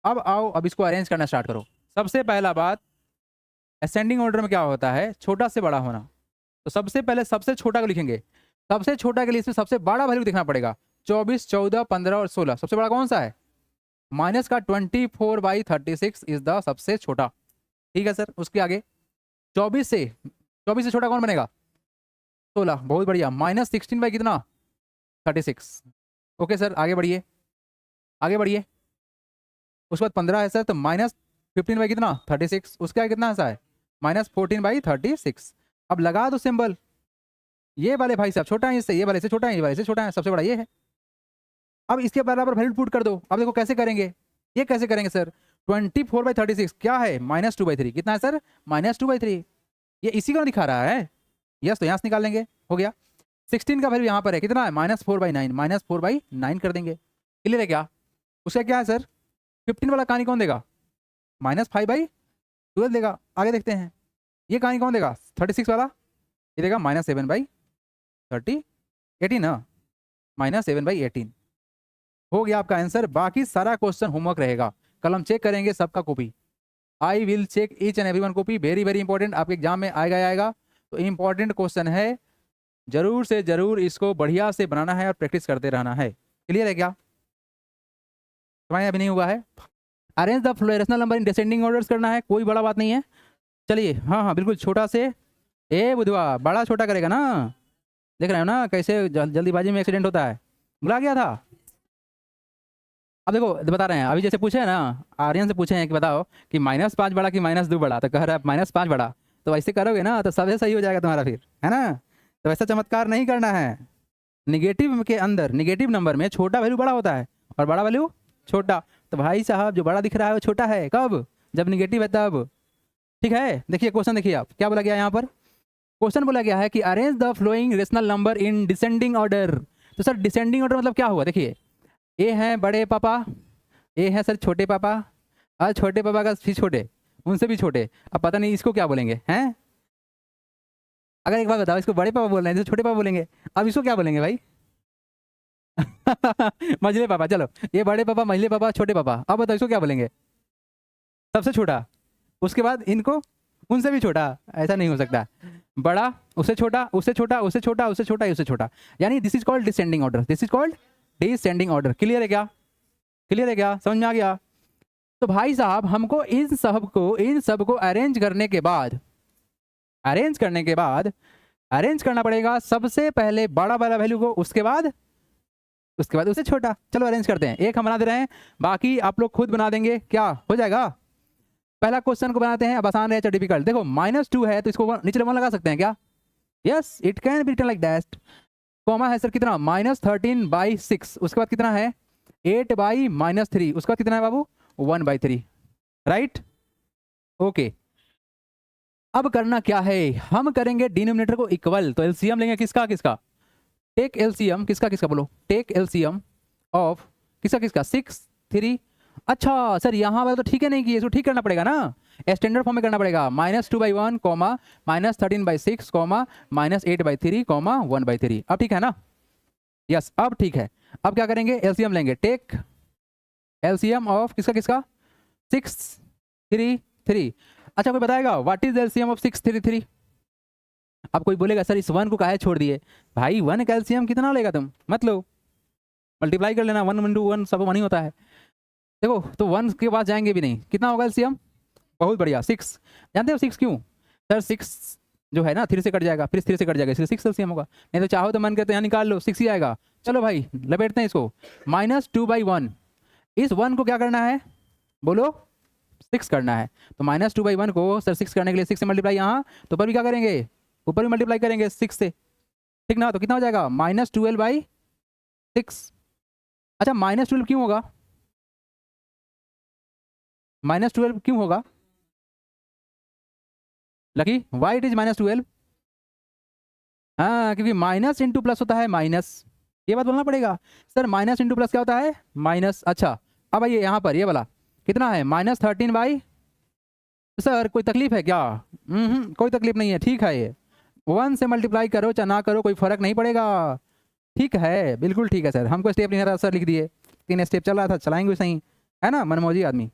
अब आओ, अब इसको अरेंज करना स्टार्ट करो। सबसे पहला बात, असेंडिंग ऑर्डर में क्या होता है, छोटा से बड़ा होना। तो सबसे पहले सबसे छोटा को लिखेंगे, सबसे छोटा के लिए इसमें सबसे बड़ा वैल्यू देखना पड़ेगा। 24, 14, 15 और 16, सबसे बड़ा कौन सा है, माइनस का 24/36 इज द सबसे छोटा, ठीक है सर। उसके आगे 24 से छोटा कौन बनेगा 16, बहुत बढ़िया, -16 बाई कितना 36। ओके सर, आगे बढ़िए, आगे बढ़िए। उसके बाद 15 है सर, तो -15 बाई कितना 36, उसके आगे कितना ऐसा है -14/36। अब लगा दो सिंबल, ये वाले भाई साहब छोटा है इससे, ये वाले से छोटा है, ये वाले से छोटा है, सबसे बड़ा ये है। अब इसके बराबर वैल्यू पुट कर दो। अब देखो कैसे करेंगे, ये कैसे करेंगे सर, 24/36 क्या है -2/3, कितना है सर -2/3, ये इसी को दिखा रहा है। यस, तो यहाँ से निकाल लेंगे, हो गया। 16 का वैल्यू यहाँ पर है कितना है -4/9, -4/9 कर देंगे। क्लियर है क्या? उसका क्या है सर, 15 वाला कहानी कौन देगा, -5/12 देगा। आगे देखते हैं, ये कहानी कौन देगा 36 वाला, ये देगा -7/18 ना, -7/18। हो गया आपका आंसर। बाकी सारा क्वेश्चन होमवर्क रहेगा, कल हम चेक करेंगे सबका copy. I will check each and every one copy, very very important, आपके एग्जाम में आएगा ही आएगा। तो इंपॉर्टेंट क्वेश्चन है, जरूर से जरूर इसको बढ़िया से बनाना है और प्रैक्टिस करते रहना है। क्लियर है क्या? तुम्हारे अभी नहीं हुआ है? Arrange the following rational number in descending orders करना है, कोई बड़ा बात नहीं है। चलिए, हाँ हाँ बिल्कुल, छोटा से, ए बुधवा बड़ा छोटा करेगा ना, देख रहे हो ना कैसे जल्दीबाजी में एक्सीडेंट होता है, बुला गया था। अब देखो बता रहे हैं, अभी जैसे पूछे हैं ना, आर्यन से पूछे हैं कि बताओ कि -5 बड़ा कि -2 बड़ा, तो कह रहा है -5 बड़ा। तो ऐसे करोगे ना तो सबसे सही हो जाएगा तुम्हारा फिर, है ना? तो वैसा चमत्कार नहीं करना है। निगेटिव के अंदर, निगेटिव नंबर में छोटा वैल्यू बड़ा होता है और बड़ा वैल्यू छोटा। तो भाई साहब जो बड़ा दिख रहा है वो छोटा है, कब, जब निगेटिव है तब, ठीक है। देखिए क्वेश्चन देखिए आप, क्या बोला गया यहाँ पर, क्वेश्चन बोला गया है कि arrange the following rational number in descending order. तो सर डिसेंडिंग ऑर्डर मतलब क्या हुआ, देखिए ए है बड़े पापा, ए है सर छोटे पापा, और छोटे पापा का भी छोटे, उनसे भी छोटे। अब पता नहीं इसको क्या बोलेंगे हैं, अगर एक बात बताओ, इसको बड़े पापा बोल रहे हैं, छोटे पापा बोलेंगे, अब इसको क्या बोलेंगे भाई? मझले पापा, चलो ये बड़े पापा, मझले पापा, छोटे पापा, अब बताओ इसको क्या बोलेंगे? सबसे छोटा, उसके बाद इनको उनसे भी छोटा, ऐसा नहीं हो सकता। बड़ा, उससे छोटा, उससे छोटा, उससे छोटा, उससे छोटा, उससे छोटा, यानी this is called descending order, this is called descending order. Clear है क्या? क्लियर है क्या, समझ में आ गया? तो भाई साहब हमको इन सब को अरेंज करने के बाद, अरेंज करना पड़ेगा सबसे पहले बड़ा वाला वैल्यू को, उसके बाद उससे छोटा। चलो अरेंज करते हैं, एक हम बना दे रहे हैं, बाकी आप लोग खुद बना देंगे, क्या हो जाएगा? पहला क्वेश्चन को बनाते हैं, अब आसान है या डिफिकल्ट। देखो -2 है तो इसको नीचे 1 लगा सकते हैं क्या? Yes, it can be written like that. Comma है सर कितना -13/6, उसके बाद कितना है 8/-3, उसके बाद कितना है बाबू 1/3, राइट? ओके, अब करना क्या है, हम करेंगे डिनोमिनेटर को इक्वल। तो एलसीएम लेंगे किसका किसका, टेक एलसीएम किसका किसका, बोलो टेक एलसीएम ऑफ किसका किसका 6, 3। अच्छा सर यहाँ वाला तो ठीक है नहीं कि इसको ठीक करना पड़ेगा ना, स्टैंडर्ड फॉर्म में करना पड़ेगा, -2/1 कॉमा -13/6 कॉमा -8/3 कॉमा 1/3। अब ठीक है ना? यस, अब ठीक है। अब क्या करेंगे, एलसीएम लेंगे। टेक एलसीएम ऑफ किसका किसका, 6 3 3। अच्छा, कोई बताएगा व्हाट इज एलसीएम ऑफ 6 3 3? अब कोई बोलेगा सर इस 1 को काहे छोड़ दिए? भाई 1 का एलसीएम कितना लेगा तुम, मत लो, मल्टीप्लाई कर लेना, 1 × 1 सब 1 ही होता है। देखो तो 1 के पास जाएंगे भी नहीं, कितना होगा एलसीएम? बहुत बढ़िया, 6। जानते हो 6 क्यों? सर 6 जो है ना 3 से कट जाएगा, फिर 3 से कट जाएगा, इसलिए 6 एलसीएम होगा। नहीं तो चाहो तो मन करते यहाँ निकाल लो, 6 ही आएगा। चलो भाई लपेटते हैं इसको, -2/1। इस 1 को क्या करना है बोलो, 6 करना है। तो -2/1 को सर 6 करने के लिए 6 से मल्टीप्लाई यहाँ, तो ऊपर भी क्या करेंगे, ऊपर भी मल्टीप्लाई करेंगे 6 से, ठीक ना? तो कितना हो जाएगा, -12/6। अच्छा -12 क्यों होगा, -12 क्यों होगा लकी, वाई इट इज -12? हाँ, क्योंकि माइनस इंटू प्लस होता है माइनस, ये बात बोलना पड़ेगा। सर माइनस इंटू प्लस क्या होता है, माइनस। अच्छा अब आइए यहाँ पर, ये वाला कितना है, -13/। सर कोई तकलीफ है क्या? कोई तकलीफ नहीं है, ठीक है। ये 1 से मल्टीप्लाई करो चाहे ना करो कोई फर्क नहीं पड़ेगा, ठीक है, बिल्कुल ठीक है सर। हमको स्टेप नहीं रहा सर, लिख दिए, 3 स्टेप चल रहा था, चलाएंगे सही है ना, मनमोजी आदमी।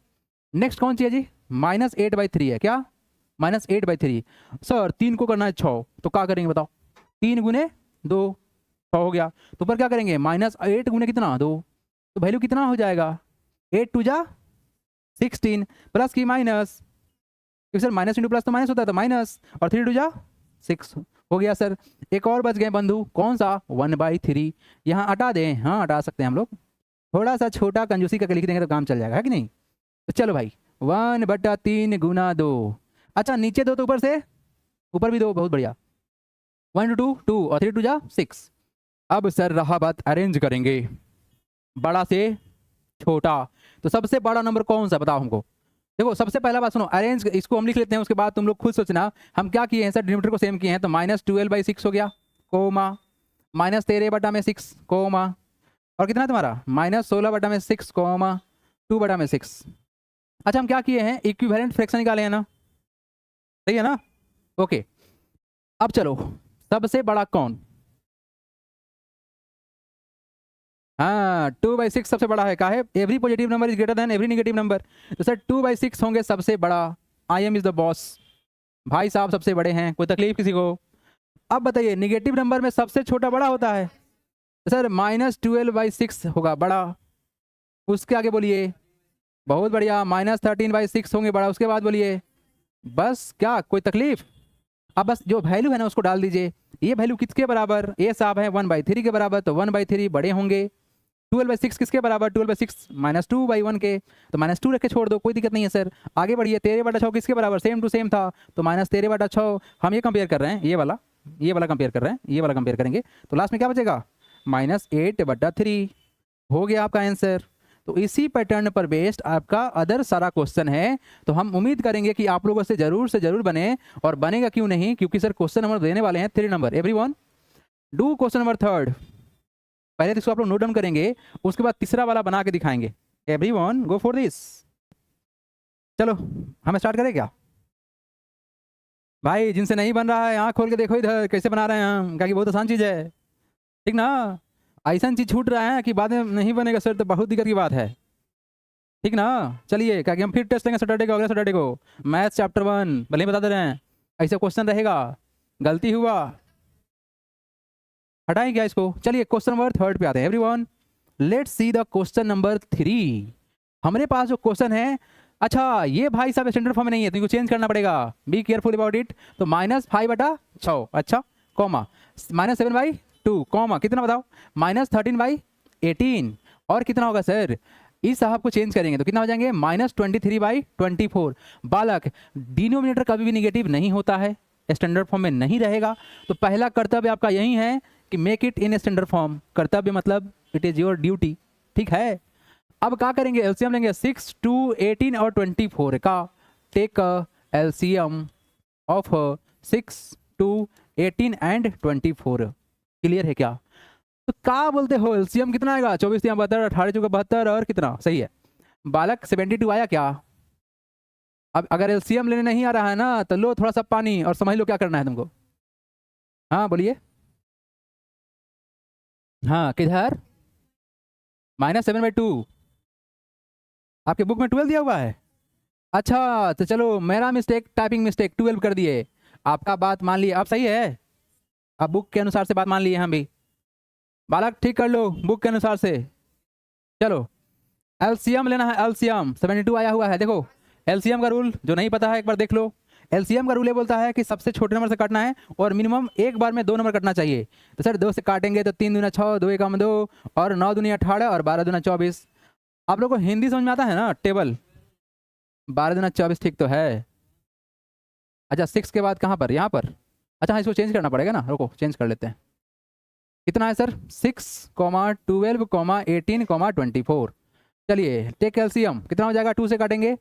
नेक्स्ट कौन सी है जी, -8/3 है क्या, -8/3। सर 3 को करना है 6, तो क्या करेंगे बताओ, 3 × 2 6 हो गया। तो ऊपर क्या करेंगे, -8 × कितना 2, तो वैल्यू कितना हो जाएगा, 8 2 जा 16 प्लस की माइनस, क्योंकि सर माइनस इंटू प्लस तो माइनस होता है, तो माइनस, और 3 2 जा 6 हो गया सर। एक और बच गए बंधु, कौन सा, 1/3। यहाँ हटा दें, हाँ हटा सकते हैं हम लोग, थोड़ा सा छोटा कंजूसी करके लिख देंगे तो काम चल जाएगा, है कि नहीं? तो चलो भाई 1/3 × 2। अच्छा नीचे 2 तो ऊपर से, ऊपर भी 2, बहुत बढ़िया। 1 2 2 और 3 2 जा 6। अब सर रहा बात अरेंज करेंगे, बड़ा से छोटा, तो सबसे बड़ा नंबर कौन सा बताओ हमको। देखो सबसे पहला बात सुनो, अरेंज इसको हम लिख लेते हैं, उसके बाद तुम लोग खुद सोचना हम क्या किए हैं सर, डिनोमिनेटर को सेम किए हैं। तो -12/6 हो गया, कोमा -13/6 कोमा, और कितना तुम्हारा -16/6 कोमा 2/6। अच्छा हम क्या किए हैं, इक्विवेलेंट फ्रैक्शन निकाले हैं ना, सही है ना? ओके अब चलो सबसे बड़ा कौन, हाँ 2/6 सबसे बड़ा है, का है, every positive number is greater then every negative number. तो सर 2/6 होंगे सबसे बड़ा, I am is the boss, भाई साहब सबसे बड़े हैं, कोई तकलीफ किसी को? अब बताइए निगेटिव नंबर में सबसे छोटा बड़ा होता है, तो सर -12/6 होगा बड़ा, उसके आगे बोलिए, बहुत बढ़िया, -13/6 होंगे बड़ा, उसके बाद बोलिए, बस क्या कोई तकलीफ? अब बस जो वैल्यू है ना उसको डाल दीजिए, ये वैल्यू किसके बराबर, ये साहब है 1/3 के बराबर, तो 1/3 बड़े होंगे। 12/6 किसके बराबर, 12/6 -2/1 के, तो -2 रख के छोड़ दो, कोई दिक्कत नहीं है सर। आगे बढ़िए, 13/6 किसके बराबर, सेम टू सेम था, तो -13/6। हम ये कंपेयर कर रहे हैं, ये वाला कंपेयर कर रहे हैं, ये वाला कंपेयर करेंगे, तो लास्ट में क्या बचेगा, -8/3 हो गया आपका आंसर। तो इसी पैटर्न पर बेस्ड आपका अदर सारा क्वेश्चन है, तो हम उम्मीद करेंगे कि आप लोगों से जरूर बने, और बनेगा क्यों नहीं, क्योंकि सर क्वेश्चन नंबर देने वाले हैं 3 number. Everyone do question number 3। पहले तो इसको आप लोग नोट डाउन करेंगे, उसके बाद तीसरा वाला बना के दिखाएंगे। Everyone go for this. चलो हम स्टार्ट करें क्या भाई, जिनसे नहीं बन रहा है आँख खोल के देखो इधर कैसे बना रहे हैं हम, क्या कि बहुत आसान चीज़ है, ठीक ना? ऐसा चीज़ छूट रहा है कि बाद में नहीं बनेगा सर, तो बहुत दिक्कत की बात है, ठीक ना? चलिए क्या कि हम फिर टेस्ट लेंगे सैटरडे को, अगले सैटरडे को, मैथ्स चैप्टर 1, भले ही बता दे रहे हैं, ऐसा क्वेश्चन रहेगा, गलती हुआ हटाएं क्या इसको। चलिए क्वेश्चन नंबर 3 पे आते हैं। Everyone let's see the question number 3। हमारे पास जो क्वेश्चन है, अच्छा ये भाई साहब स्टैंडर्ड फॉर्म में नहीं है, तो इनको चेंज करना पड़ेगा, बी केयरफुल अबाउट इट। तो -5/6, अच्छा कॉमा -7/2 कॉमा कितना बताओ, -13/18, और कितना होगा सर, इस साहब को चेंज करेंगे तो कितना हो जाएंगे, -23/24। बालक डिनोमिनेटर कभी भी निगेटिव नहीं होता है, स्टैंडर्ड फॉर्म में नहीं रहेगा, तो पहला कर्तव्य आपका यही है कि make it in standard form. कर्तव्य मतलब इट इज योर ड्यूटी, ठीक है? अब क्या करेंगे, एलसीएम लेंगे 6 2 18 और 24 का। Take LCM of 6 2 18 and 24। क्लियर है क्या? तो क्या बोलते हो, एलसीएम कितना आएगा, 24 या 72, 18 चौका 72, और कितना सही है बालक 72 आया क्या? अब अगर एलसीएम लेने नहीं आ रहा है ना तो लो थोड़ा सा पानी और समझ लो क्या करना है तुमको। हाँ बोलिए। हाँ किधर? -7/2। आपके बुक में 12 दिया हुआ है। अच्छा तो चलो मेरा मिस्टेक, टाइपिंग मिस्टेक, 12 कर दिए। आपका बात मान लिए, अब सही है। अब बुक के अनुसार से बात मान लिए हम भी। बालक ठीक कर लो बुक के अनुसार से। चलो एलसीएम लेना है, एलसीएम 72 आया हुआ है। देखो एलसीएम का रूल जो नहीं पता है एक बार देख लो। एलसीएम का रूल ये बोलता है कि सबसे छोटे नंबर से काटना है और मिनिमम एक बार में 2 नंबर कटना चाहिए। तो सर 2 से काटेंगे तो 3 दूना 6, 2 एकम 2 और 9 दूनी 18 और 12 दूना 24। आप लोग को हिंदी समझ में आता है ना? टेबल 12 दूना 24 ठीक तो है। अच्छा 6 के बाद कहाँ पर? यहाँ पर। अच्छा हाँ इसको चेंज करना पड़ेगा ना, रुको चेंज कर लेते हैं। कितना है सर? 6, 12, 18, 24। चलिए टेक एलसीएम कितना हो जाएगा? 2 से काटेंगे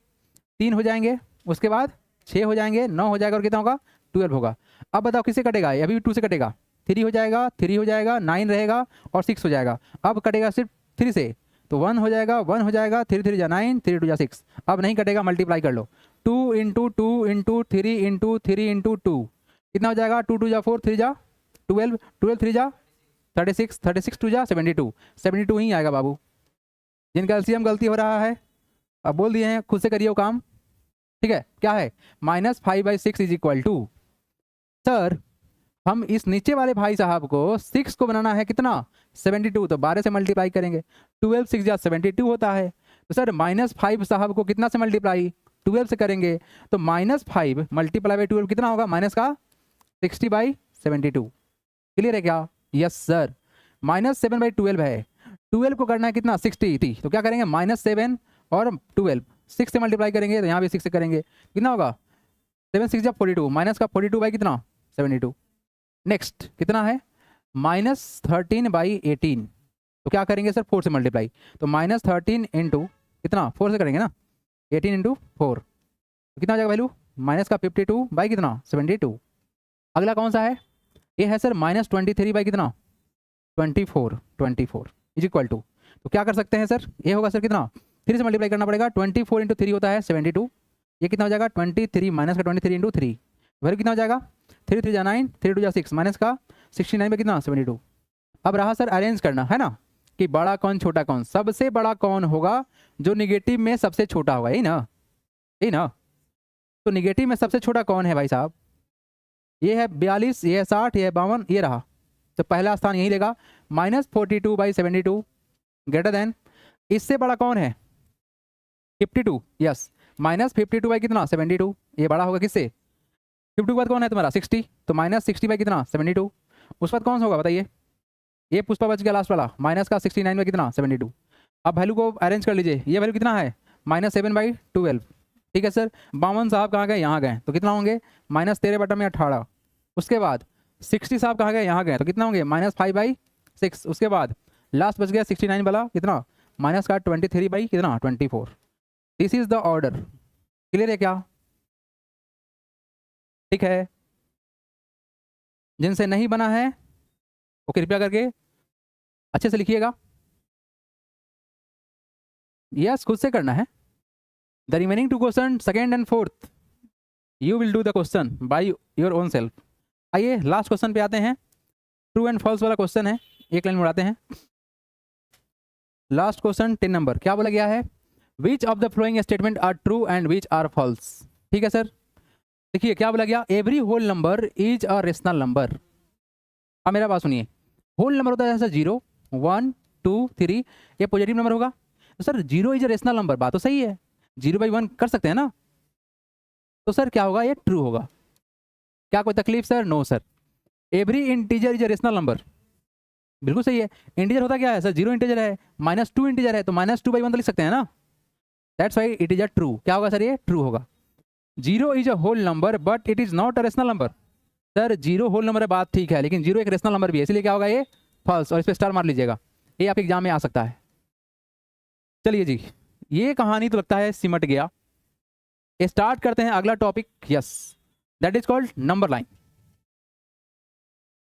3 हो जाएंगे, उसके बाद 6 हो जाएंगे, 9 हो जाएगा और कितना होगा? 12 होगा। अब बताओ किससे कटेगा? ये अभी भी 2 से कटेगा। 3 हो जाएगा, 3 हो जाएगा, 9 रहेगा और 6 हो जाएगा। अब कटेगा सिर्फ 3 से, तो 1 हो जाएगा, 1 हो जाएगा, 3 3 जा 9, 3 2 जा 6। अब नहीं कटेगा, मल्टीप्लाई कर लो। 2 इंटू 2 इंटू 3 इंटू 3 इंटू 2 कितना हो जाएगा? 2 2 जा 4, 3 जा 12, 12 3 जा 36, 36 2 जा 72, 72 ही आएगा बाबू। जिनका एलसीएम गलती हो रहा है अब बोल दिए हैं, खुद से करिए वो काम। ठीक है क्या है? -5/6 इज इक्वल टू, सर हम इस नीचे वाले भाई साहब को 6 को बनाना है कितना? 72, तो 12 से मल्टीप्लाई करेंगे। 12 6 जा 72 होता है। तो सर -5 साहब को कितना से मल्टीप्लाई? 12 से करेंगे। तो -5 मल्टीप्लाई बाई 12 कितना होगा? माइनस का 60/72। क्लियर है क्या? Yes sir. -7/12 है, 12 को करना है कितना? 60 थी, तो क्या करेंगे? -7 और 12 6 से मल्टीप्लाई करेंगे, तो यहाँ भी 6 से करेंगे, कितना होगा? 7 6 जा 42, माइनस का 42 बाई कितना? 72। नेक्स्ट कितना है? -13/18, तो क्या करेंगे सर? 4 से मल्टीप्लाई, तो -13 इंटू कितना? 4 से करेंगे ना, 18 इंटू 4, तो कितना हो जाएगा वैल्यू? माइनस का 52 बाई कितना? 72। अगला कौन सा है? ये है सर -23 बाई कितना? 24 इज इक्वल टू, तो क्या कर सकते हैं सर? ये होगा सर कितना? 3 से मल्टीप्लाई करना पड़ेगा। 24 इंटू 3 होता है 72, ये कितना हो जाएगा? 23 माइनस का 23 इंटू 3, वैल्यू कितना हो जाएगा? 3 3 जा 9, 3 2 जा 6, माइनस का 69 में कितना? 72। अब रहा सर अरेंज करना, है ना, कि बड़ा कौन छोटा कौन। सबसे बड़ा कौन होगा? जो निगेटिव में सबसे छोटा होगा, यही ना, यही ना। तो निगेटिव में सबसे छोटा कौन है भाई साहब? ये है 42, ये है 60, ये है 52, ये रहा, तो पहला स्थान यही लेगा। -42/72 ग्रेटर देन, इससे बड़ा कौन है? 52, यस, -52 बाई कितना? 72, ये बड़ा होगा किससे? 52 के बाद कौन है तुम्हारा? 60, तो -60 बाई कितना? 72। उस बाद कौन सा होगा बताइए? ये पुष्पा बच गया लास्ट वाला, माइनस का 69 बाई कितना? 72। अब वैल्यू को अरेंज कर लीजिए, ये वैल्यू कितना है? -7/12। ठीक है सर। 52 साहब कहाँ गए? यहाँ गए, तो कितना होंगे? -13/18। उसके बाद 60 साहब कहाँ गए? यहाँ गए, तो कितना होंगे? -5/6। उसके बाद लास्ट बच गया 69 वाला, कितना? माइनस का 23 बाई कितना? 24। This is the order. Clear है क्या? ठीक है, जिनसे नहीं बना है वो कृपया करके अच्छे से लिखिएगा। यस खुद से करना है। The remaining 2 question, second and fourth, you will do the question by your own self. आइए लास्ट क्वेश्चन पे आते हैं। ट्रू एंड फॉल्स वाला क्वेश्चन है, एक लाइन उड़ाते हैं। लास्ट क्वेश्चन 10 नंबर, क्या बोला गया है? Which of the following statement are true and which are false. ठीक है सर, देखिए क्या बोला गया? Every whole number is a rational number. अब मेरा बात सुनिए, होल नंबर होता है जैसे 0 1 2 3, ये पॉजिटिव नंबर होगा। तो sir 0 is a rational number, बात तो सही है, 0/1 कर सकते हैं ना, तो सर क्या होगा? ये ट्रू होगा। क्या कोई तकलीफ sir? No sir. Every integer is a rational number, बिल्कुल सही है। इंटीजर होता क्या है सर? 0 इंटीजर है, -2 इंटीजर है, तो -2/1 तो लिख सकते हैं ना, that's why it is a true. क्या होगा सर? ये ट्रू होगा। 0 is a whole number but it is not a rational number. Sir 0 whole number है, बात ठीक है, लेकिन 0 एक रेशनल नंबर भी है, इसलिए क्या होगा? ये फॉल्स, और इस पर स्टार मार लीजिएगा, ये आपके एग्जाम में आ सकता है। चलिए जी, ये कहानी तो लगता है सिमट गया। स्टार्ट करते हैं अगला topic. Yes, that is called number line.